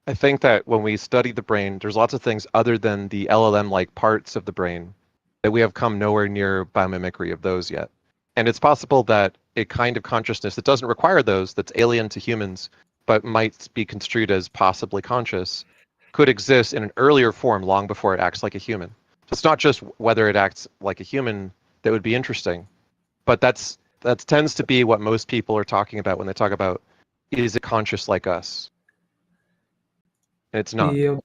I think that when we study the brain, there's lots of things other than the LLM-like parts of the brain that we have come nowhere near biomimicry of those yet. And it's possible that a kind of consciousness that doesn't require those, that's alien to humans, but might be construed as possibly conscious, could exist in an earlier form long before it acts like a human. So it's not just whether it acts like a human that would be interesting, but that tends to be what most people are talking about when they talk about, is it conscious like us? And it's not. Yeah.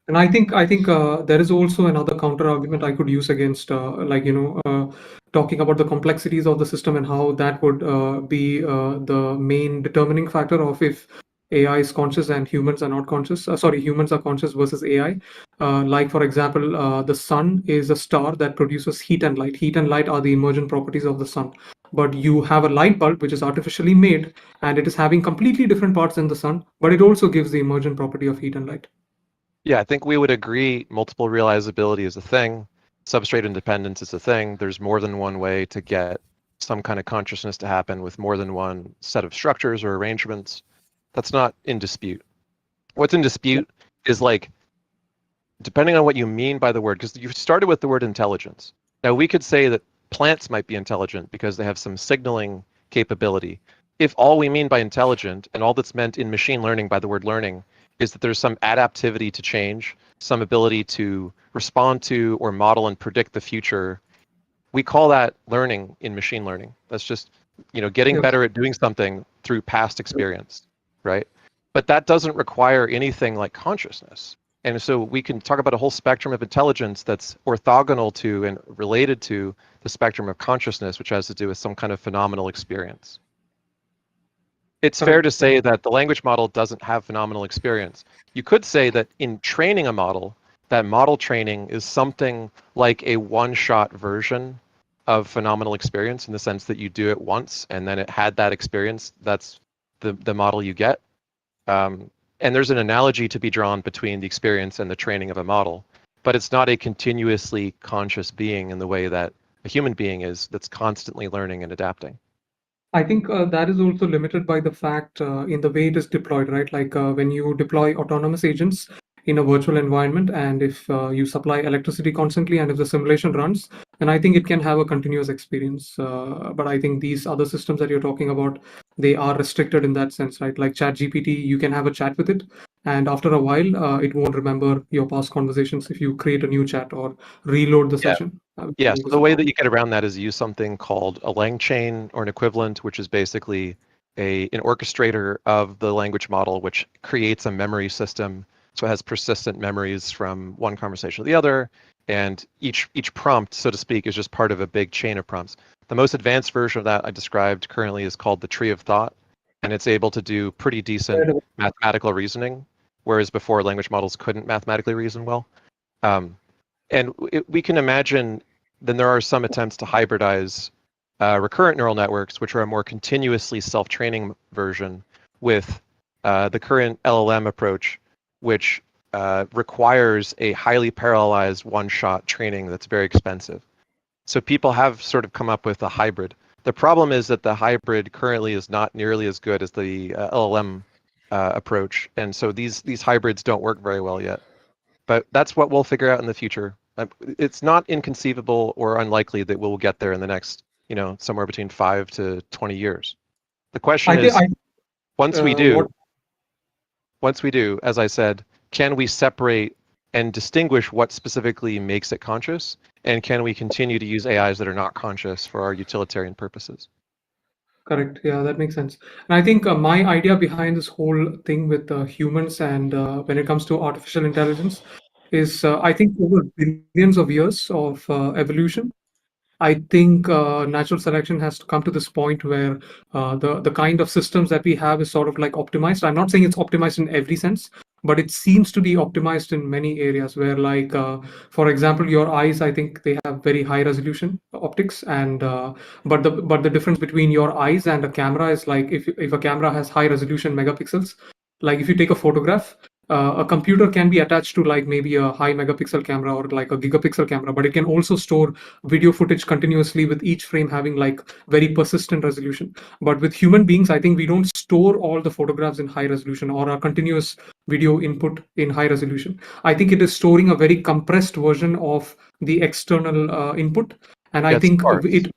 And I think there is also another counter argument I could use against, talking about the complexities of the system and how that would be the main determining factor of if AI is conscious and humans are not conscious. Humans are conscious versus AI. Like for example, the sun is a star that produces heat and light. Heat and light are the emergent properties of the sun. But you have a light bulb which is artificially made, and it is having completely different parts than the sun, but it also gives the emergent property of heat and light. Yeah, I think we would agree multiple realizability is a thing. Substrate independence is a thing. There's more than one way to get some kind of consciousness to happen with more than one set of structures or arrangements. That's not in dispute. What's in dispute is like, depending on what you mean by the word, because you started with the word intelligence. Now we could say that plants might be intelligent because they have some signaling capability. If all we mean by intelligent and all that's meant in machine learning by the word learning is that there's some adaptivity to change, some ability to respond to or model and predict the future, we call that learning in machine learning. That's just, getting better at doing something through past experience, right? But that doesn't require anything like consciousness. And so we can talk about a whole spectrum of intelligence that's orthogonal to and related to the spectrum of consciousness, which has to do with some kind of phenomenal experience. It's fair to say that the language model doesn't have phenomenal experience. You could say that in training a model, that model training is something like a one-shot version of phenomenal experience in the sense that you do it once and then it had that experience. That's the model you get. And there's an analogy to be drawn between the experience and the training of a model, but it's not a continuously conscious being in the way that a human being is that's constantly learning and adapting. I think that is also limited by the fact in the way it is deployed, right? Like when you deploy autonomous agents in a virtual environment, and if you supply electricity constantly, and if the simulation runs, then I think it can have a continuous experience. But I think these other systems that you're talking about, they are restricted in that sense, right? Like ChatGPT, you can have a chat with it, and after a while, it won't remember your past conversations if you create a new chat or reload the session. Yeah, so the way that you get around that is use something called a LangChain or an equivalent, which is basically an orchestrator of the language model, which creates a memory system. So it has persistent memories from one conversation to the other, and each prompt, so to speak, is just part of a big chain of prompts. The most advanced version of that I described currently is called the tree of thought, and it's able to do pretty decent mathematical reasoning, whereas before language models couldn't mathematically reason well. And we can imagine then there are some attempts to hybridize recurrent neural networks, which are a more continuously self-training version, with the current LLM approach, which requires a highly parallelized one-shot training that's very expensive. So people have sort of come up with a hybrid. The problem is that the hybrid currently is not nearly as good as the LLM approach, and so these hybrids don't work very well yet. But that's what we'll figure out in the future. It's not inconceivable or unlikely that we'll get there in the next, somewhere between 5 to 20 years. The question is, once we do, as I said, can we separate and distinguish what specifically makes it conscious? And can we continue to use AIs that are not conscious for our utilitarian purposes? Correct. Yeah, that makes sense. And I think my idea behind this whole thing with humans and when it comes to artificial intelligence is I think over billions of years of evolution, I think natural selection has to come to this point where the kind of systems that we have is sort of like optimized. I'm not saying it's optimized in every sense, but it seems to be optimized in many areas where, like, for example, your eyes, I think they have very high resolution optics, and but the difference between your eyes and a camera is like if a camera has high resolution megapixels, like if you take a photograph, a computer can be attached to like maybe a high megapixel camera or like a gigapixel camera, but it can also store video footage continuously with each frame having like very persistent resolution. But with human beings, I think we don't store all the photographs in high resolution or a continuous video input in high resolution. I think it is storing a very compressed version of the external input, and I Gets think parts. it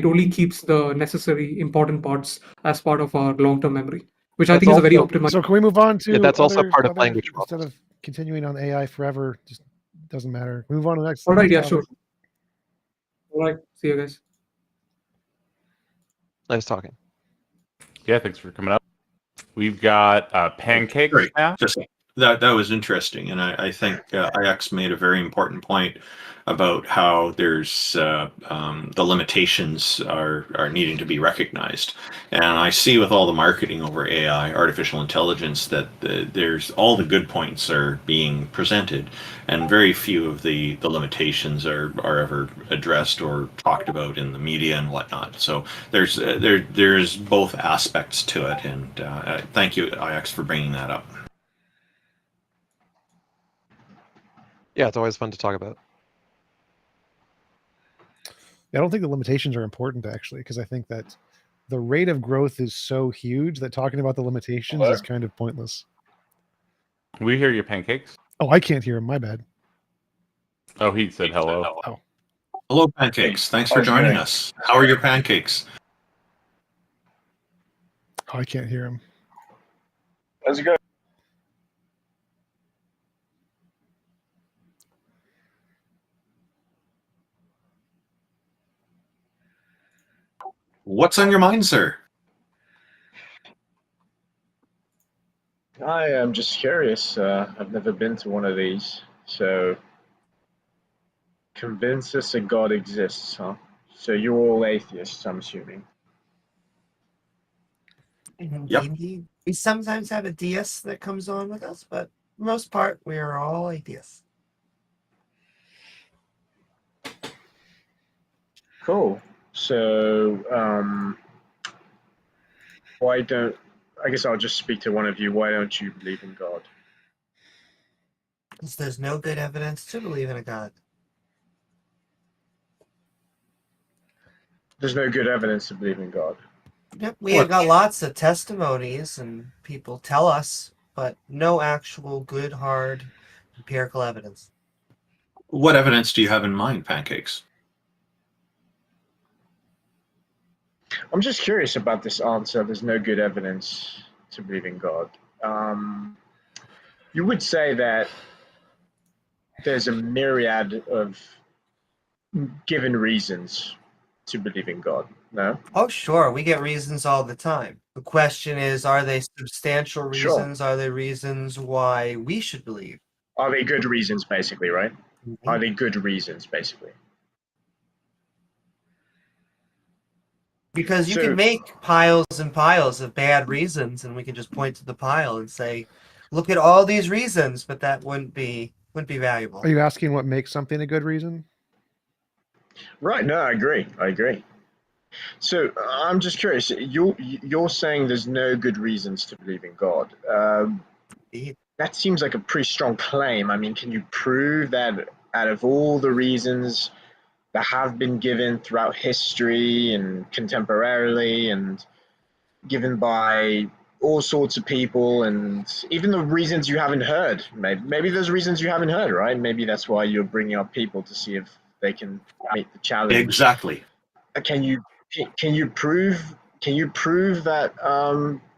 only keeps the necessary important parts as part of our long-term memory, which I That's think is a very also- optimized. So can we move on to that's also part of other- language instead models. of continuing on AI forever? Just doesn't matter. Move on to the next. All right, next yeah, topic. sure. All right, see you guys. Nice talking. Yeah, thanks for coming up. We've got pancakes Great. now. Just that was interesting, and I think IX made a very important point about how there's the limitations are needing to be recognized. And I see with all the marketing over AI, artificial intelligence, that there's all the good points are being presented, and very few of the limitations are ever addressed or talked about in the media and whatnot. So there's both aspects to it, and thank you, IX, for bringing that up. Yeah, it's always fun to talk about. I don't think the limitations are important actually, because I think that the rate of growth is so huge that talking about the limitations is kind of pointless. We hear your pancakes. Oh, I can't hear him. My bad. Oh, he said hello. Oh, Hello, pancakes. Thanks for joining us. How are your pancakes? oh, I can't hear him. How's it going? What's on your mind, sir? I am just curious. I've never been to one of these, so convince us that God exists, huh? So you're all atheists, I'm assuming. Yep. Indeed. We sometimes have a deist that comes on with us, but for the most part, we are all atheists. Cool. So, why don't I guess I'll just speak to one of you. Why don't you believe in God? Because there's no good evidence to believe in a God. There's no good evidence to believe in God. Yep, we have got lots of testimonies and people tell us, but no actual good, hard, empirical evidence. What evidence do you have in mind, pancakes? I'm just curious about this answer. There's no good evidence to believe in God. You would say that there's a myriad of given reasons to believe in God, no? Oh, sure, we get reasons all the time. The question is, are they substantial reasons? Sure. Are they reasons why we should believe? Are they good reasons, basically, right? Are they good reasons, basically? Because you So- can make piles and piles of bad reasons, and we can just point to the pile and say, "Look at all these reasons," but that wouldn't be valuable. Are you asking what makes something a good reason? Right, no, I agree. So I'm just curious, you're saying there's no good reasons to believe in God. Indeed. That seems like a pretty strong claim. I mean, can you prove that out of all the reasons that have been given throughout history and contemporarily and given by all sorts of people, and even the reasons you haven't heard, maybe there's reasons you haven't heard, right? Maybe that's why you're bringing up people to see if they can meet the challenge. Exactly. Can you prove that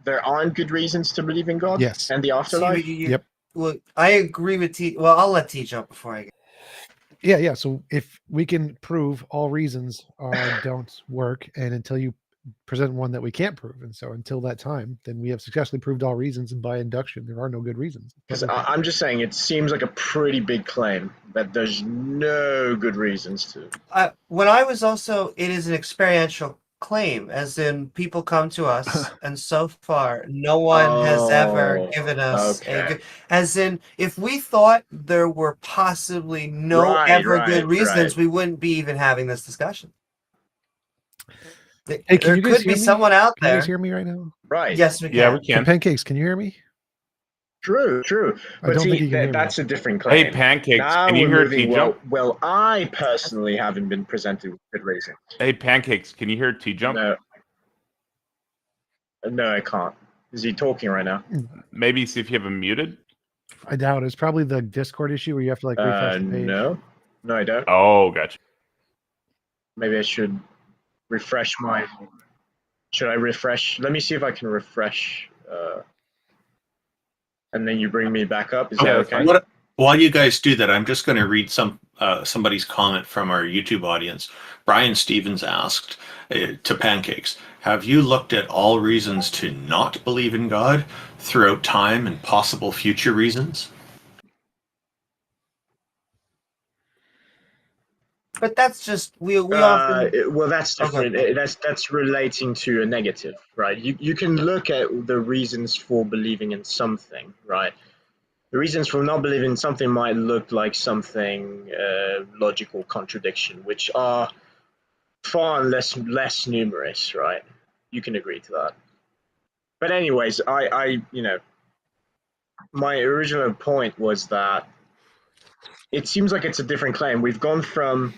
there aren't good reasons to believe in God? Yes. And the afterlife? Yep. Well, I agree with T. Well, I'll let T jump before I get. Yeah. So if we can prove all reasons don't work, and until you present one that we can't prove, and so until that time, then we have successfully proved all reasons, and by induction, there are no good reasons. Because I'm just saying, it seems like a pretty big claim that there's no good reasons to. When I was also, it is an experiential claim, as in people come to us, and so far no one has ever given us a good. As in, if we thought there were possibly no ever good reasons, we wouldn't be even having this discussion. Hey, can There you guys could be hear me? someone out Can you there. guys hear me right now? Right. Yes, we can. Yeah, we So can. Pancakes, can you hear me? True. I But don't think see, you can hear me. that's a different claim. Hey, Pancakes, Now can you we're hear moving. T-Jump? Well, I personally haven't been presented with good reasons. Hey, Pancakes, can you hear T-Jump? No, I can't. Is he talking right now? Maybe see if you have him muted. I doubt. It's probably the Discord issue where you have to like refresh the page. No, I don't. Oh, gotcha. Maybe I should refresh my. Should I refresh? Let me see if I can refresh. And then you bring me back up. Is that okay? While you guys do that, I'm just going to read somebody's comment from our YouTube audience. Brian Stevens asked to Pancakes, have you looked at all reasons to not believe in God throughout time and possible future reasons? But that's just we often. Well, that's different. That's relating to a negative, right? You can look at the reasons for believing in something, right? The reasons for not believing in something might look like something logical contradiction, which are far less numerous, right? You can agree to that. But anyways, I my original point was that it seems like it's a different claim. We've gone from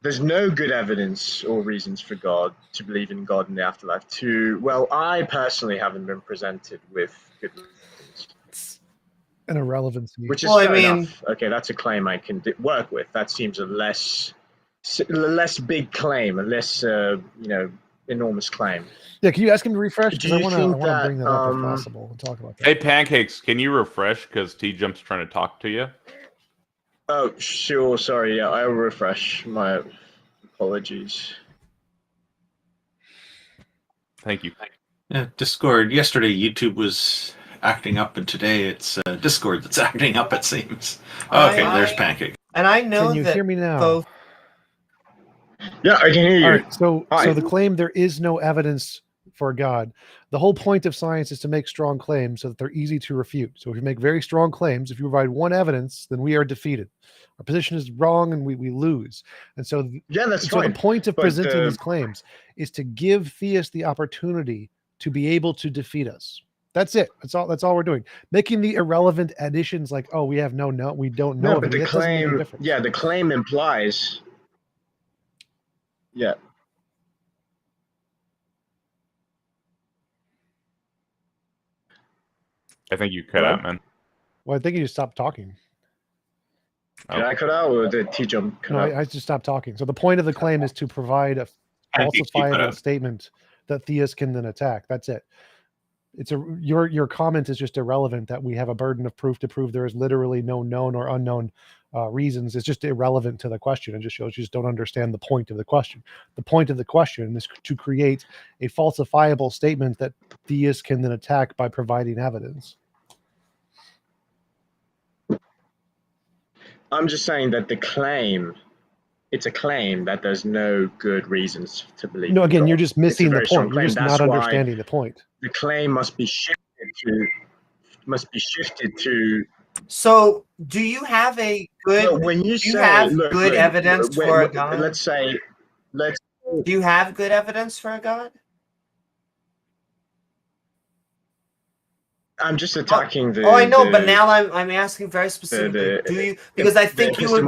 there's no good evidence or reasons for God to believe in God in the afterlife to, well, I personally haven't been presented with good reasons. It's an irrelevance. Which is fair enough. Okay, that's a claim I can work with. That seems a less big claim, a less enormous claim. Yeah, can you ask him to refresh? Because I want to that, bring that up if possible and talk about that. Hey, Pancakes, can you refresh? Because T-Jump's trying to talk to you. Oh, sure. Sorry. Yeah, I'll refresh. My apologies. Thank you. Yeah, Discord. Yesterday, YouTube was acting up, and today it's Discord that's acting up, it seems. Okay, there's Pancake. And I know Can you that hear me now? both. Yeah, I can hear you. All right, so the claim there is no evidence for God. The whole point of science is to make strong claims so that they're easy to refute. So if you make very strong claims, if you provide one evidence, then we are defeated. Our position is wrong and we lose. And so, that's fine. The point of presenting these claims is to give theists the opportunity to be able to defeat us. That's it. That's all we're doing. Making the irrelevant additions like, oh, we don't know. No, but the claim, the claim implies. Yeah. I think you cut out, man. Well, I think you just stopped talking. Did I cut out or did T-Jump cut out? I just stopped talking. So the point of the claim is to provide a falsifiable statement that theists can then attack. That's it. It's your comment is just irrelevant that we have a burden of proof to prove there is literally no known or unknown reasons. It's just irrelevant to the question. It just shows you just don't understand the point of the question. The point of the question is to create a falsifiable statement that theists can then attack by providing evidence. I'm just saying that the claim, it's a claim that there's no good reasons to believe. No, again, in God. you're just missing the point. You're just not why understanding the point. The claim must be shifted to. So, do you have a good? Well, when you say, have good evidence for a God? Do you have good evidence for a God? I'm just attacking the. Oh, I know, but now I'm asking very specifically. Do you? Because I think you would.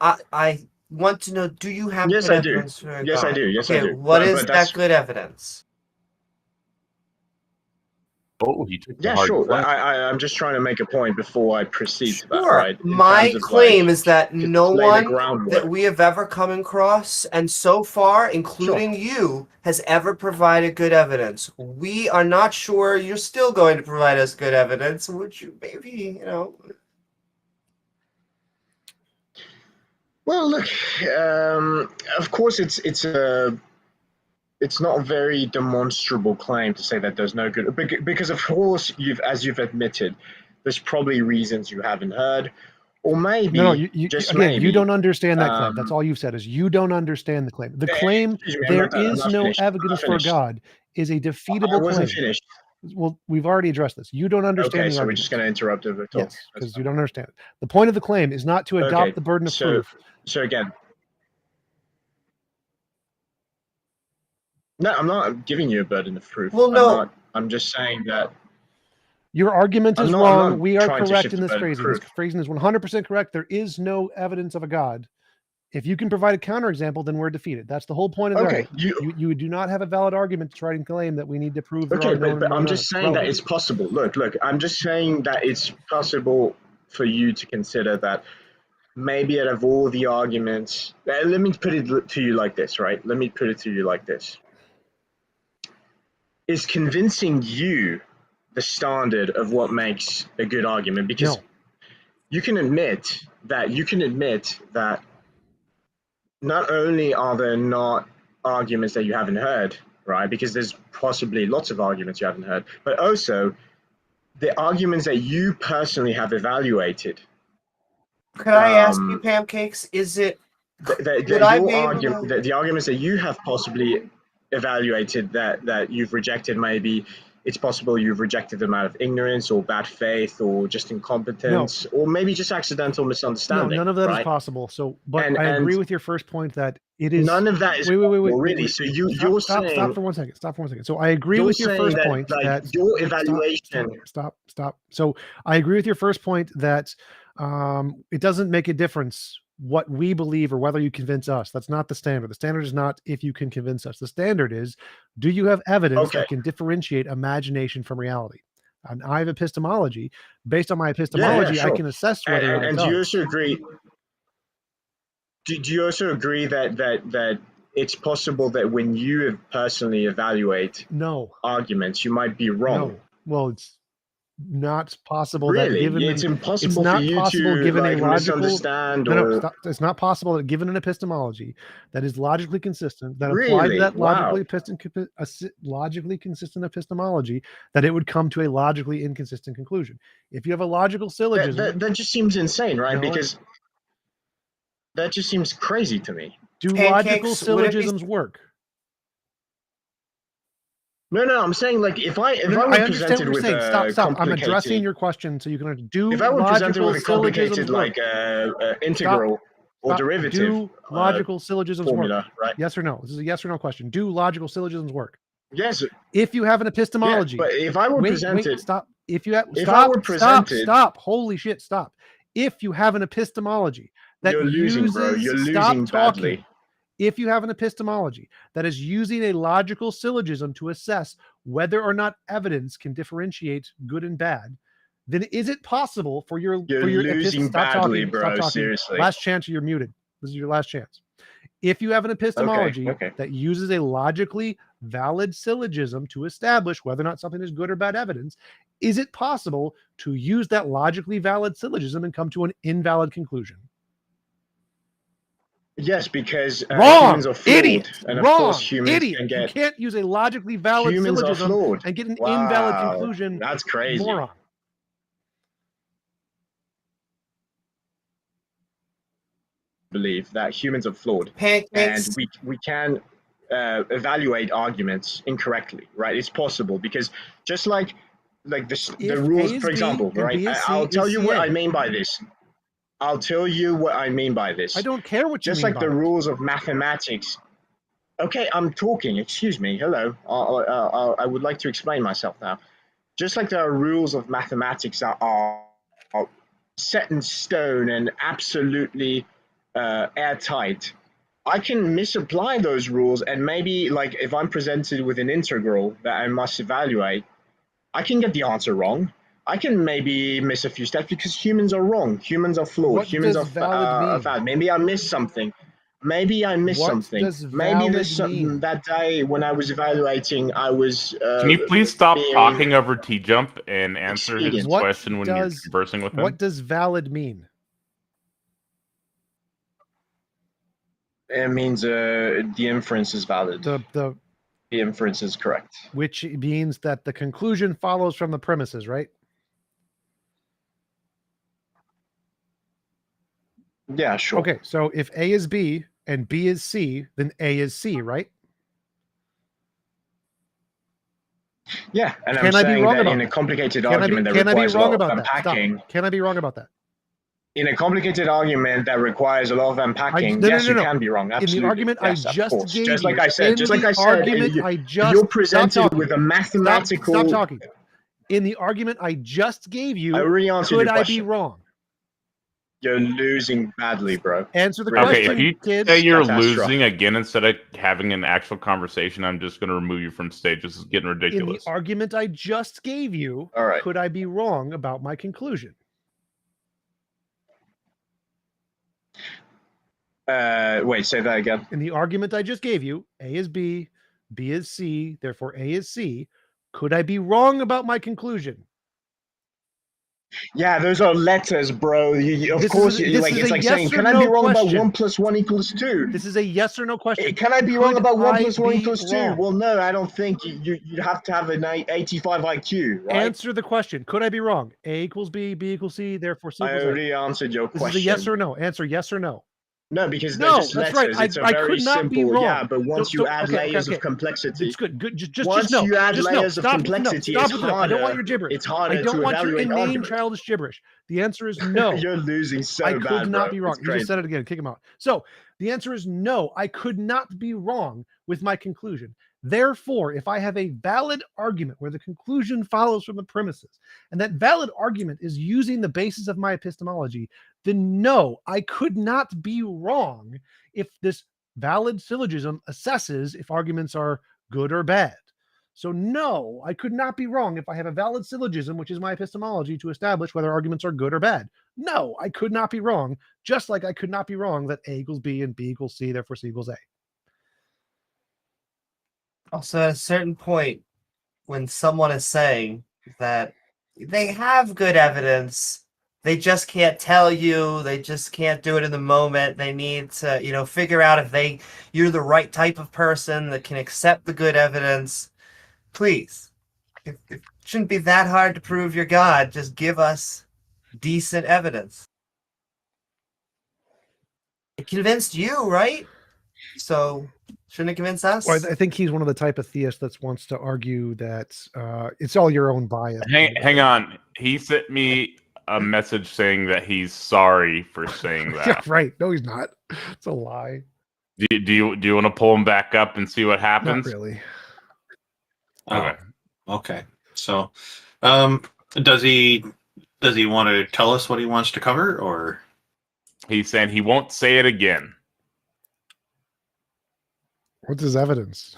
I want to know. Do you have good evidence for a God? Yes, I do. Yes, I do. What is that good evidence? Oh, he took yeah, sure. I'm just trying to make a point before I proceed to that. Right. My claim is that no one that we have ever come across, and so far, including you, has ever provided good evidence. We are not sure you're still going to provide us good evidence. Would you maybe, Well, look. Of course, it's not a very demonstrable claim to say that there's no good, because of course as you've admitted, there's probably reasons you haven't heard, or maybe No, you just again, maybe. you don't understand that claim. That's um, all you've said is you don't understand the claim. The claim Excuse me, there I'm is not no finished. I'm not evidence for finished. God is a I defeatable wasn't claim. finished. Well, we've already addressed this. You don't understand Okay, the so we're argument. just going to interrupt the talk. Yes, That's because fine. you don't understand it. The point of the claim is not to adopt Okay, the burden of so proof. so again, no, I'm not giving you a burden of proof. Well, no. I'm just saying that Your argument is I'm wrong. not We are trying to correct shift in the this burden of phrasing. This proof. phrasing is 100% correct. There is no evidence of a God. If you can provide a counterexample, then we're defeated. That's the whole point of the Okay, argument. You do not have a valid argument to try and claim that we need to prove there okay, are known but and I'm unknown. just saying that it's possible. Look, I'm just saying that it's possible for you to consider that maybe out of all the arguments, let me put it to you like this, right? Let me put it to you like this. Is convincing you the standard of what makes a good argument? Because No. you can admit that not only are there not arguments that you haven't heard, right? Because there's possibly lots of arguments you haven't heard, but also the arguments that you personally have evaluated. Could I ask you, Pancakes, is it would I be able to... the arguments that you have possibly evaluated that you've rejected, maybe it's possible you've rejected them out of ignorance or bad faith or just incompetence or maybe just accidental misunderstanding. No, none of that right? is possible. So, but And- I agree and with your first point that it is. None of that is wait, really. So you're stop saying for 1 second. Stop for 1 second. So I agree you're with your saying first that, point like, that your evaluation. Stop. So I agree with your first point that it doesn't make a difference what we believe or whether you convince us. That's not the standard. The standard is not if you can convince us. The standard is, do you have evidence that can differentiate imagination from reality? And I have epistemology. Based on my epistemology, sure. I can assess whether or not it And does. do you also agree? Do you also agree that it's possible that when you personally evaluate arguments, you might be wrong? No. Well, it's not possible Really? that given It's impossible it's for not you possible to, given like, a logical misunderstand no, or... stop. It's not possible that given an epistemology that is logically consistent, that applied to Really? that Wow. logically consistent epistemology, that it would come to a logically inconsistent conclusion. If you have a logical syllogism, That just seems insane, right? No. Because that just seems crazy to me. do Pancakes, logical would it be- syllogisms work? No, I'm saying, like, if I No, were I understand presented what you're with saying. a Stop. I'm addressing complicated... your question so you can do If I were presented logical with a complicated, syllogisms work. like, integral or derivative Do logical syllogisms formula, work? right? Yes or no? This is a yes or no question. Do logical syllogisms work? Yes. If you have an epistemology. Yeah, but if I were wait, presented... stop. If you have, If stop, I were presented... stop. Holy shit, stop. If you have an epistemology that You're losing, uses, bro. You're stop losing talking. badly. If you have an epistemology that is using a logical syllogism to assess whether or not evidence can differentiate good and bad, then is it possible for your You're losing stop badly, talking, bro. stop talking. Seriously. Last chance, or you're muted. This is your last chance. If you have an epistemology Okay. that uses a logically valid syllogism to establish whether or not something is good or bad evidence, is it possible to use that logically valid syllogism and come to an invalid conclusion? Yes, because Wrong, humans are flawed, idiot. and of Wrong, course humans idiot. can You get... can't use a logically valid Humans are syllogism flawed. and get an Wow, invalid conclusion. That's crazy. Moron. Believe that humans are flawed, Pancakes. and we can evaluate arguments incorrectly, right? It's possible because just like the If rules, A is for B example, and right? B is C I'll tell is you what CA. I mean by this. I'll tell you what I mean by this. I don't care what you Just mean like by the it. rules of mathematics. Okay, I'm talking. Excuse me. Hello. I would like to explain myself now. Just like there are rules of mathematics that are set in stone and absolutely airtight, I can misapply those rules, and maybe, like, if I'm presented with an integral that I must evaluate, I can get the answer wrong. I can maybe miss a few steps because humans are wrong. Humans are flawed. What Humans does are valid mean? bad. Maybe I missed something. Maybe I missed What something. does Maybe valid there's something mean? that day when I was evaluating, I was. Can you please stop being talking over T-Jump and answer his expedient. What question when you're does- conversing with him? What does valid mean? It means the inference is valid. The inference is correct. which means that the conclusion follows from the premises, right? Yeah, sure. Okay, so if A is B and B is C, then A is C, right? Yeah, and Can I'm I be saying wrong that about in a that? complicated Can I argument be that requires a wrong lot of about that? unpacking. Stop. Can I be wrong about that? In a complicated argument that requires a lot of unpacking, no, yes, no, you no. can be wrong. In Absolutely. the argument I Yes, of just course. gave Just you, like I said. in Just like the I said. argument I just You're stop presented talking. with a mathematical. Stop talking. In the argument I just gave I you, already answered could your I be question. wrong? You're losing badly, bro. Answer the Really. Okay, question, if you kids. say you're Catastrophe. losing again instead of having an actual conversation, I'm just going to remove you from stage. This is getting In the ridiculous. argument I just gave you, All right. could I be wrong about my conclusion? Wait, say that again. In the argument I just gave you, A is B, B is C, therefore A is C. Could I be wrong about my conclusion? Yeah, those are letters, bro. Of course, it's like saying, can I be wrong about 1 + 1 = 2? This is a yes or no question. Can I be wrong about 1 + 1 be = 2? wrong? Well, no, I don't think you'd have to have an 85 IQ, right? Answer the question. Could I be wrong? A equals B, B equals C, therefore C I equals A. already answered your This question. is a yes or no. Answer yes or no. No, because they're No, just that's letters. right. It's a I very could not be simple. wrong. Yeah, but once you add layers of okay. complexity, It's good. Good. Just once no. you add Just layers no. of complexity, Stop it's with no. I don't want your harder. gibberish. It's harder I don't to want your evaluate inane arguments. childish gibberish. The answer is no. You're losing so I bad, could not bro. be wrong. It's You just crazy. said it again. Kick him out. So the answer is no. I could not be wrong with my conclusion. Therefore, if I have a valid argument where the conclusion follows from the premises, and that valid argument is using the basis of my epistemology, then no, I could not be wrong if this valid syllogism assesses if arguments are good or bad. So no, I could not be wrong if I have a valid syllogism, which is my epistemology, to establish whether arguments are good or bad. No, I could not be wrong, just like I could not be wrong that A equals B and B equals C, therefore C equals A. Also, at a certain point, when someone is saying that they have good evidence, they just can't tell you, they just can't do it in the moment. They need to, figure out if you're the right type of person that can accept the good evidence. Please, it shouldn't be that hard to prove you're God. Just give us decent evidence. It convinced you, right? So shouldn't it convince us? Well, I think he's one of the type of theists that wants to argue that it's all your own bias. Hang on. He sent me a message saying that he's sorry for saying that. Yeah, right. No, he's not. It's a lie. Do you want to pull him back up and see what happens? Not really. Okay. Okay. So, does he want to tell us what he wants to cover, or He's saying he won't say it again. What's his evidence?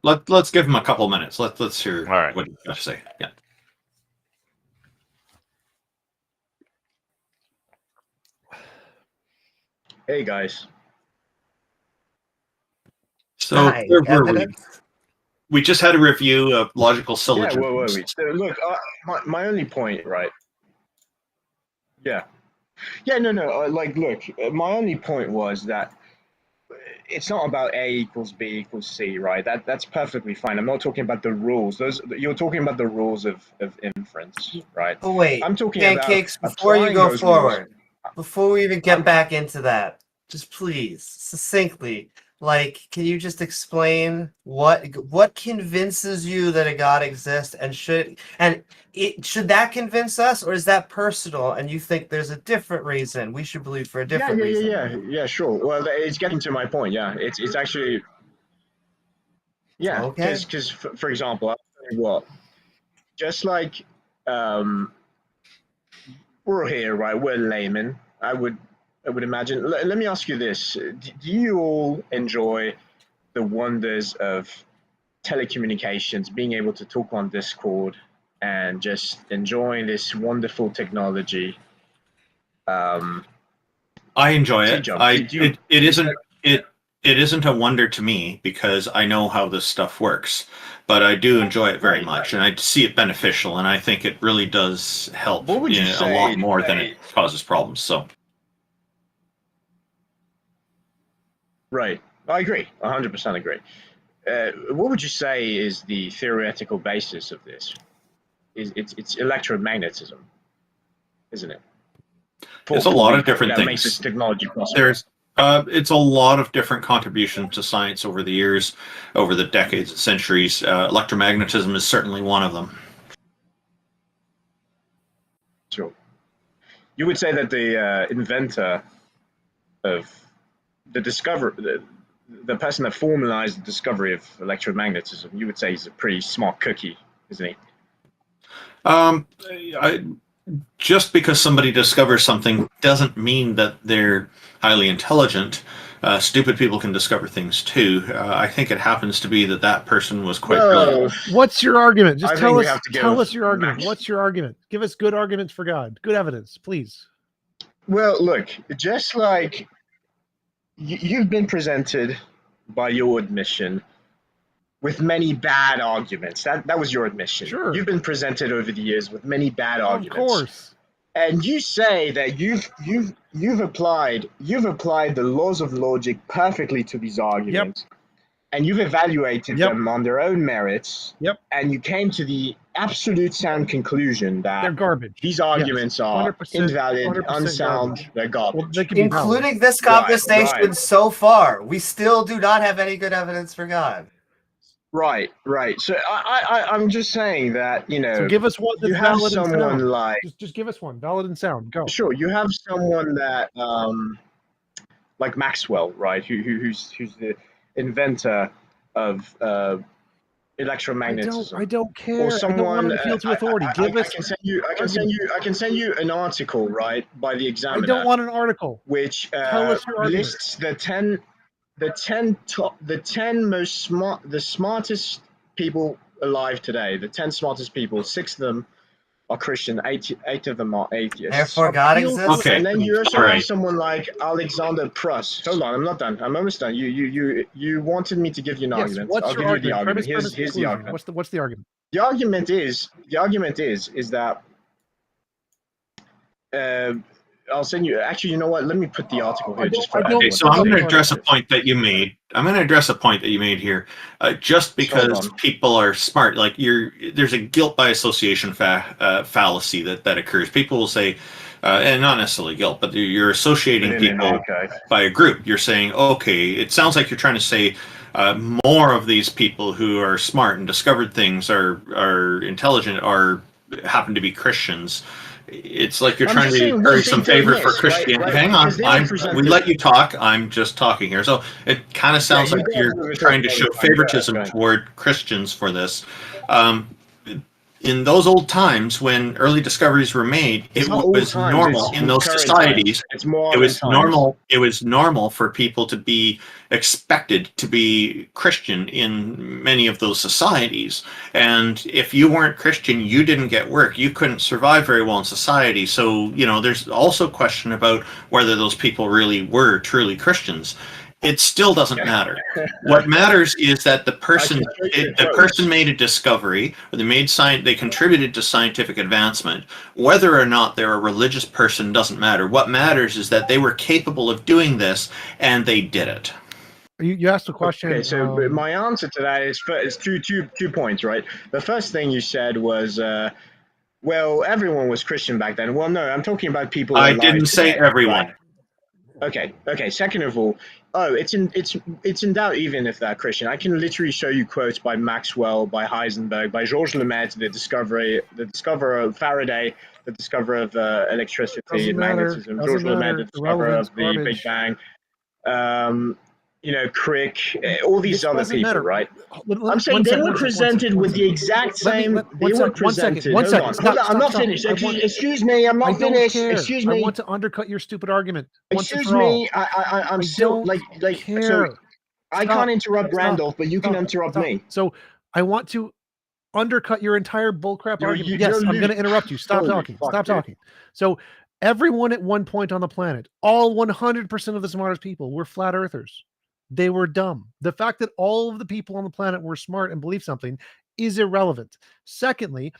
let's give him a couple minutes. Let's hear All right. what he has to say. Yeah. Hey guys. So Hi, evidence? we just had a review of logical Yeah, syllogisms. wait. So, look, my only point, right? Yeah. Yeah, no. Look, my only point was that it's not about A equals B equals C, right? That's perfectly fine. I'm not talking about the rules. You're talking about the rules of inference, right? Oh, wait. I'm talking Pancakes, about before you applying go those forward, before we even get back into that, just please, succinctly, can you just explain what convinces you that a God exists, and should that convince us, or is that personal and you think there's a different reason we should believe for a different reason? Yeah, sure. Well, it's getting to my point. Yeah, it's actually, yeah, Okay. because for example, I'll tell you what, just like we're here, right? We're laymen. I would imagine. Let me ask you this: do you all enjoy the wonders of telecommunications, being able to talk on Discord, and just enjoying this wonderful technology? I enjoy it. T-Jump, It isn't a wonder to me because I know how this stuff works, but I do enjoy it very much, and I see it beneficial, and I think it really does help What would you a say lot more than it causes problems. So, right, I agree, 100% agree. What would you say is the theoretical basis of this? It's electromagnetism, isn't it? It's a lot of different that makes things. this technology possible. There's it's a lot of different contributions to science over the years, over the decades and centuries. Electromagnetism is certainly one of them. Sure. You would say that the inventor of the person that formalized the discovery of electromagnetism, you would say he's a pretty smart cookie, isn't he? Just because somebody discovers something doesn't mean that they're highly intelligent. Stupid people can discover things too. I think it happens to be that person was quite brilliant. What's your argument? Just I tell think we us. have to Tell give us your argument. Max- What's your argument? Give us good arguments for God. Good evidence, please. Well, look, just like you've been presented by your admission with many bad arguments. That was your admission. Sure. You've been presented over the years with many bad arguments. Of course. And you say that you've applied the laws of logic perfectly to these arguments. Yep. And you've evaluated them on their own merits. Yep. And you came to the absolute sound conclusion that they're garbage. These arguments are invalid, unsound, garbage. they're garbage. Well, including this conversation so far, we still do not have any good evidence for God. Right. So I'm just saying that, So give us one that's valid and sound. Like just give us one, valid and sound. Go. Sure, you have someone that like Maxwell, right? Who's the inventor of electromagnetism. I don't care. Or someone, I don't want to appeal to authority. Give us. I can send you an article, right, by the Examiner. I don't want an article. Which Tell us your lists the 10 smartest people alive today. The 10 smartest people. 6 of them are Christian. 8 of them are atheists. Therefore, God exists. Okay. And then you also have someone like Alexander Pruss. Hold on, I'm not done. I'm almost done. You wanted me to give you an argument. What's your give you the argument. Here's the argument. What's the argument? The argument is that I'll send you. Actually, you know what? Let me put the article here. So I'm going to address a point that you made. Here. Just because people are smart, like there's a guilt by association fallacy that occurs. People will say, and not necessarily guilt, but you're associating people by a group. You're saying, okay, it sounds like you're trying to say more of these people who are smart and discovered things are intelligent happen to be Christians. It's like you're trying to curry some favor for Christianity. Right? Hang on, we let you talk. I'm just talking here. So it kind of sounds like you're trying to show favoritism toward Christians for this. In those old times when early discoveries were made, it was normal in those societies. It was normal for people to be expected to be Christian in many of those societies. And if you weren't Christian, you didn't get work. You couldn't survive very well in society. So, there's also a question about whether those people really were truly Christians. It still doesn't matter. What matters is that the person made a discovery, or they contributed to scientific advancement. Whether or not they're a religious person doesn't matter. What matters is that they were capable of doing this, and they did it. You asked a question. Okay, so my answer to that is two points, right? The first thing you said was, well, everyone was Christian back then. Well, no, I'm talking about people. I didn't say everyone. Right? Okay. Second of all, it's in doubt even if they're Christian. I can literally show you quotes by Maxwell, by Heisenberg, by Georges Lemaitre, the discoverer of Faraday, the discoverer of electricity, magnetism, Georges Lemaitre, the discoverer of the Big Bang. Crick, all these other people, right? I'm saying they were presented with the exact same. They were presented. One second. Hold on. I'm not finished. Excuse me. I'm not finished. Excuse me. I want to undercut your stupid argument. Excuse me. I'm still like. So I can't interrupt Randolph, but you can interrupt me. So I want to undercut your entire bullcrap argument. Yes, I'm going to interrupt you. Stop talking. Stop talking. So everyone at one point on the planet, all 100% of the smartest people were flat earthers. They were dumb. The fact that all of the people on the planet were smart and believed something is irrelevant. Secondly,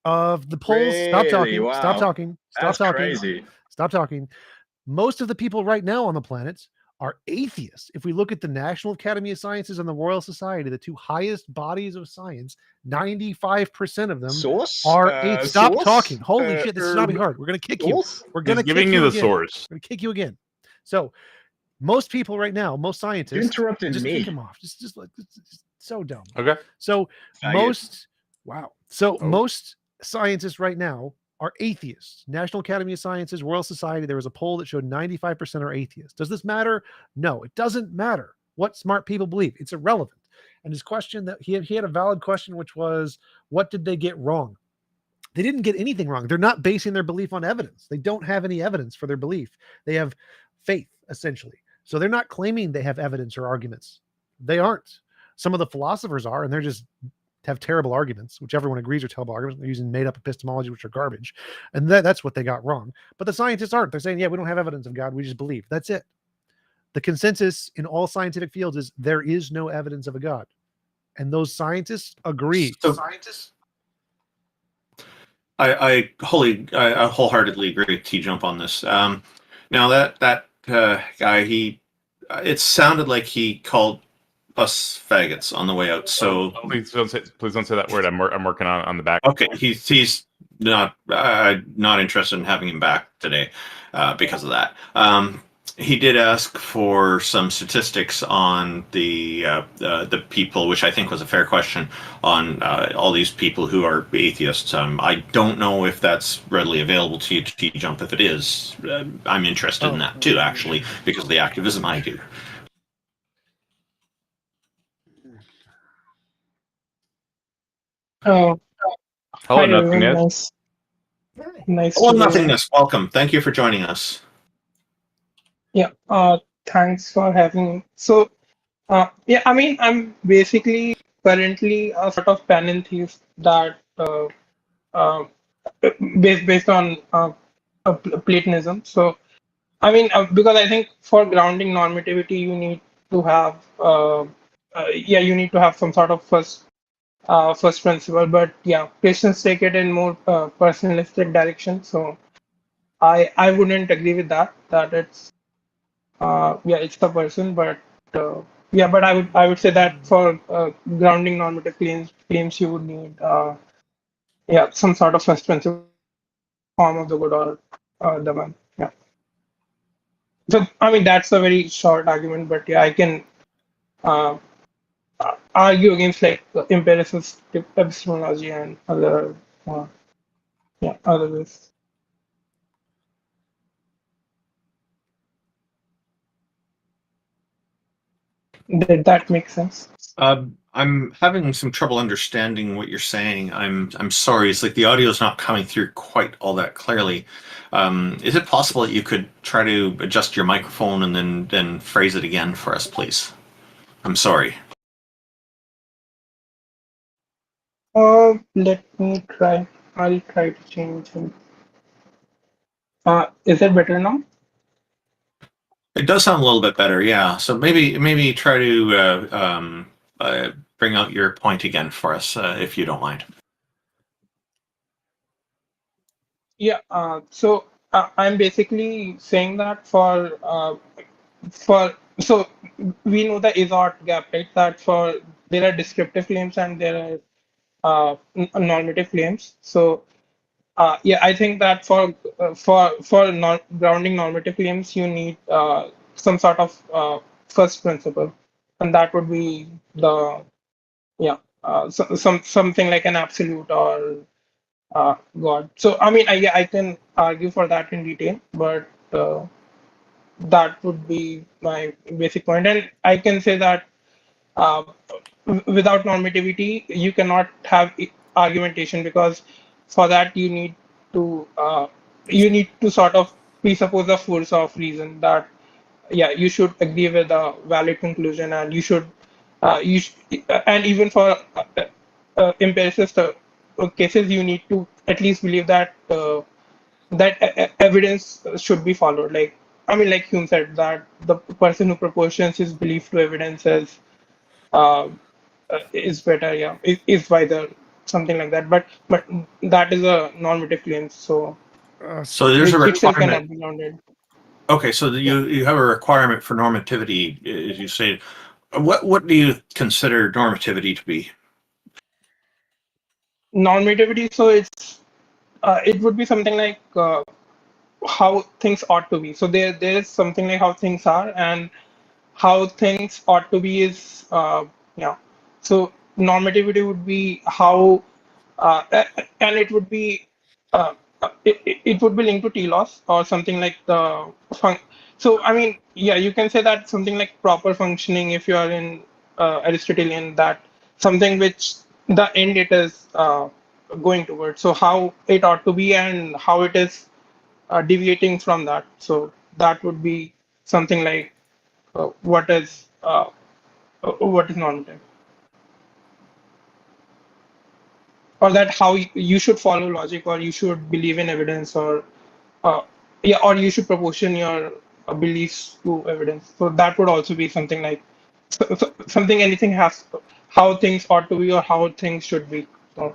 of the polls, stop talking. Stop talking. Stop talking. Crazy. Stop talking. Most of the people right now on the planet are atheists. If we look at the National Academy of Sciences and the Royal Society, the two highest bodies of science, 95% of them Source? are atheists. Stop Source? talking. Holy shit, this is not being hard. We're going to kick you. Source? We're going to He's kick giving you you the again. source. We're going to kick you again. So most people right now, most You scientists, interrupted just me. kick him off. Just like it's so dumb. Okay. So Faggot. most scientists right now are atheists. National Academy of Sciences, Royal Society, there was a poll that showed 95% are atheists. Does this matter? No, it doesn't matter what smart people believe. It's irrelevant. And his question that he had a valid question, which was, what did they get wrong? They didn't get anything wrong. They're not basing their belief on evidence. They don't have any evidence for their belief. They have faith, essentially. So they're not claiming they have evidence or arguments. They aren't. Some of the philosophers are, and they're just have terrible arguments, which everyone agrees are terrible arguments. They're using made-up epistemology, which are garbage. And that's what they got wrong. But the scientists aren't. They're saying, yeah, we don't have evidence of God. We just believe. That's it. The consensus in all scientific fields is there is no evidence of a God. And those scientists agree. So, I wholeheartedly agree with T-Jump on this. Now that guy, it sounded like he called us faggots on the way out. So please don't say that word. I'm working on the back. Okay, he's not interested in having him back today because of that. He did ask for some statistics on the people, which I think was a fair question, on all these people who are atheists. I don't know if that's readily available to you, to T-Jump. If it is, I'm interested in that too, actually, because of the activism I do. Oh, Hello, hi Nothingness. everyone. Nice Hello, to be here. Nothingness. Welcome. Thank you for joining us. Yeah, thanks for having me. So, yeah, I mean, I'm basically currently a sort of panentheist that based on Platonism. So, I mean, because I think for grounding normativity, you need to have you need to have some sort of first principle. But yeah, Christians take it in more personalistic direction. So I wouldn't agree with that. That it's it's the person, but but I would say that for grounding normative claims you would need some sort of first principle form of the good or the one. Yeah. So I mean that's a very short argument, but yeah, I can uh, argue against like empiricist epistemology and other other ways. Did that make sense? I'm having some trouble understanding what you're saying. I'm sorry. It's like the audio is not coming through quite all that clearly. Is it possible that you could try to adjust your microphone and then phrase it again for us, please? I'm sorry. Let me try. I'll try to change it. Is it better now? It does sound a little bit better, yeah. So maybe try to bring out your point again for us, if you don't mind. Yeah. So I'm basically saying that for so we know the is-ought gap, right? That for there are descriptive claims and there are normative claims. So I think that for grounding normative claims, you need some sort of first principle, and that would be the something like an absolute or God. So I mean, I can argue for that in detail, but that would be my basic point, and I can say that uh, without normativity, you cannot have argumentation because for that you need to sort of presuppose a force of reason that you should agree with a valid conclusion and and even for empiricist cases you need to at least believe that evidence should be followed. Like I mean, like Hume said, that the person who proportions his belief to evidence uh, is better, is wiser, something like that. But that is a normative claim, so So there's a it still requirement. cannot be grounded. Okay, so you have a requirement for normativity, as you say. What do you consider normativity to be? Normativity, so it would be something like how things ought to be. So there is something like how things are, and how things ought to be is yeah. So normativity would be how and it would be it would be linked to telos or something like the so I mean, yeah, you can say that something like proper functioning if you are in Aristotelian, that something which the end it is going towards, so how it ought to be and how it is deviating from that. So that would be something like what is normative, or that how you should follow logic, or you should believe in evidence, or uh, yeah, or you should proportion your beliefs to evidence. So that would also be something like something anything has how things ought to be or how things should be. So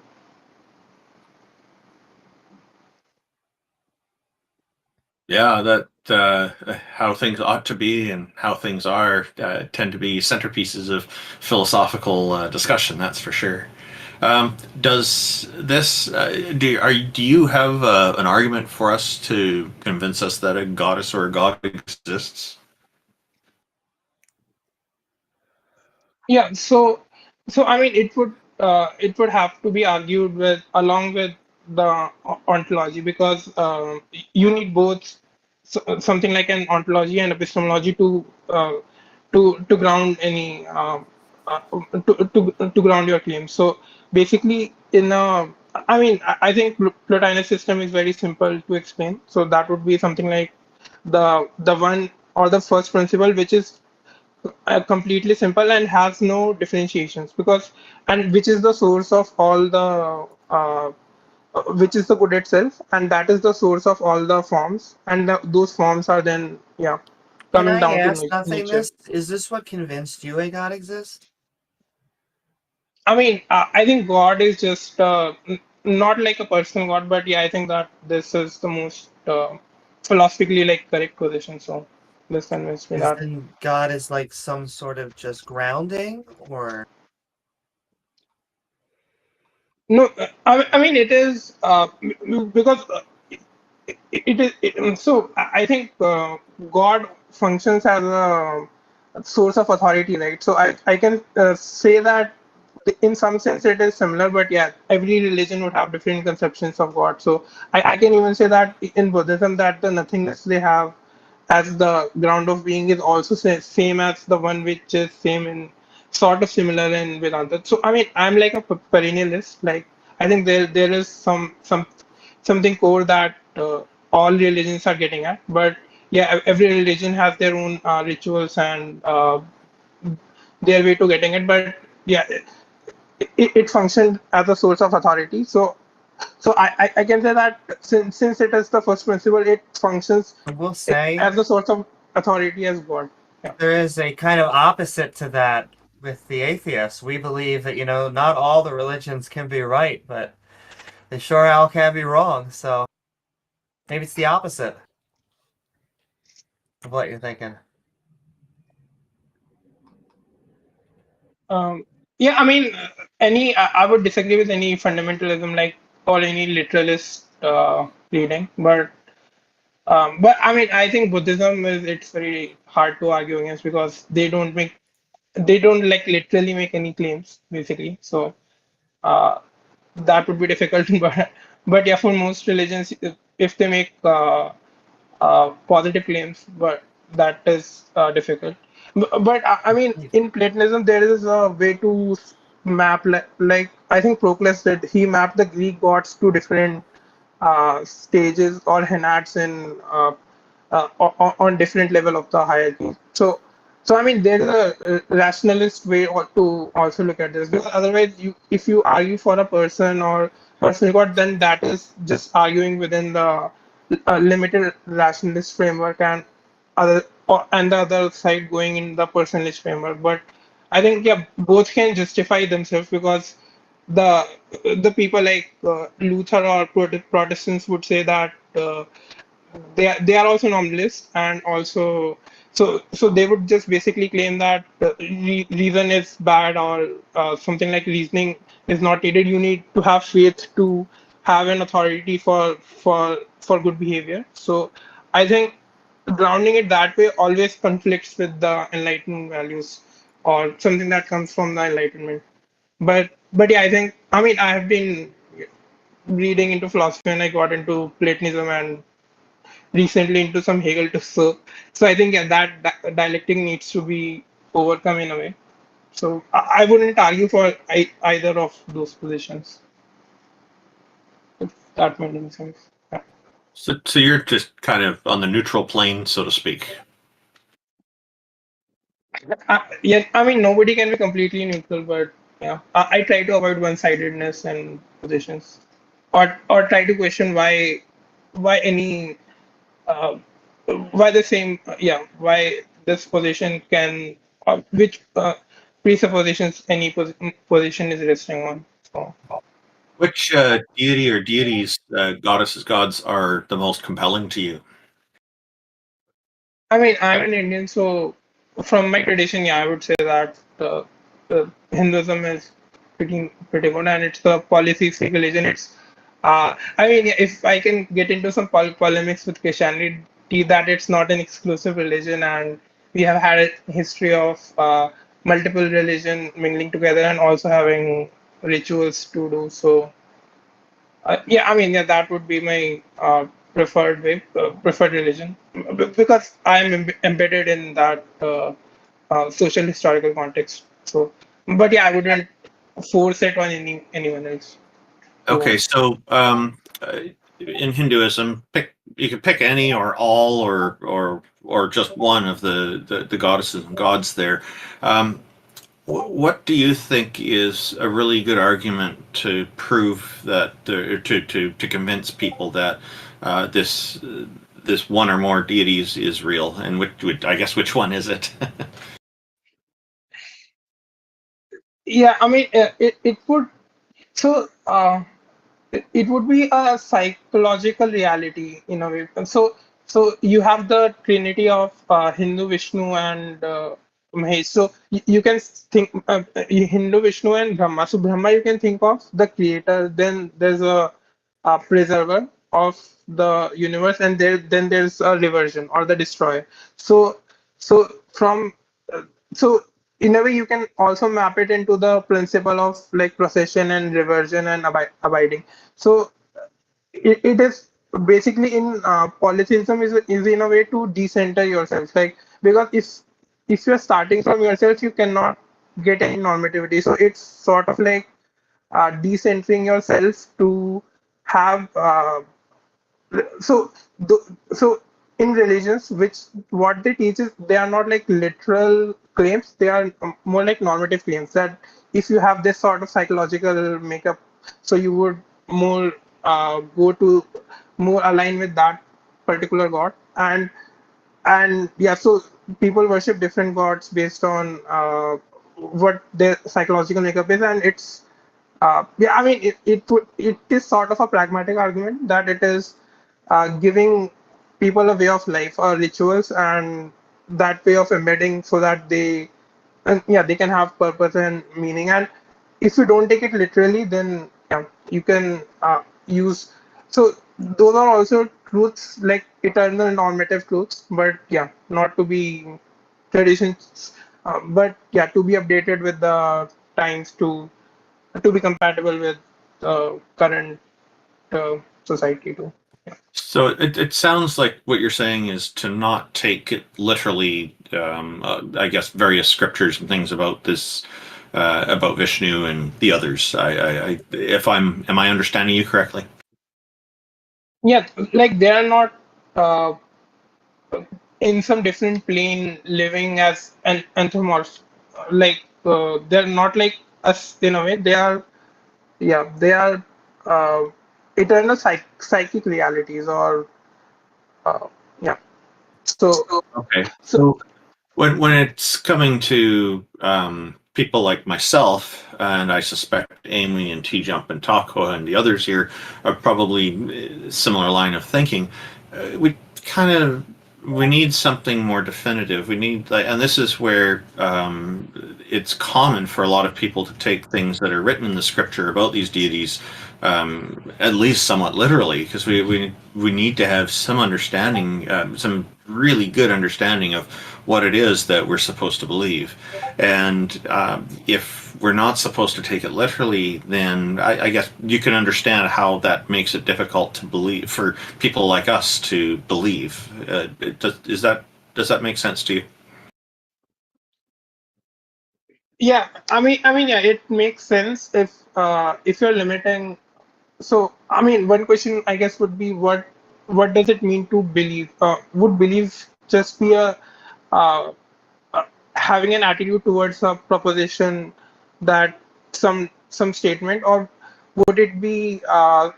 Yeah, that how things ought to be and how things are tend to be centerpieces of philosophical discussion. That's for sure. Does this do you have an argument for us to convince us that a goddess or a god exists? yeah, so I mean, it would have to be argued with along with the ontology, because you need both something like an ontology and epistemology to ground any uh, to ground your claims. So basically, in a I mean, I think Plotinus system is very simple to explain. So that would be something like the one or the first principle, which is completely simple and has no differentiations, because and which is the source of all the which is the good itself, and that is the source of all the forms, and those forms are then Can coming I down to ask nature. nothingness? Is this what convinced you a god exists? I mean, I think God is just not like a personal God, but yeah, I think that this is the most philosophically like correct position. So this convinced me Is that. then God is like some sort of just grounding, or No, I mean it is because it is so I think God functions as a source of authority, right? So I can say that in some sense it is similar, but yeah, every religion would have different conceptions of God. So I can even say that in Buddhism, that the nothingness they have as the ground of being is also same as the one which is same in sort of similar in Vedanta. So I mean, I'm like a perennialist. Like I think there is something core that all religions are getting at. But yeah, every religion has their own rituals and their way to getting it. But yeah, it functioned as a source of authority. So I can say that since it is the first principle, it functions I will say as the source of authority as God. Yeah. there is a kind of opposite to that with the atheists. We believe that, not all the religions can be right, but they sure all can be wrong. So maybe it's the opposite of what you're thinking. Yeah, I mean, I would disagree with any fundamentalism like or any literalist reading, but I mean, I think Buddhism is it's very hard to argue against, because they don't like literally make any claims basically. So uh, that would be difficult. But yeah, for most religions, if they make positive claims, but that is difficult. But I mean, in Platonism, there is a way to map, like I think Proclus did. He mapped the Greek gods to different stages or henats in on different level of the hierarchy. So I mean, there is a rationalist way to also look at this, because otherwise, if you argue for a person or personal god, then that is just arguing within the limited rationalist framework, and the other side going in the personalist framework. But I think yeah, both can justify themselves, because the people like Luther or Protestants would say that they are also nominalists, and also so they would just basically claim that reason is bad, or something like reasoning is not needed. You need to have faith to have an authority for good behavior. So I think grounding it that way always conflicts with the enlightenment values, or something that comes from the enlightenment. But yeah, I have been reading into philosophy, and I got into Platonism, and recently into some Hegel too. So I think, yeah, that dialectic needs to be overcome in a way. So I wouldn't argue for either of those positions, if that made any sense. Yeah. So you're just kind of on the neutral plane, so to speak. Yeah, I mean, nobody can be completely neutral, but yeah, I try to avoid one-sidedness and positions, or try to question why any uh, why the same why this position can, which presuppositions any position is resting on. So Which deity or deities, goddesses, gods are the most compelling to you? I mean, I'm an Indian, so from my tradition, yeah, I would say that Hinduism is pretty good, and it's a polytheistic religion. It's I mean, yeah, if I can get into some polemics with Christianity, that it's not an exclusive religion, and we have had a history of multiple religion mingling together and also having rituals to do. So yeah, I mean, yeah, that would be my preferred religion, because I'm embedded in that social historical context. So, but yeah, I wouldn't force it on anyone else. Okay, so in Hinduism, you could pick any or all or just one of the goddesses and gods there. What do you think is a really good argument to prove that, or to convince people that this one or more deities is real, and I guess which one is it? Yeah, I mean, it would so. It would be a psychological reality in a way. So you have the trinity of Hindu, Vishnu, and Mahesh. So you can think Hindu, Vishnu, and Brahma. So Brahma you can think of the creator. Then there's a preserver of the universe, and then there's a reversion or the destroyer. So from uh, so in a way you can also map it into the principle of like procession and reversion and abiding. So it is basically in polytheism is in a way to decenter yourself, like, because if you're starting from yourself you cannot get any normativity, so it's sort of like decentering yourself to have so so in religions, which what they teach is they are not like literal claims, they are more like normative claims, that if you have this sort of psychological makeup, so you would more go to more align with that particular god. And yeah, so people worship different gods based on what their psychological makeup is, and it's yeah, I mean, it is sort of a pragmatic argument that it is giving people a way of life or rituals, and that way of embedding so that they can have purpose and meaning. And if you don't take it literally, then yeah, you can use. So those are also truths, like eternal normative truths, but yeah, not to be traditions, but yeah, to be updated with the times, to be compatible with current society too. So it sounds like what you're saying is to not take it literally. I guess various scriptures and things about this, about Vishnu and the others. If am I understanding you correctly? Yeah, like they are not uh, in some different plane living as an anthropomorph. Like they're not like us in a way. They are, yeah, they are uh, eternal psychic realities, or uh, yeah. So Okay. so When it's coming to people like myself, and I suspect Amy and T Jump and Taco and the others here are probably similar line of thinking. we kind of we need something more definitive. We need, like, and this is where it's common for a lot of people to take things that are written in the scripture about these deities, at least somewhat literally, because we need to have some understanding, some really good understanding of what it is that we're supposed to believe. And if we're not supposed to take it literally, then I guess you can understand how that makes it difficult to believe for people like us to believe. Does that make sense to you? Yeah, yeah, it makes sense if you're limiting. So, I mean, one question I guess would be what does it mean to believe? Would belief just be a uh, having an attitude towards a proposition that some statement, or would it be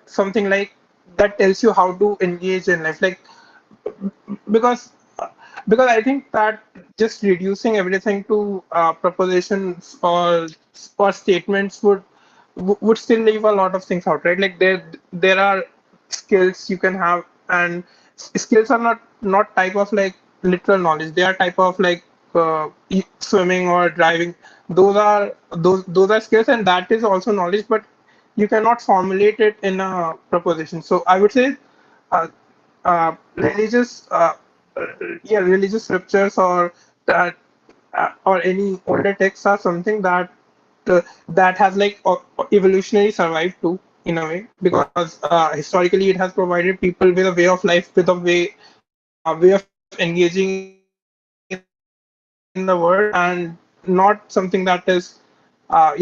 something like that tells you how to engage in life? Like because because I think that just reducing everything to propositions or statements would still leave a lot of things out, right? Like there are skills you can have, and skills are not type of like literal knowledge. They are type of like swimming or driving. Those are skills, and that is also knowledge, but you cannot formulate it in a proposition. So I would say uh, religious religious scriptures or that or any older texts are something that has like evolutionary survived too, in a way, because historically it has provided people with a way of life, with a way of engaging in the world, and not something that is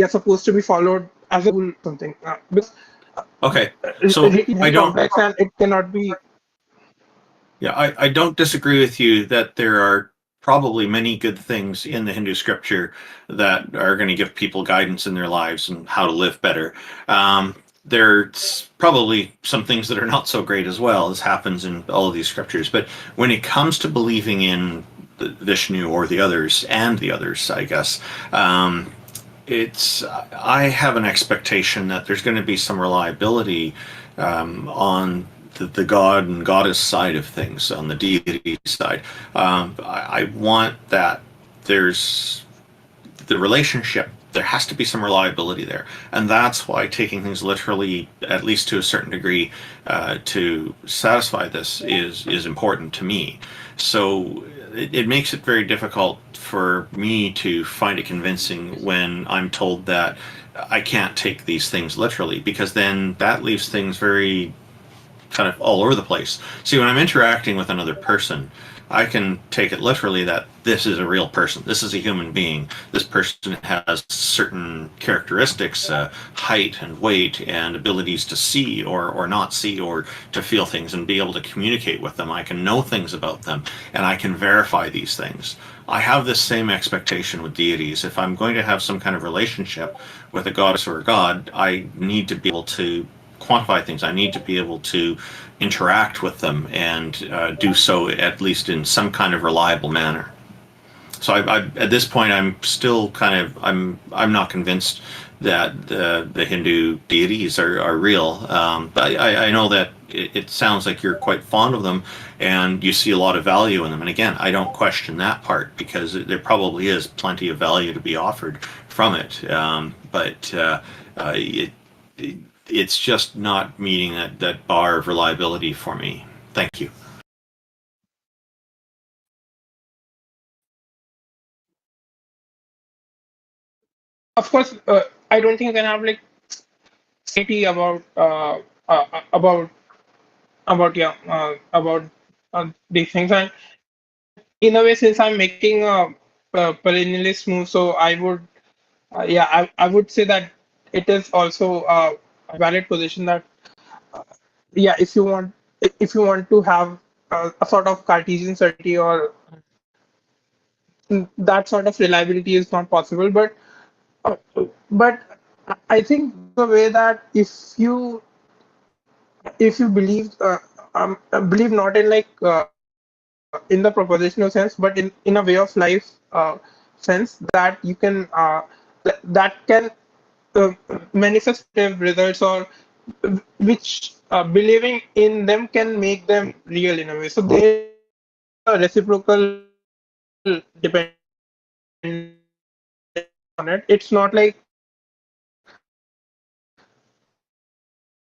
supposed to be followed as a rule, something because Okay, religion so is very I don't. complex and it cannot be. Yeah, I don't disagree with you that there are probably many good things in the Hindu scripture that are going to give people guidance in their lives and how to live better. There's probably some things that are not so great as well, as happens in all of these scriptures. But when it comes to believing in the Vishnu or the others, and the others, I guess, I have an expectation that there's going to be some reliability on the god and goddess side of things, on the deity side. I want that there's the relationship. There has to be some reliability there, and that's why taking things literally, at least to a certain degree, to satisfy this is important to me. So it makes it very difficult for me to find it convincing when I'm told that I can't take these things literally, because then that leaves things very kind of all over the place. See, when I'm interacting with another person, I can take it literally that this is a real person. This is a human being. This person has certain characteristics, height and weight, and abilities to see or not see, or to feel things and be able to communicate with them. I can know things about them, and I can verify these things. I have this same expectation with deities. If I'm going to have some kind of relationship with a goddess or a god, I need to be able to quantify things. I need to be able to interact with them and do so at least in some kind of reliable manner. So at this point, I'm still I'm not convinced that the Hindu deities are real. But I know that it sounds like you're quite fond of them and you see a lot of value in them. And again, I don't question that part, because there probably is plenty of value to be offered from it. But it's just not meeting that bar of reliability for me. Thank you. Of course, I don't think you can have like certainty about yeah these things. And in a way, since I'm making a perennialist move, so I would I would say that it is also a valid position that yeah, if you want to have a sort of Cartesian certainty, or that sort of reliability is not possible. Uh, but I think the way that if you believe believe not in like in the propositional sense, but in a way of life sense, that you can that can manifest positive results, or which believing in them can make them real in a way. So there is a reciprocal dependence on it. It's not like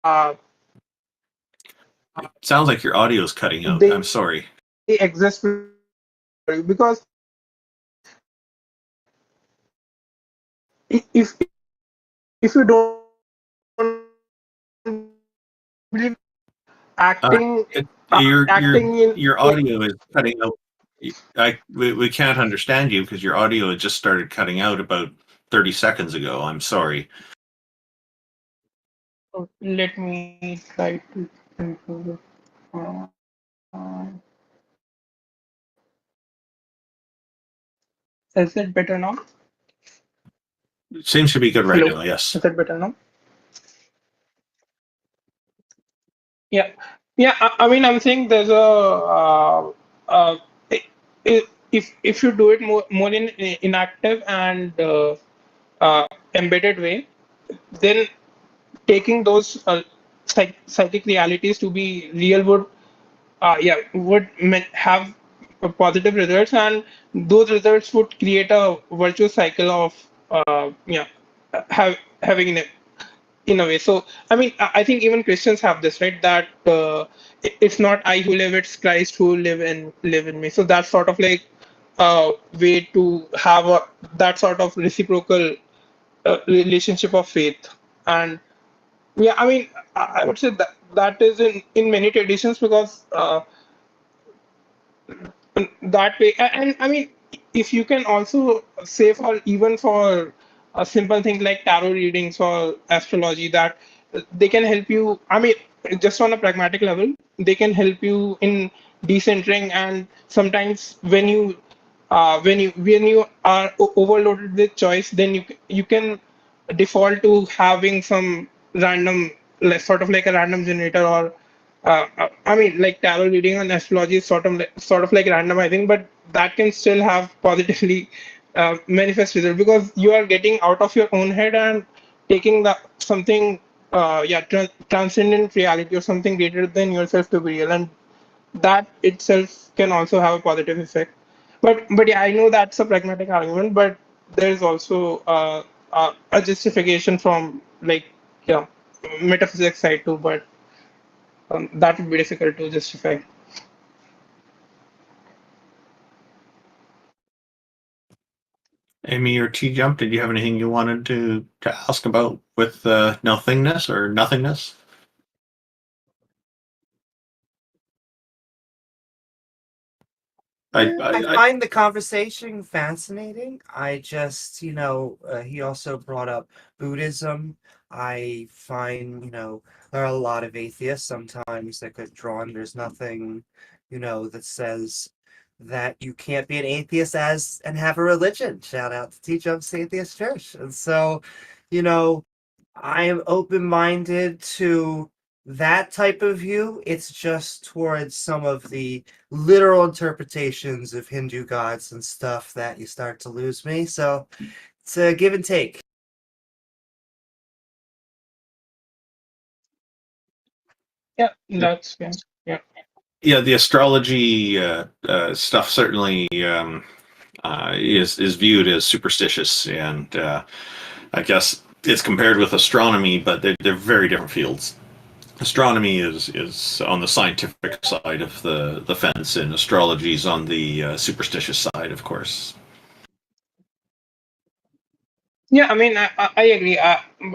It sounds like your audio is cutting out. they I'm sorry. exist because if you don't believe Uh, acting your acting in your audio is cutting out. We can't understand you because your audio had just started cutting out about 30 seconds ago. I'm sorry. let me try to improve it. Is it better now? It seems to be good right Hello, now. Yes. is it better now? Yeah, yeah. I mean, I'm saying there's a if you do it more in inactive and embedded way, then taking those psychic realities to be real would have positive results, and those results would create a virtuous cycle of having in a way. So, I mean, I think even Christians have this, right? That it's not I who live, it's Christ who live in me. So that's sort of like a way to have that sort of reciprocal relationship of faith. And yeah, I mean, I would say that is in many traditions because that way. And I mean, if you can also say for even for a simple thing like tarot readings or astrology, that they can help you. I mean, just on a pragmatic level, they can help you in decentering. And sometimes when you are overloaded with choice, then you can default to having some random, like sort of like a random generator, or I mean, like tarot reading and astrology is sort of like randomizing, but that can still have positively manifest result because you are getting out of your own head and taking the something transcendent reality or something greater than yourself to be real, and that itself can also have a positive effect. But yeah, I know that's a pragmatic argument, but there is also a justification from like metaphysics side too, but that would be difficult to justify. Amy or T Jump, did you have anything you wanted to ask about with nothingness or nothingness? I find the conversation fascinating. I just, he also brought up Buddhism. I find, there are a lot of atheists sometimes that get drawn. There's nothing, that says that you can't be an atheist and have a religion. Shout out to Teach Ups Atheist Church. And so, you know, I am open-minded to that type of view. It's just towards some of the literal interpretations of Hindu gods and stuff that you start to lose me. So it's a give and take. Yeah, that's yeah. Yeah, the astrology stuff certainly is viewed as superstitious, and I guess it's compared with astronomy, but they're very different fields. Astronomy is on the scientific side of the fence, and astrology is on the superstitious side, of course. Yeah, I mean, I agree.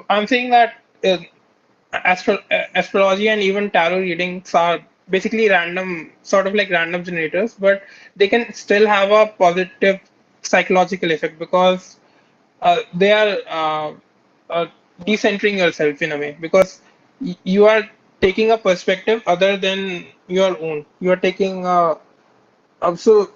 I'm saying that astrology and even tarot readings are basically random, sort of like random generators, but they can still have a positive psychological effect because they are decentering yourself in a way because you are taking a perspective other than your own. You are taking so,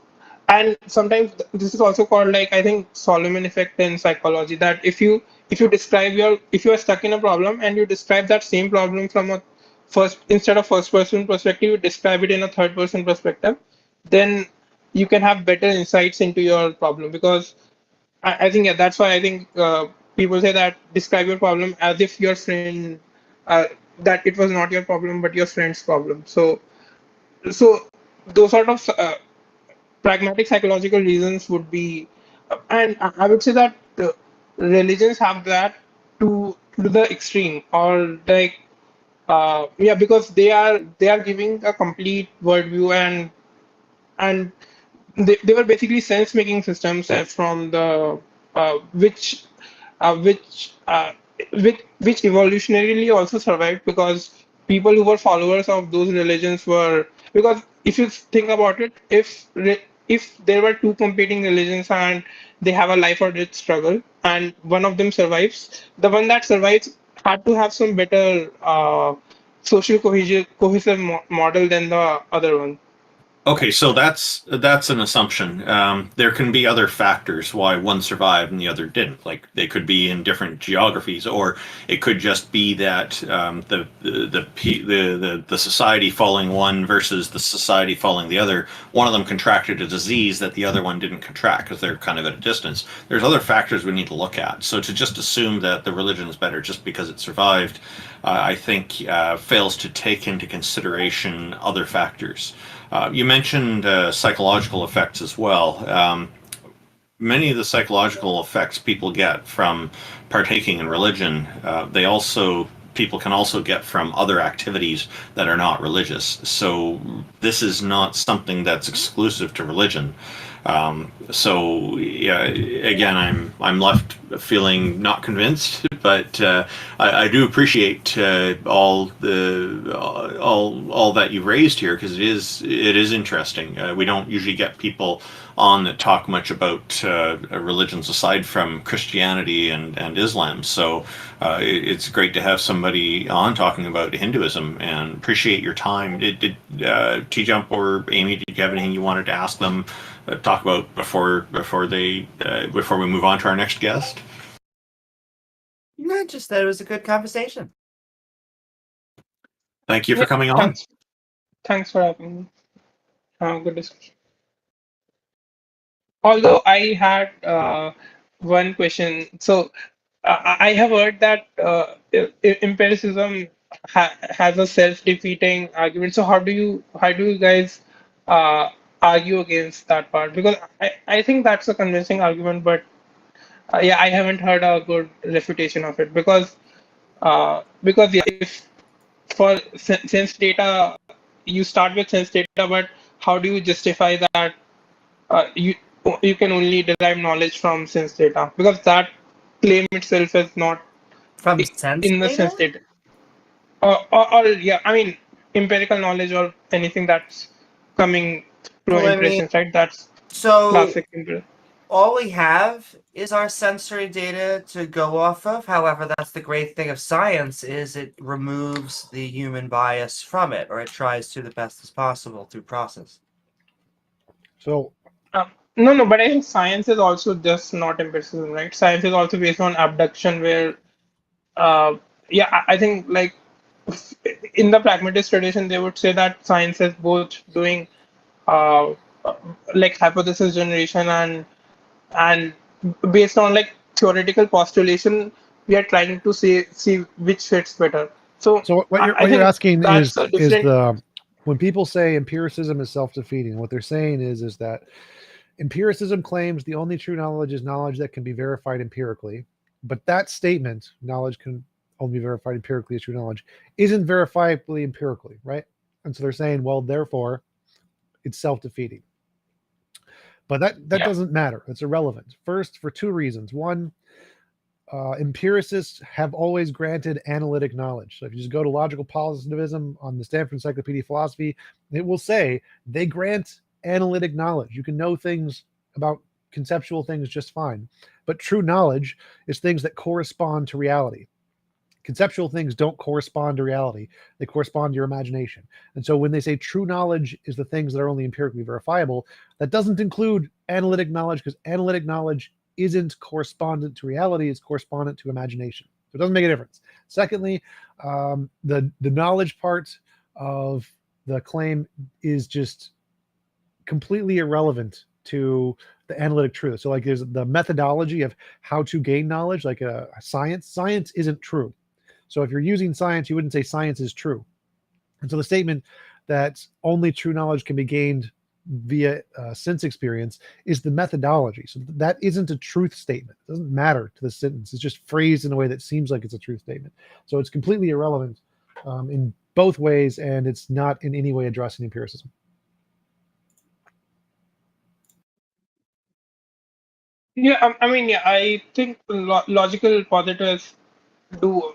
and sometimes this is also called like I think Solomon effect in psychology that if you are stuck in a problem and you describe that same problem from a first instead of first person perspective, you describe it in a third person perspective, then you can have better insights into your problem because I think that's why I think people say that describe your problem as if your friend that it was not your problem but your friend's problem. So those sort of pragmatic psychological reasons would be, and I would say that religions have that to the extreme, or like yeah, because they are giving a complete worldview, and they were basically sense making systems from the which uh, which uh, which evolutionarily also survived, because people who were followers of those religions were, because if you think about it, if there were two competing religions and they have a life or death struggle and one of them survives, the one that survives had to have some better social cohesive model than the other one. Okay, so that's an assumption. There can be other factors why one survived and the other didn't. Like they could be in different geographies, or it could just be that the society following one versus the society following the other. One of them contracted a disease that the other one didn't contract because they're kind of at a distance. There's other factors we need to look at. So to just assume that the religion is better just because it survived, I think fails to take into consideration other factors. You mentioned psychological effects as well. Many of the psychological effects people get from partaking in religion, people can also get from other activities that are not religious. So this is not something that's exclusive to religion. So yeah, again, I'm left feeling not convinced, but I do appreciate all that you've raised here, because it is interesting. We don't usually get people on that talk much about religions aside from Christianity and Islam. So it's great to have somebody on talking about Hinduism, and appreciate your time. Did T-Jump or Amy, did you have anything you wanted to ask them, talk about before we move on to our next guest? No, just that it was a good conversation. Thank you for coming on. Thanks for having me. Good discussion. Although I had one question. So I have heard that empiricism has a self-defeating argument. So how do you guys uh, argue against that part? Because I think that's a convincing argument, but yeah, I haven't heard a good refutation of it. Because yeah, if for sense data, you start with sense data, but how do you justify that you can only derive knowledge from sense data, because that claim itself is not From sense in the data? sense data, or yeah, I mean empirical knowledge or anything that's coming through Well, I mean, impressions, right? That's so classic empirical. all we have is our sensory data to go off of. However, that's the great thing of science, is it removes the human bias from it, or it tries to the best as possible through process. So No, but I think science is also just not empiricism, right? Science is also based on abduction, where yeah, I think like in the pragmatist tradition, they would say that science is both doing uh, like hypothesis generation, and based on like theoretical postulation, we are trying to see which fits better. So So what I, you're I what you're think asking that's a is different. the when people say empiricism is self-defeating, what they're saying is that empiricism claims the only true knowledge is knowledge that can be verified empirically, but that statement, knowledge can only be verified empirically as true knowledge, isn't verifiably empirically, right? And so they're saying, well, therefore, it's self-defeating. But that doesn't matter. It's irrelevant. First, for two reasons. One, empiricists have always granted analytic knowledge. So if you just go to logical positivism on the Stanford Encyclopedia of Philosophy, it will say they grant analytic knowledge. You can know things about conceptual things just fine. But true knowledge is things that correspond to reality. Conceptual things don't correspond to reality. They correspond to your imagination. And so when they say true knowledge is the things that are only empirically verifiable, that doesn't include analytic knowledge, because analytic knowledge isn't correspondent to reality, it's correspondent to imagination. So it doesn't make a difference. Secondly, the knowledge part of the claim is just completely irrelevant to the analytic truth. So like there's the methodology of how to gain knowledge, like a science. Science isn't true. So if you're using science, you wouldn't say science is true. And so the statement that only true knowledge can be gained via sense experience is the methodology. So that isn't a truth statement. It doesn't matter to the sentence. It's just phrased in a way that seems like it's a truth statement. So it's completely irrelevant in both ways, and it's not in any way addressing empiricism. Yeah, I mean, yeah, I think logical positives do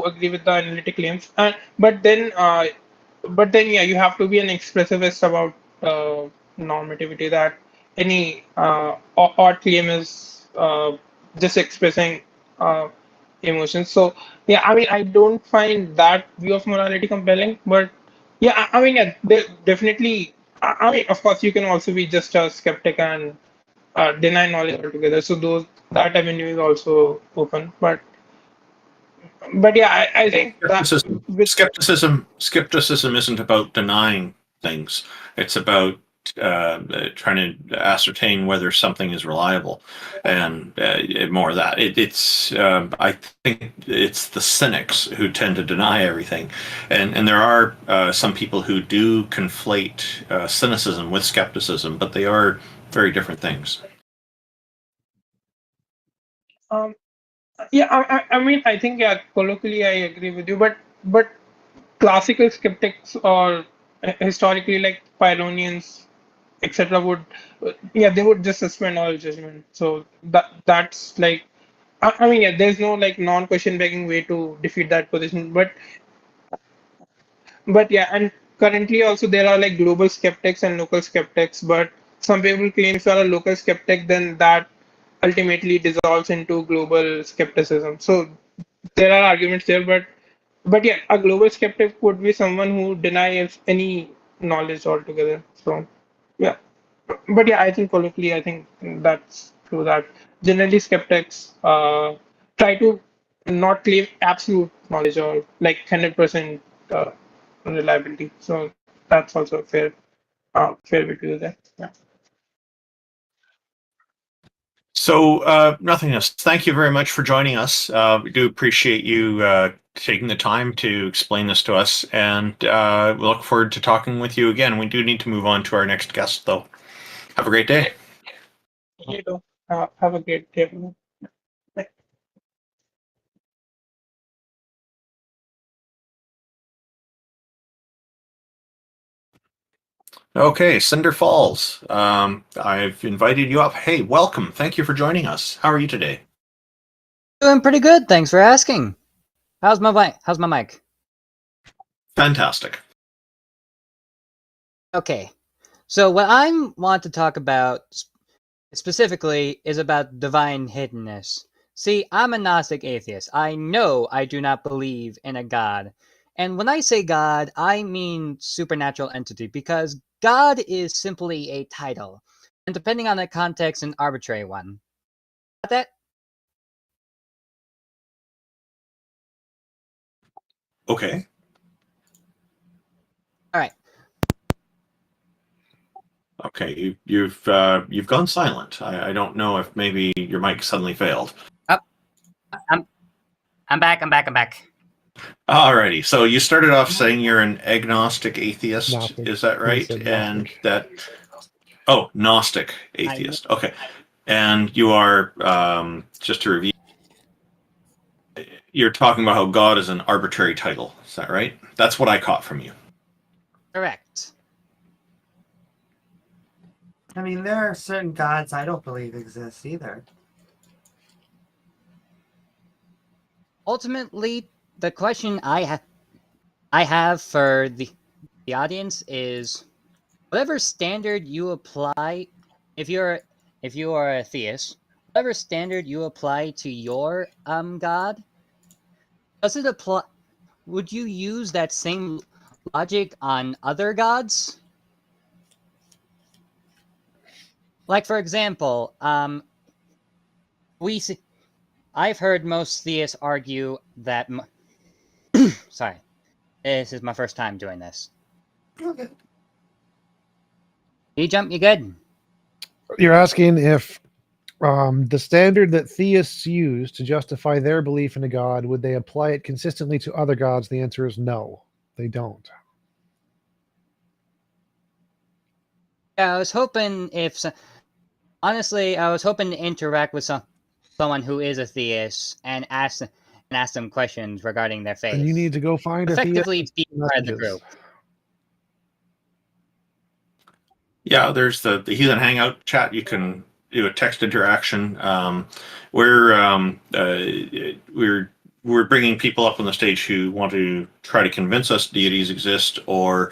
agree with the analytic claims, and but then, yeah, you have to be an expressivist about normativity. That any odd claim is just expressing uh, emotions. So yeah, I mean, I don't find that view of morality compelling. But yeah, I mean, yeah, definitely. I mean, of course, you can also be just a skeptic and deny knowledge altogether. So those that avenue is also open. But yeah, I think that with Skepticism isn't about denying things. It's about trying to ascertain whether something is reliable, and more of that. I think it's the cynics who tend to deny everything, and there are some people who do conflate cynicism with skepticism, but they are very different things. um yeah, I mean, I think, yeah, colloquially I agree with you, but classical skeptics or historically like Pyrrhonians, etc., would yeah, they would just suspend all judgment. So that's like, I mean, yeah, there's no like non-question begging way to defeat that position. But yeah, and currently also there are like global skeptics and local skeptics. But some people claim if you are a local skeptic, then that ultimately dissolves into global skepticism. So there are arguments there, but yeah, a global skeptic would be someone who denies any knowledge altogether. So yeah, but yeah, I think politically, I think that's true that generally skeptics try to not claim absolute knowledge or like 100% reliability. So that's also a fair way to do that. Yeah. So, nothingness, thank you very much for joining us. We do appreciate you taking the time to explain this to us, and we look forward to talking with you again. We do need to move on to our next guest, though. Have a great day. You too. Have a great day. Bye. Okay, Cinder Falls. I've invited you up. Hey, welcome. Thank you for joining us. How are you today? Doing pretty good, thanks for asking. How's my mic? Fantastic. Okay. So what I want to talk about specifically is about divine hiddenness. See, I'm a Gnostic atheist. I know I do not believe in a god. And when I say God, I mean supernatural entity, because God is simply a title. And depending on the context, an arbitrary one. Got that? Okay. All right. Okay, you've gone silent. I don't know if maybe your mic suddenly failed. I'm back. Alrighty, so you started off saying you're an agnostic atheist, Gnostic. is that He right? said And Gnostic. that, oh, Gnostic atheist. Okay, and you are just to review. You're talking about how God is an arbitrary title. Is that right? That's what I caught from you. Correct. I mean, there are certain gods I don't believe exist either. Ultimately, the question I have for the audience is, whatever standard you apply, if you are a theist, whatever standard you apply to your god, does it apply? Would you use that same logic on other gods? Like, for example, I've heard most theists argue that. Sorry, this is my first time doing this. Okay. You good? You're asking if The standard that theists use to justify their belief in a god, would they apply it consistently to other gods? The answer is no, they don't. Yeah, I was hoping honestly, I was hoping to interact with someone who is a theist and ask them questions regarding their faith. And you need to go find a theist. Effectively be part of the Messages. group. Yeah, there's the Heathen Hangout chat. You can do a text interaction. We're bringing people up on the stage who want to try to convince us deities exist, or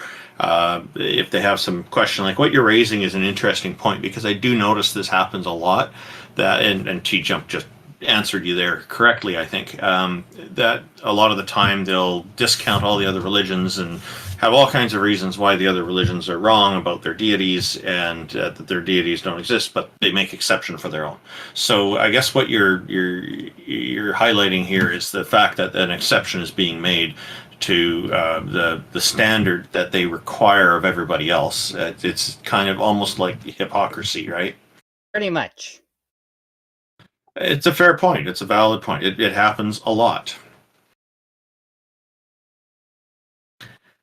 if they have some question like what you're raising is an interesting point, because I do notice this happens a lot. That and T Jump just answered you there correctly, I think. That a lot of the time they'll discount all the other religions and have all kinds of reasons why the other religions are wrong about their deities, and that their deities don't exist, but they make exception for their own. So I guess what you're highlighting here is the fact that an exception is being made to the standard that they require of everybody else. It's kind of almost like hypocrisy, right? Pretty much. It's a fair point. It's a valid point. It happens a lot.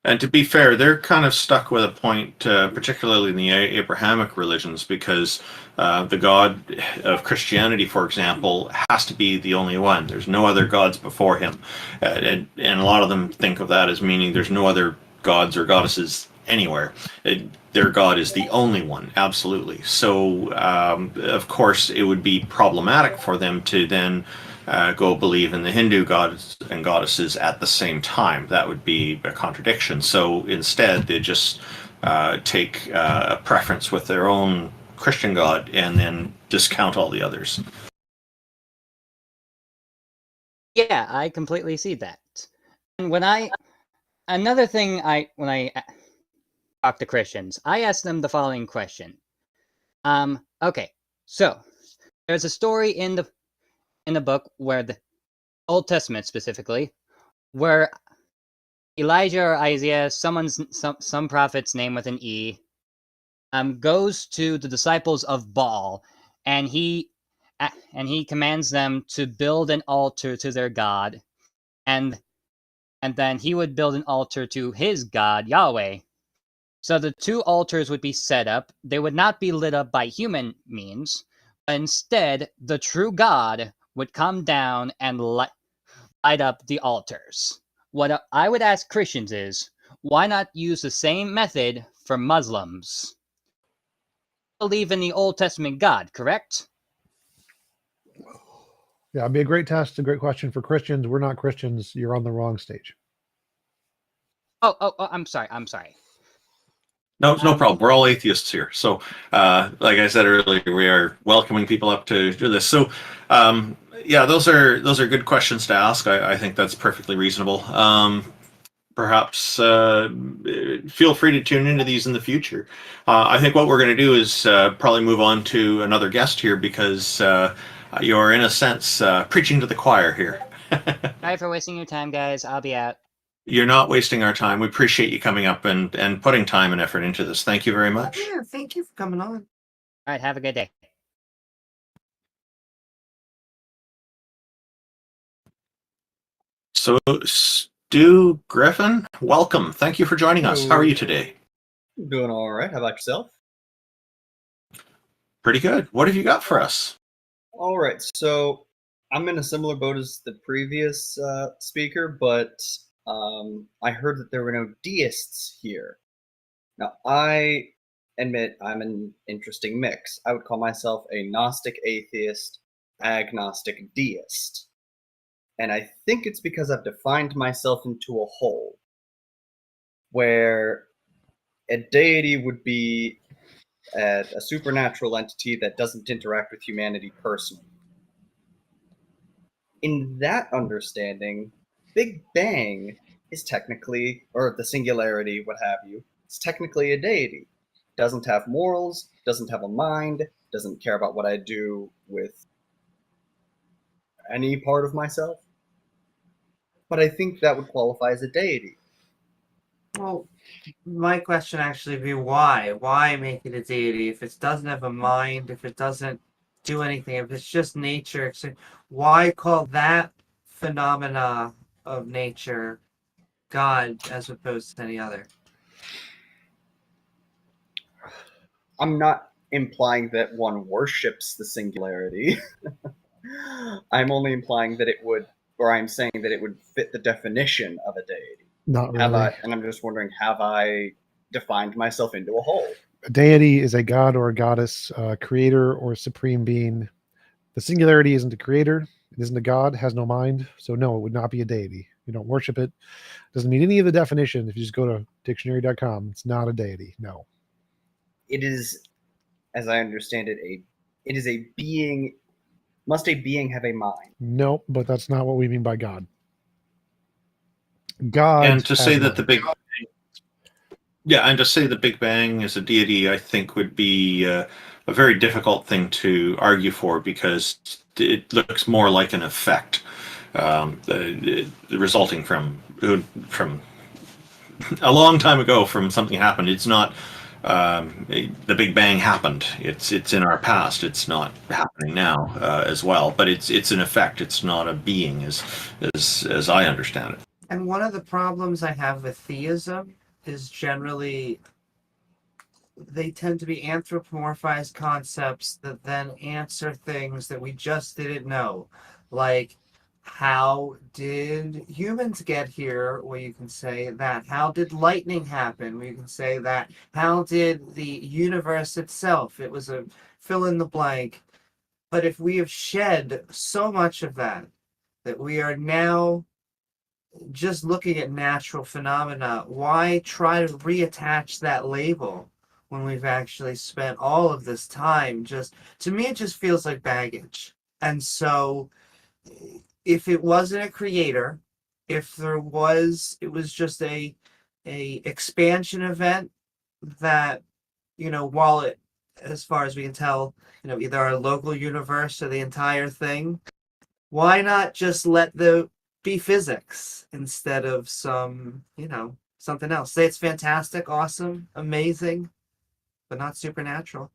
And to be fair, they're kind of stuck with a point, particularly in the Abrahamic religions, because the God of Christianity, for example, has to be the only one. There's no other gods before him. And a lot of them think of that as meaning there's no other gods or goddesses anywhere. Their God is the only one, absolutely. So, of course, it would be problematic for them to then go believe in the Hindu gods and goddesses at the same time. That would be a contradiction. So instead, they just take a preference with their own Christian god and then discount all the others. Yeah, I completely see that. And when I talk to Christians, I ask them the following question. Okay, so there's a story in the book where the Old Testament specifically, where Elijah or Isaiah, some prophet's name with an E, goes to the disciples of Baal, and he commands them to build an altar to their god, and then he would build an altar to his god Yahweh. So the two altars would be set up. They would not be lit up by human means, but instead the true God would come down and light up the altars. What I would ask Christians is, why not use the same method for Muslims? Believe in the Old Testament God, correct? Yeah, it'd be a great test, a great question for Christians. We're not Christians. You're on the wrong stage. Oh, I'm sorry. No, it's no problem. We're all atheists here. So, like I said earlier, we are welcoming people up to do this. So, yeah, those are good questions to ask. I think that's perfectly reasonable. Perhaps feel free to tune into these in the future. I think what we're going to do is probably move on to another guest here, because you're, in a sense, preaching to the choir here. Sorry for wasting your time, guys. I'll be out. You're not wasting our time. We appreciate you coming up and putting time and effort into this. Thank you very much. Yeah, thank you for coming on. All right, have a good day. So, Stu Griffin, welcome. Thank you for joining us. How are you today? Doing all right. How about yourself? Pretty good. What have you got for us? All right. So I'm in a similar boat as the previous speaker, but I heard that there were no deists here. Now, I admit I'm an interesting mix. I would call myself a Gnostic atheist, agnostic deist. And I think it's because I've defined myself into a hole, where a deity would be a supernatural entity that doesn't interact with humanity personally. In that understanding, Big Bang is technically, or the singularity, what have you, it's technically a deity. Doesn't have morals, doesn't have a mind, doesn't care about what I do with any part of myself. But I think that would qualify as a deity. Well, my question actually would be why? Why make it a deity if it doesn't have a mind, if it doesn't do anything. If it's just nature, so why call that phenomena of nature God as opposed to any other? I'm not implying that one worships the singularity. I'm only implying that it would, or I'm saying that it would fit the definition of a deity. Not Have really. I? And I'm just wondering, have I defined myself into a hole? A deity is a god or a goddess, creator or supreme being. The singularity isn't a creator. It isn't a god. Has no mind. So no, it would not be a deity. You don't worship it. Doesn't meet any of the definition. If you just go to dictionary.com, it's not a deity. No. It is, as I understand it, it is a being. Must a being have a mind? Nope, but that's not what we mean by God. God And to has say a that the mind. Big and to say the Big Bang is a deity, I think would be a very difficult thing to argue for because it looks more like an effect resulting from a long time ago from something happened. It's not the Big Bang happened. It's in our past. It's not happening now as well. But it's an effect. It's not a being, as I understand it. And one of the problems I have with theism is generally they tend to be anthropomorphized concepts that then answer things that we just didn't know. Like, how did humans get here? Well, you can say that. How did lightning happen? Well, you can say that. How did the universe itself? It was a fill in the blank. But if we have shed so much of that, that we are now just looking at natural phenomena, why try to reattach that label when we've actually spent all of this time? Just, to me, it just feels like baggage. And so if it wasn't a creator, if there was, it was just a expansion event that, while it, as far as we can tell, either our local universe or the entire thing, why not just let the be physics instead of some, something else? Say it's fantastic, awesome, amazing, but not supernatural.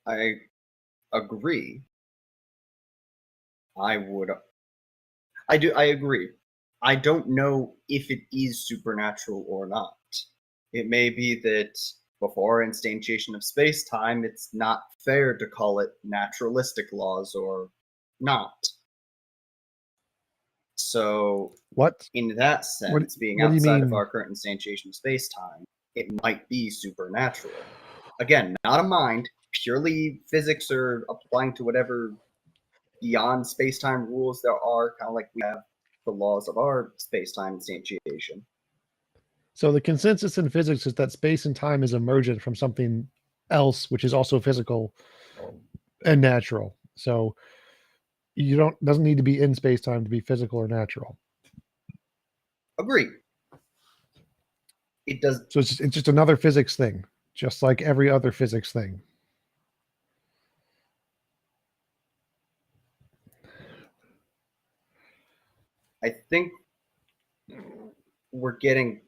I agree. I agree. I don't know if it is supernatural or not. It may be that before instantiation of space-time, it's not fair to call it naturalistic laws or not. So, What? in that sense, being what do you outside of mean? our current instantiation of space-time, it might be supernatural. Again, not a mind, purely physics or applying to whatever beyond space-time rules there are, kind of like we have the laws of our space-time instantiation. So the consensus in physics is that space and time is emergent from something else, which is also physical and natural. So doesn't need to be in space time to be physical or natural. Agree. It does. So it's just another physics thing, just like every other physics thing. I think we're getting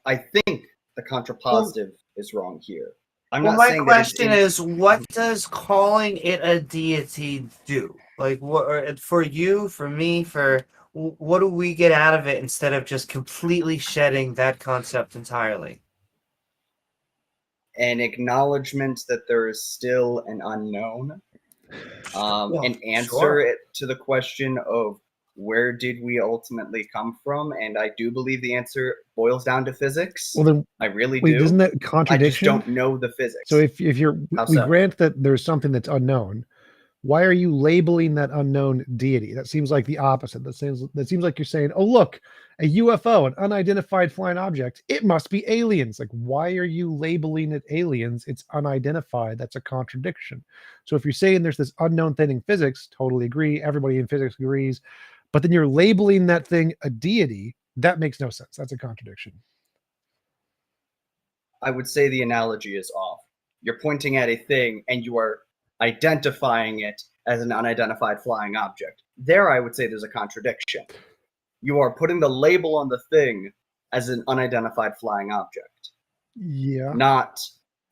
I think the contrapositive is wrong here. I'm Well, not my saying question that is, what does calling it a deity do? Like, what, or for you, for me, what do we get out of it instead of just completely shedding that concept entirely? an acknowledgement that there is still an unknown, an answer to the question of where did we ultimately come from, and I do believe the answer boils down to physics. Well, then, I really wait, do. isn't that contradiction? I just don't know the physics. So if we so? grant that there's something that's unknown, why are you labeling that unknown deity? That seems like the opposite. That seems like you're saying, oh, look, a UFO, an unidentified flying object, it must be aliens. Like, why are you labeling it aliens? It's unidentified. That's a contradiction. So if you're saying there's this unknown thing in physics, totally agree. Everybody in physics agrees. But then you're labeling that thing a deity. That makes no sense. That's a contradiction. I would say the analogy is off. You're pointing at a thing and you are identifying it as an unidentified flying object. There, I would say there's a contradiction. You are putting the label on the thing as an unidentified flying object. Yeah. Not,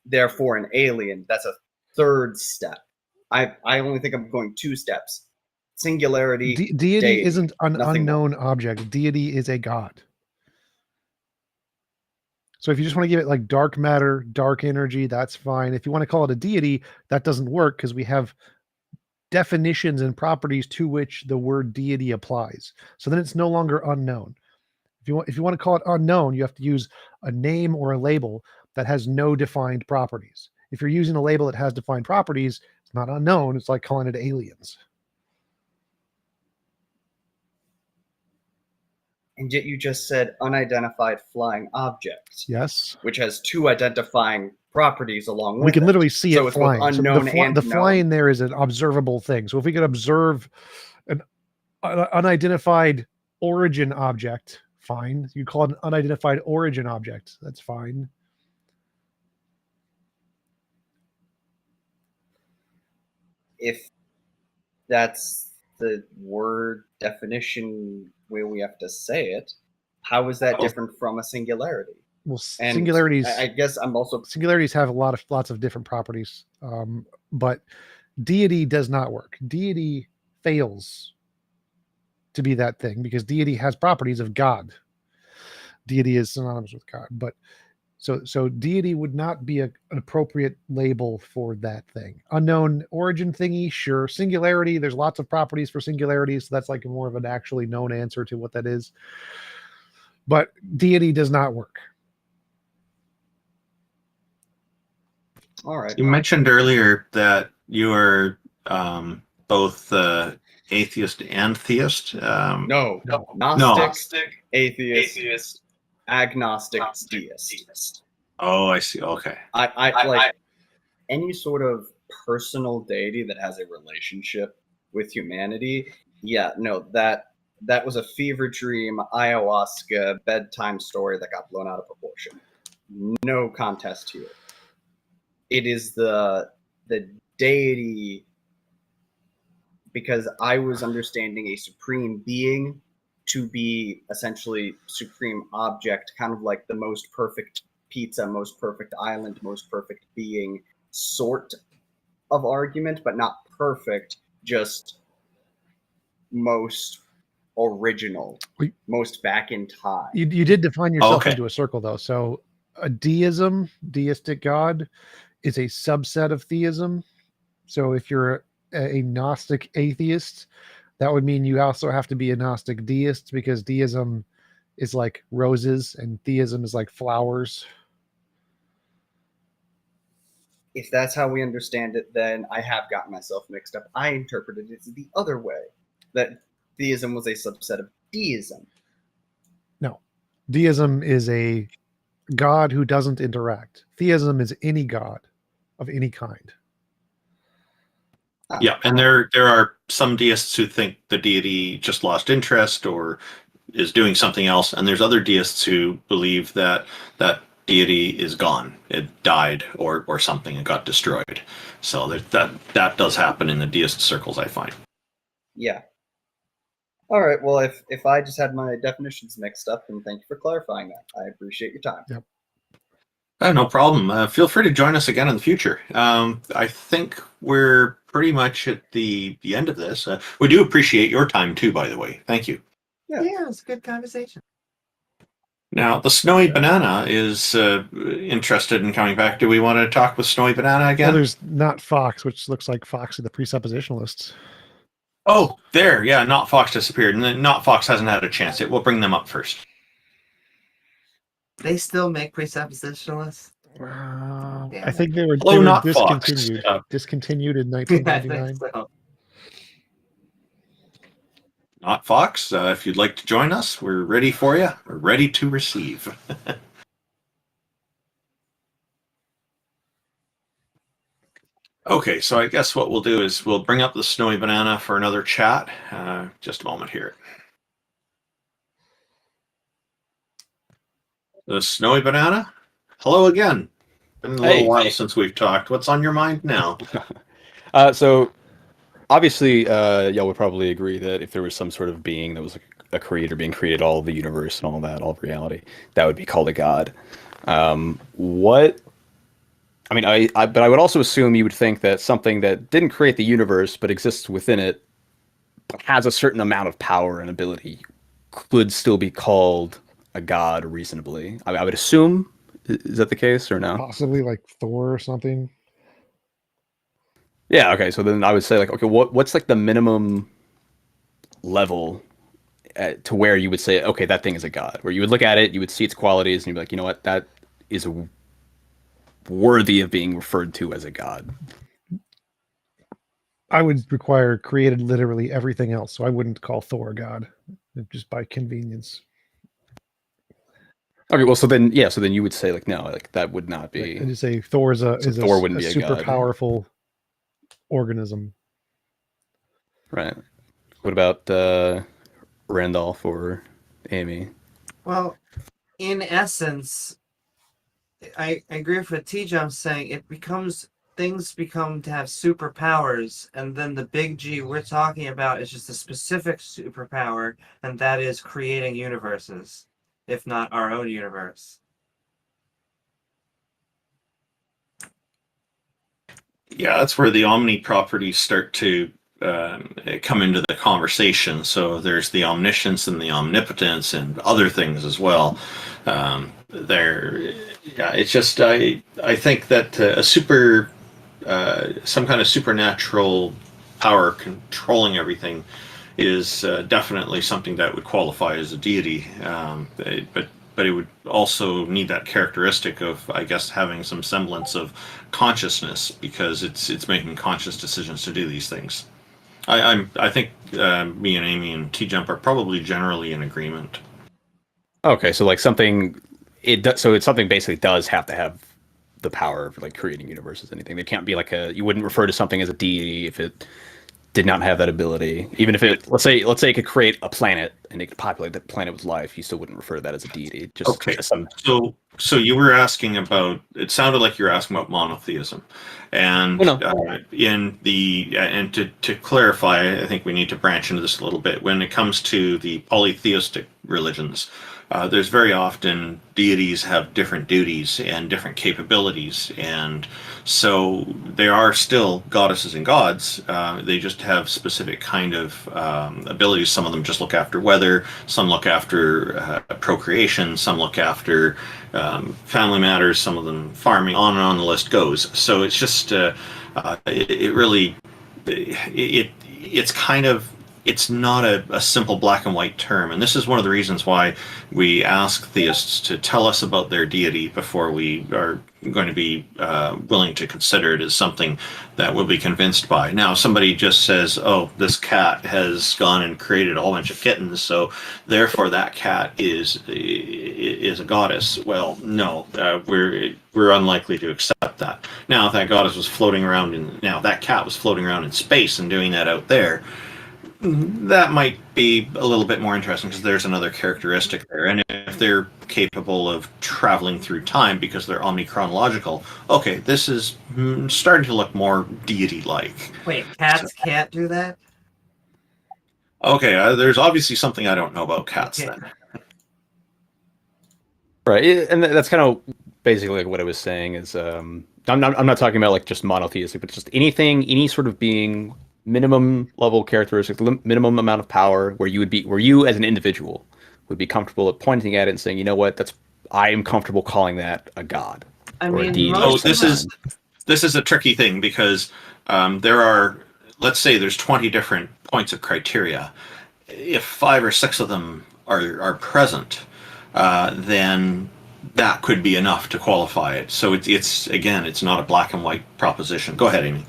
therefore, an alien. That's a third step. I only think I'm going 2 steps. Singularity. Deity isn't an nothing more. unknown object. Deity is a god. So if you just want to give it like dark matter, dark energy, that's fine. If you want to call it a deity, that doesn't work because we have definitions and properties to which the word deity applies. So then it's no longer unknown. If you want to call it unknown, you have to use a name or a label that has no defined properties. If you're using a label that has defined properties, it's not unknown. It's like calling it aliens. And yet you just said unidentified flying object. Yes. Which has 2 identifying properties along with it. We can literally see so it it's both flying. So unknown and the known. flying there is an observable thing. So if we could observe an unidentified origin object, fine. You call it an unidentified origin object. That's fine. If that's the word definition where we have to say it, how is that different from a singularity? Well, And singularities. I guess I'm also Singularities have lots of different properties, but deity does not work. Deity fails to be that thing because deity has properties of God. Deity is synonymous with God, but so deity would not be an appropriate label for that thing. Unknown origin thingy, sure. Singularity, there's lots of properties for singularities, so that's like more of an actually known answer to what that is. But deity does not work. all right. You mentioned earlier that you are both atheist and theist. No. Gnostic, atheist, agnostic, deist. Oh, I see. Okay. I like any sort of personal deity that has a relationship with humanity. Yeah, no, that was a fever dream, ayahuasca, bedtime story that got blown out of proportion. No contest here. It is the deity, because I was understanding a supreme being to be essentially supreme object, kind of like the most perfect pizza, most perfect island, most perfect being sort of argument, but not perfect, just most original, most back in time. You did define yourself into a circle, though. So a deistic God, is a subset of theism. So if you're a Gnostic atheist, that would mean you also have to be a Gnostic deist, because deism is like roses and theism is like flowers. If that's how we understand it, then I have gotten myself mixed up. I interpreted it the other way, that theism was a subset of deism. No. Deism is a God who doesn't interact. Theism is any God of any kind. Yeah, and there are some deists who think the deity just lost interest or is doing something else, and there's other deists who believe that that deity is gone, it died or something and got destroyed. So that does happen in the deist circles, I find. Yeah. All right. Well, if I just had my definitions mixed up, then thank you for clarifying that. I appreciate your time. Yep. No problem. Feel free to join us again in the future. I think we're pretty much at the end of this. We do appreciate your time too, by the way. Thank you. Yeah, it was a good conversation. Now, the Snowy Banana is interested in coming back. Do we want to talk with Snowy Banana again? Well, there's not Fox, which looks like Fox of the presuppositionalists. Oh, there. Yeah, Not Fox disappeared. And then Not Fox hasn't had a chance yet. We'll bring them up first. They still make presuppositionalists? I think they were Not discontinued. Fox. Discontinued in I 1999. think so. Not Fox, if you'd like to join us, we're ready for you. We're ready to receive. Okay, so I guess what we'll do is we'll bring up the Snowy Banana for another chat. Just a moment here. The Snowy Banana, hello again. Been a little while since we've talked. What's on your mind now? So obviously, y'all would probably agree that if there was some sort of being that was a creator being created, all of the universe and all that, all of reality, that would be called a god. What I mean, but I would also assume you would think that something that didn't create the universe but exists within it, but has a certain amount of power and ability, could still be called a god reasonably. I would assume. Is that the case or no? Possibly like Thor or something. Yeah. Okay. So then I would say like, okay, what's like the minimum level to where you would say, okay, that thing is a god, where you would look at it, you would see its qualities, and you'd be like, you know what, that is worthy of being referred to as a god. I would require created literally everything else, so I wouldn't call Thor a god, just by convenience. Okay, well, so then you would say like, no, like that would not be. And just say Thor is a Thor wouldn't be a super god. powerful organism. Right. What about Randolph or Amy? Well, in essence, I agree with what T-Jump saying. Things become to have superpowers, and then the big G we're talking about is just a specific superpower, and that is creating universes, if not our own universe. Yeah, that's where the omni properties start to come into the conversation. So there's the omniscience and the omnipotence and other things as well. Yeah, it's just I think that some kind of supernatural power controlling everything is definitely something that would qualify as a deity. But it would also need that characteristic of, I guess, having some semblance of consciousness, because it's making conscious decisions to do these things. I think me and Amy and T Jump are probably generally in agreement. Okay, so like something so it's something basically does have to have the power of like creating universes. Anything, they can't be like you wouldn't refer to something as a deity if it did not have that ability. Even if it, let's say it could create a planet and it could populate that planet with life, you still wouldn't refer to that as a deity. Just okay. So you were asking about. It sounded like you were asking about monotheism, and and to clarify, I think we need to branch into this a little bit. When it comes to the polytheistic religions, there's very often deities have different duties and different capabilities, and so there are still goddesses and gods. They just have specific kind of abilities. Some of them just look after weather. Some look after procreation. Some look after family matters. Some of them farming. On and on the list goes. So it's just it's kind of, it's not a simple black and white term. And this is one of the reasons why we ask theists to tell us about their deity before we are going to be willing to consider it as something that we'll be convinced by. Now, somebody just says, oh, this cat has gone and created a whole bunch of kittens, so therefore that cat is a goddess. Well, no, we're unlikely to accept that. Now, if that goddess was floating around that cat was floating around in space and doing that out there, that might be a little bit more interesting, because there's another characteristic there. And if they're capable of traveling through time because they're omnichronological, okay, this is starting to look more deity-like. Wait, cats can't do that? Okay, there's obviously something I don't know about cats then. Right, and that's kind of basically like what I was saying is, I'm not talking about like just monotheistic, but just anything, any sort of being, minimum level characteristics, minimum amount of power, where you as an individual would be comfortable at pointing at it and saying, you know what, I am comfortable calling that a god. This is a tricky thing, because there are, let's say there's 20 different points of criteria. If 5 or 6 of them are present, then that could be enough to qualify it. So it's not a black and white proposition. Go ahead, Amy.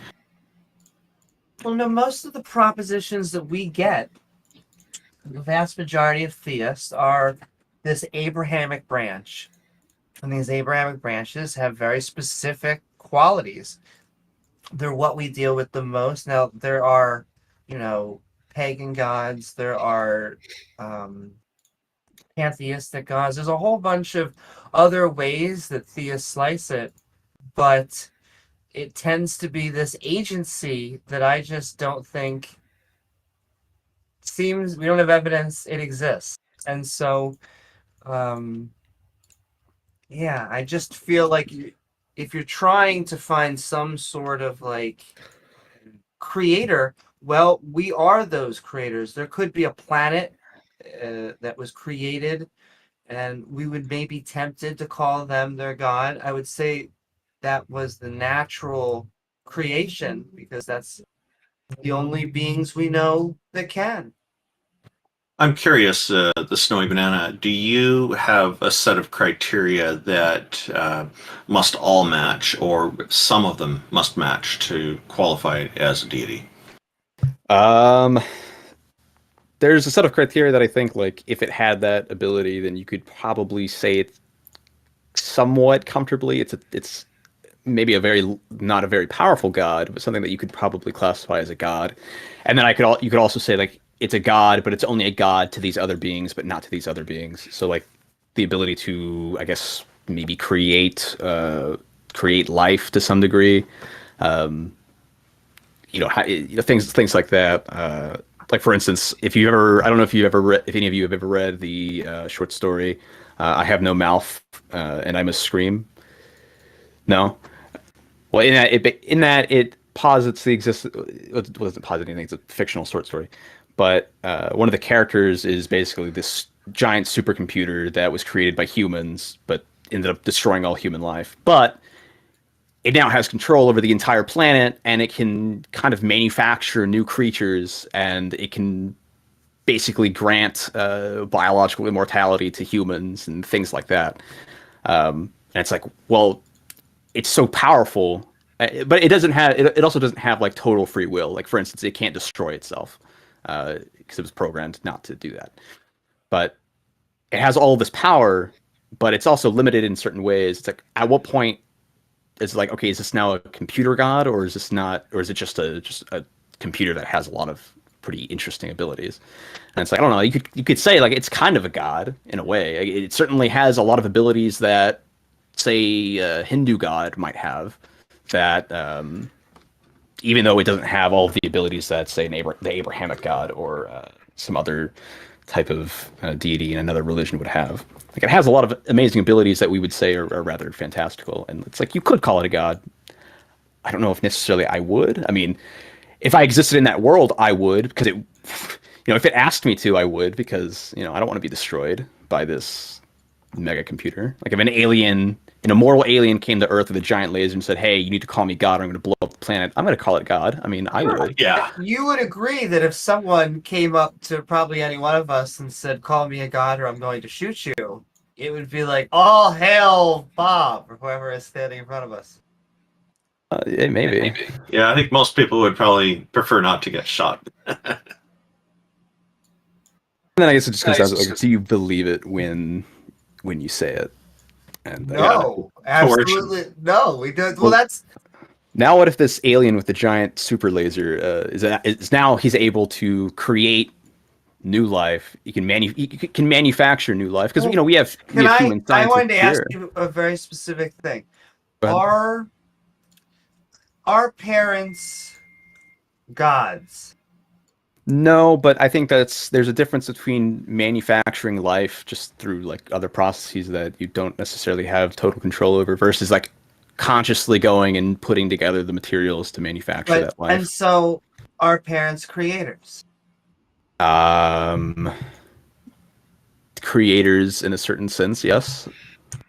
Well, no, most of the propositions that we get, the vast majority of theists, are this Abrahamic branch. And these Abrahamic branches have very specific qualities. They're what we deal with the most. Now, there are, pagan gods, there are pantheistic gods. There's a whole bunch of other ways that theists slice it, but it tends to be this agency that I just don't think we don't have evidence it exists. And so, I just feel like if you're trying to find some sort of like creator, well, we are those creators. There could be a planet that was created, and we would maybe tempted to call them their god. I would say that was the natural creation because that's the only beings we know that can. I'm curious, the Snowy Banana, do you have a set of criteria that must all match, or some of them must match to qualify as a deity? There's a set of criteria that I think, like, if it had that ability, then you could probably say it somewhat comfortably. It's maybe not a very powerful god, but something that you could probably classify as a god. And then you could also say like it's a god, but it's only a god to these other beings, but not to these other beings. So like the ability to, I guess, maybe create life to some degree. Things like that. Like for instance, I don't know if any of you have ever read the short story, "I Have No Mouth and I Must Scream." No. Well, in that it posits the existence. It doesn't posit anything. It's a fictional short story, but one of the characters is basically this giant supercomputer that was created by humans, but ended up destroying all human life. But it now has control over the entire planet, and it can kind of manufacture new creatures, and it can basically grant biological immortality to humans and things like that. And it's like, well, it's so powerful, but it also doesn't have like total free will. Like for instance, it can't destroy itself because it was programmed not to do that. But it has all this power, but it's also limited in certain ways. It's like, at what point is it like, okay, is this now a computer god, or is this not, or is it just a computer that has a lot of pretty interesting abilities? And it's like, I don't know. You could say like it's kind of a god in a way. It certainly has a lot of abilities that, say, a Hindu god might have. That even though it doesn't have all of the abilities that, say, the Abrahamic god or some other type of deity in another religion would have. Like it has a lot of amazing abilities that we would say are rather fantastical, and it's like you could call it a god. I don't know if necessarily I would. I mean, if I existed in that world, I would, because if it asked me to, I would, because I don't want to be destroyed by this mega computer. Like if an immortal alien came to Earth with a giant laser and said, "Hey, you need to call me God, or I'm going to blow up the planet," I'm going to call it God. I mean, I would. Yeah. You would agree that if someone came up to probably any one of us and said, "Call me a god or I'm going to shoot you," it would be like, "All hail Bob," or whoever is standing in front of us. Yeah, maybe. Yeah, I think most people would probably prefer not to get shot. And then I guess it just comes down to, like, do you believe it when you say it? And No, absolutely no. We don't. Well, that's now. What if this alien with the giant super laser is now he's able to create new life? He can manufacture new life, because we have human scientists. I wanted to ask you a very specific thing. Are parents gods? No, but I think there's a difference between manufacturing life just through like other processes that you don't necessarily have total control over, versus like consciously going and putting together the materials to manufacture that life. And so, are parents creators? Creators in a certain sense, yes.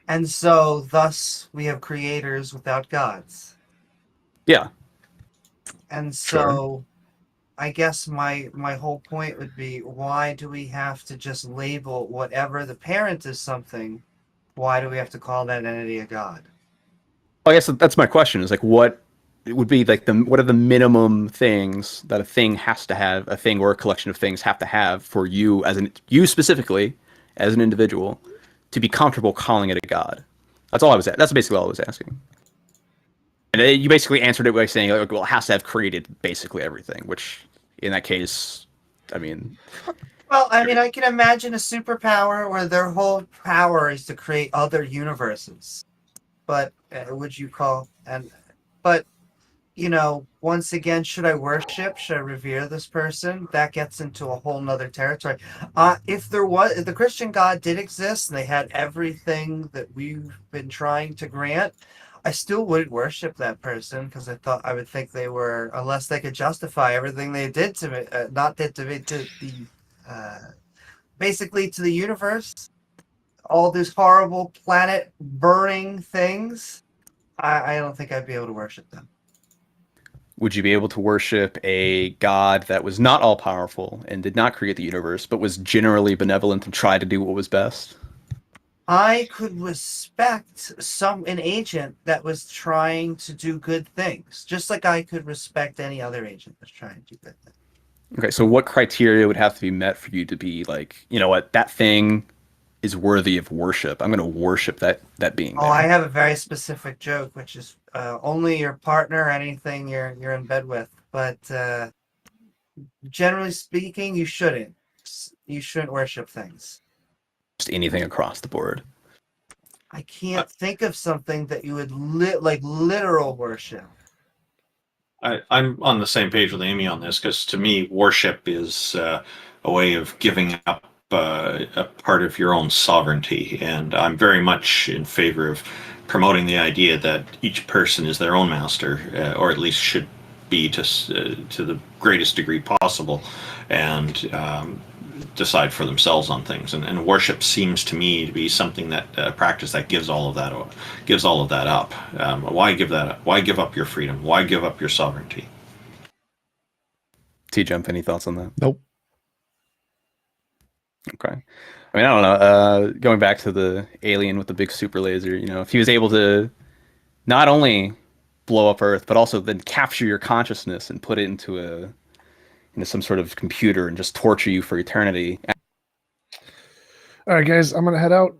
And so, thus, we have creators without gods. Yeah. And so, I guess my whole point would be, why do we have to just label whatever the parent is something? Why do we have to call that entity a god? I guess that's my question, is like, what it would be like what are the minimum things that a thing has to have, a thing or a collection of things have to have for you you specifically as an individual to be comfortable calling it a god? That's basically all I was asking. And you basically answered it by saying, like, well, it has to have created basically everything, which in that case, I mean... Well, I mean, I can imagine a superpower where their whole power is to create other universes. But would you call... But, once again, should I worship? Should I revere this person? That gets into a whole nother territory. If the Christian God did exist and they had everything that we've been trying to grant, I still wouldn't worship that person because I would think they were, unless they could justify everything they did to me, not did to me, to the, basically to the universe, all these horrible planet burning things. I don't think I'd be able to worship them. Would you be able to worship a god that was not all powerful and did not create the universe, but was generally benevolent and tried to do what was best? I could respect an agent that was trying to do good things, just like I could respect any other agent that's trying to do good things. Okay, so what criteria would have to be met for you to be like, you know what, that thing is worthy of worship. I'm going to worship that being. Oh, I have a very specific joke, which is only your partner, anything you're in bed with. But generally speaking, you shouldn't. You shouldn't worship things. Just anything across the board. I can't think of something that you would like literal worship. I'm on the same page with Amy on this because to me, worship is a way of giving up a part of your own sovereignty, and I'm very much in favor of promoting the idea that each person is their own master, or at least should be to the greatest degree possible, and decide for themselves on things. And worship seems to me to be something that practice that gives all of that up. Why give that up? Why give up your freedom? Why give up your sovereignty? T-Jump, any thoughts on that? Nope. Okay. I mean, I don't know. Going back to the alien with the big super laser, you know, if he was able to not only blow up Earth, but also then capture your consciousness and put it into some sort of computer and just torture you for eternity. All right, guys, I'm gonna head out.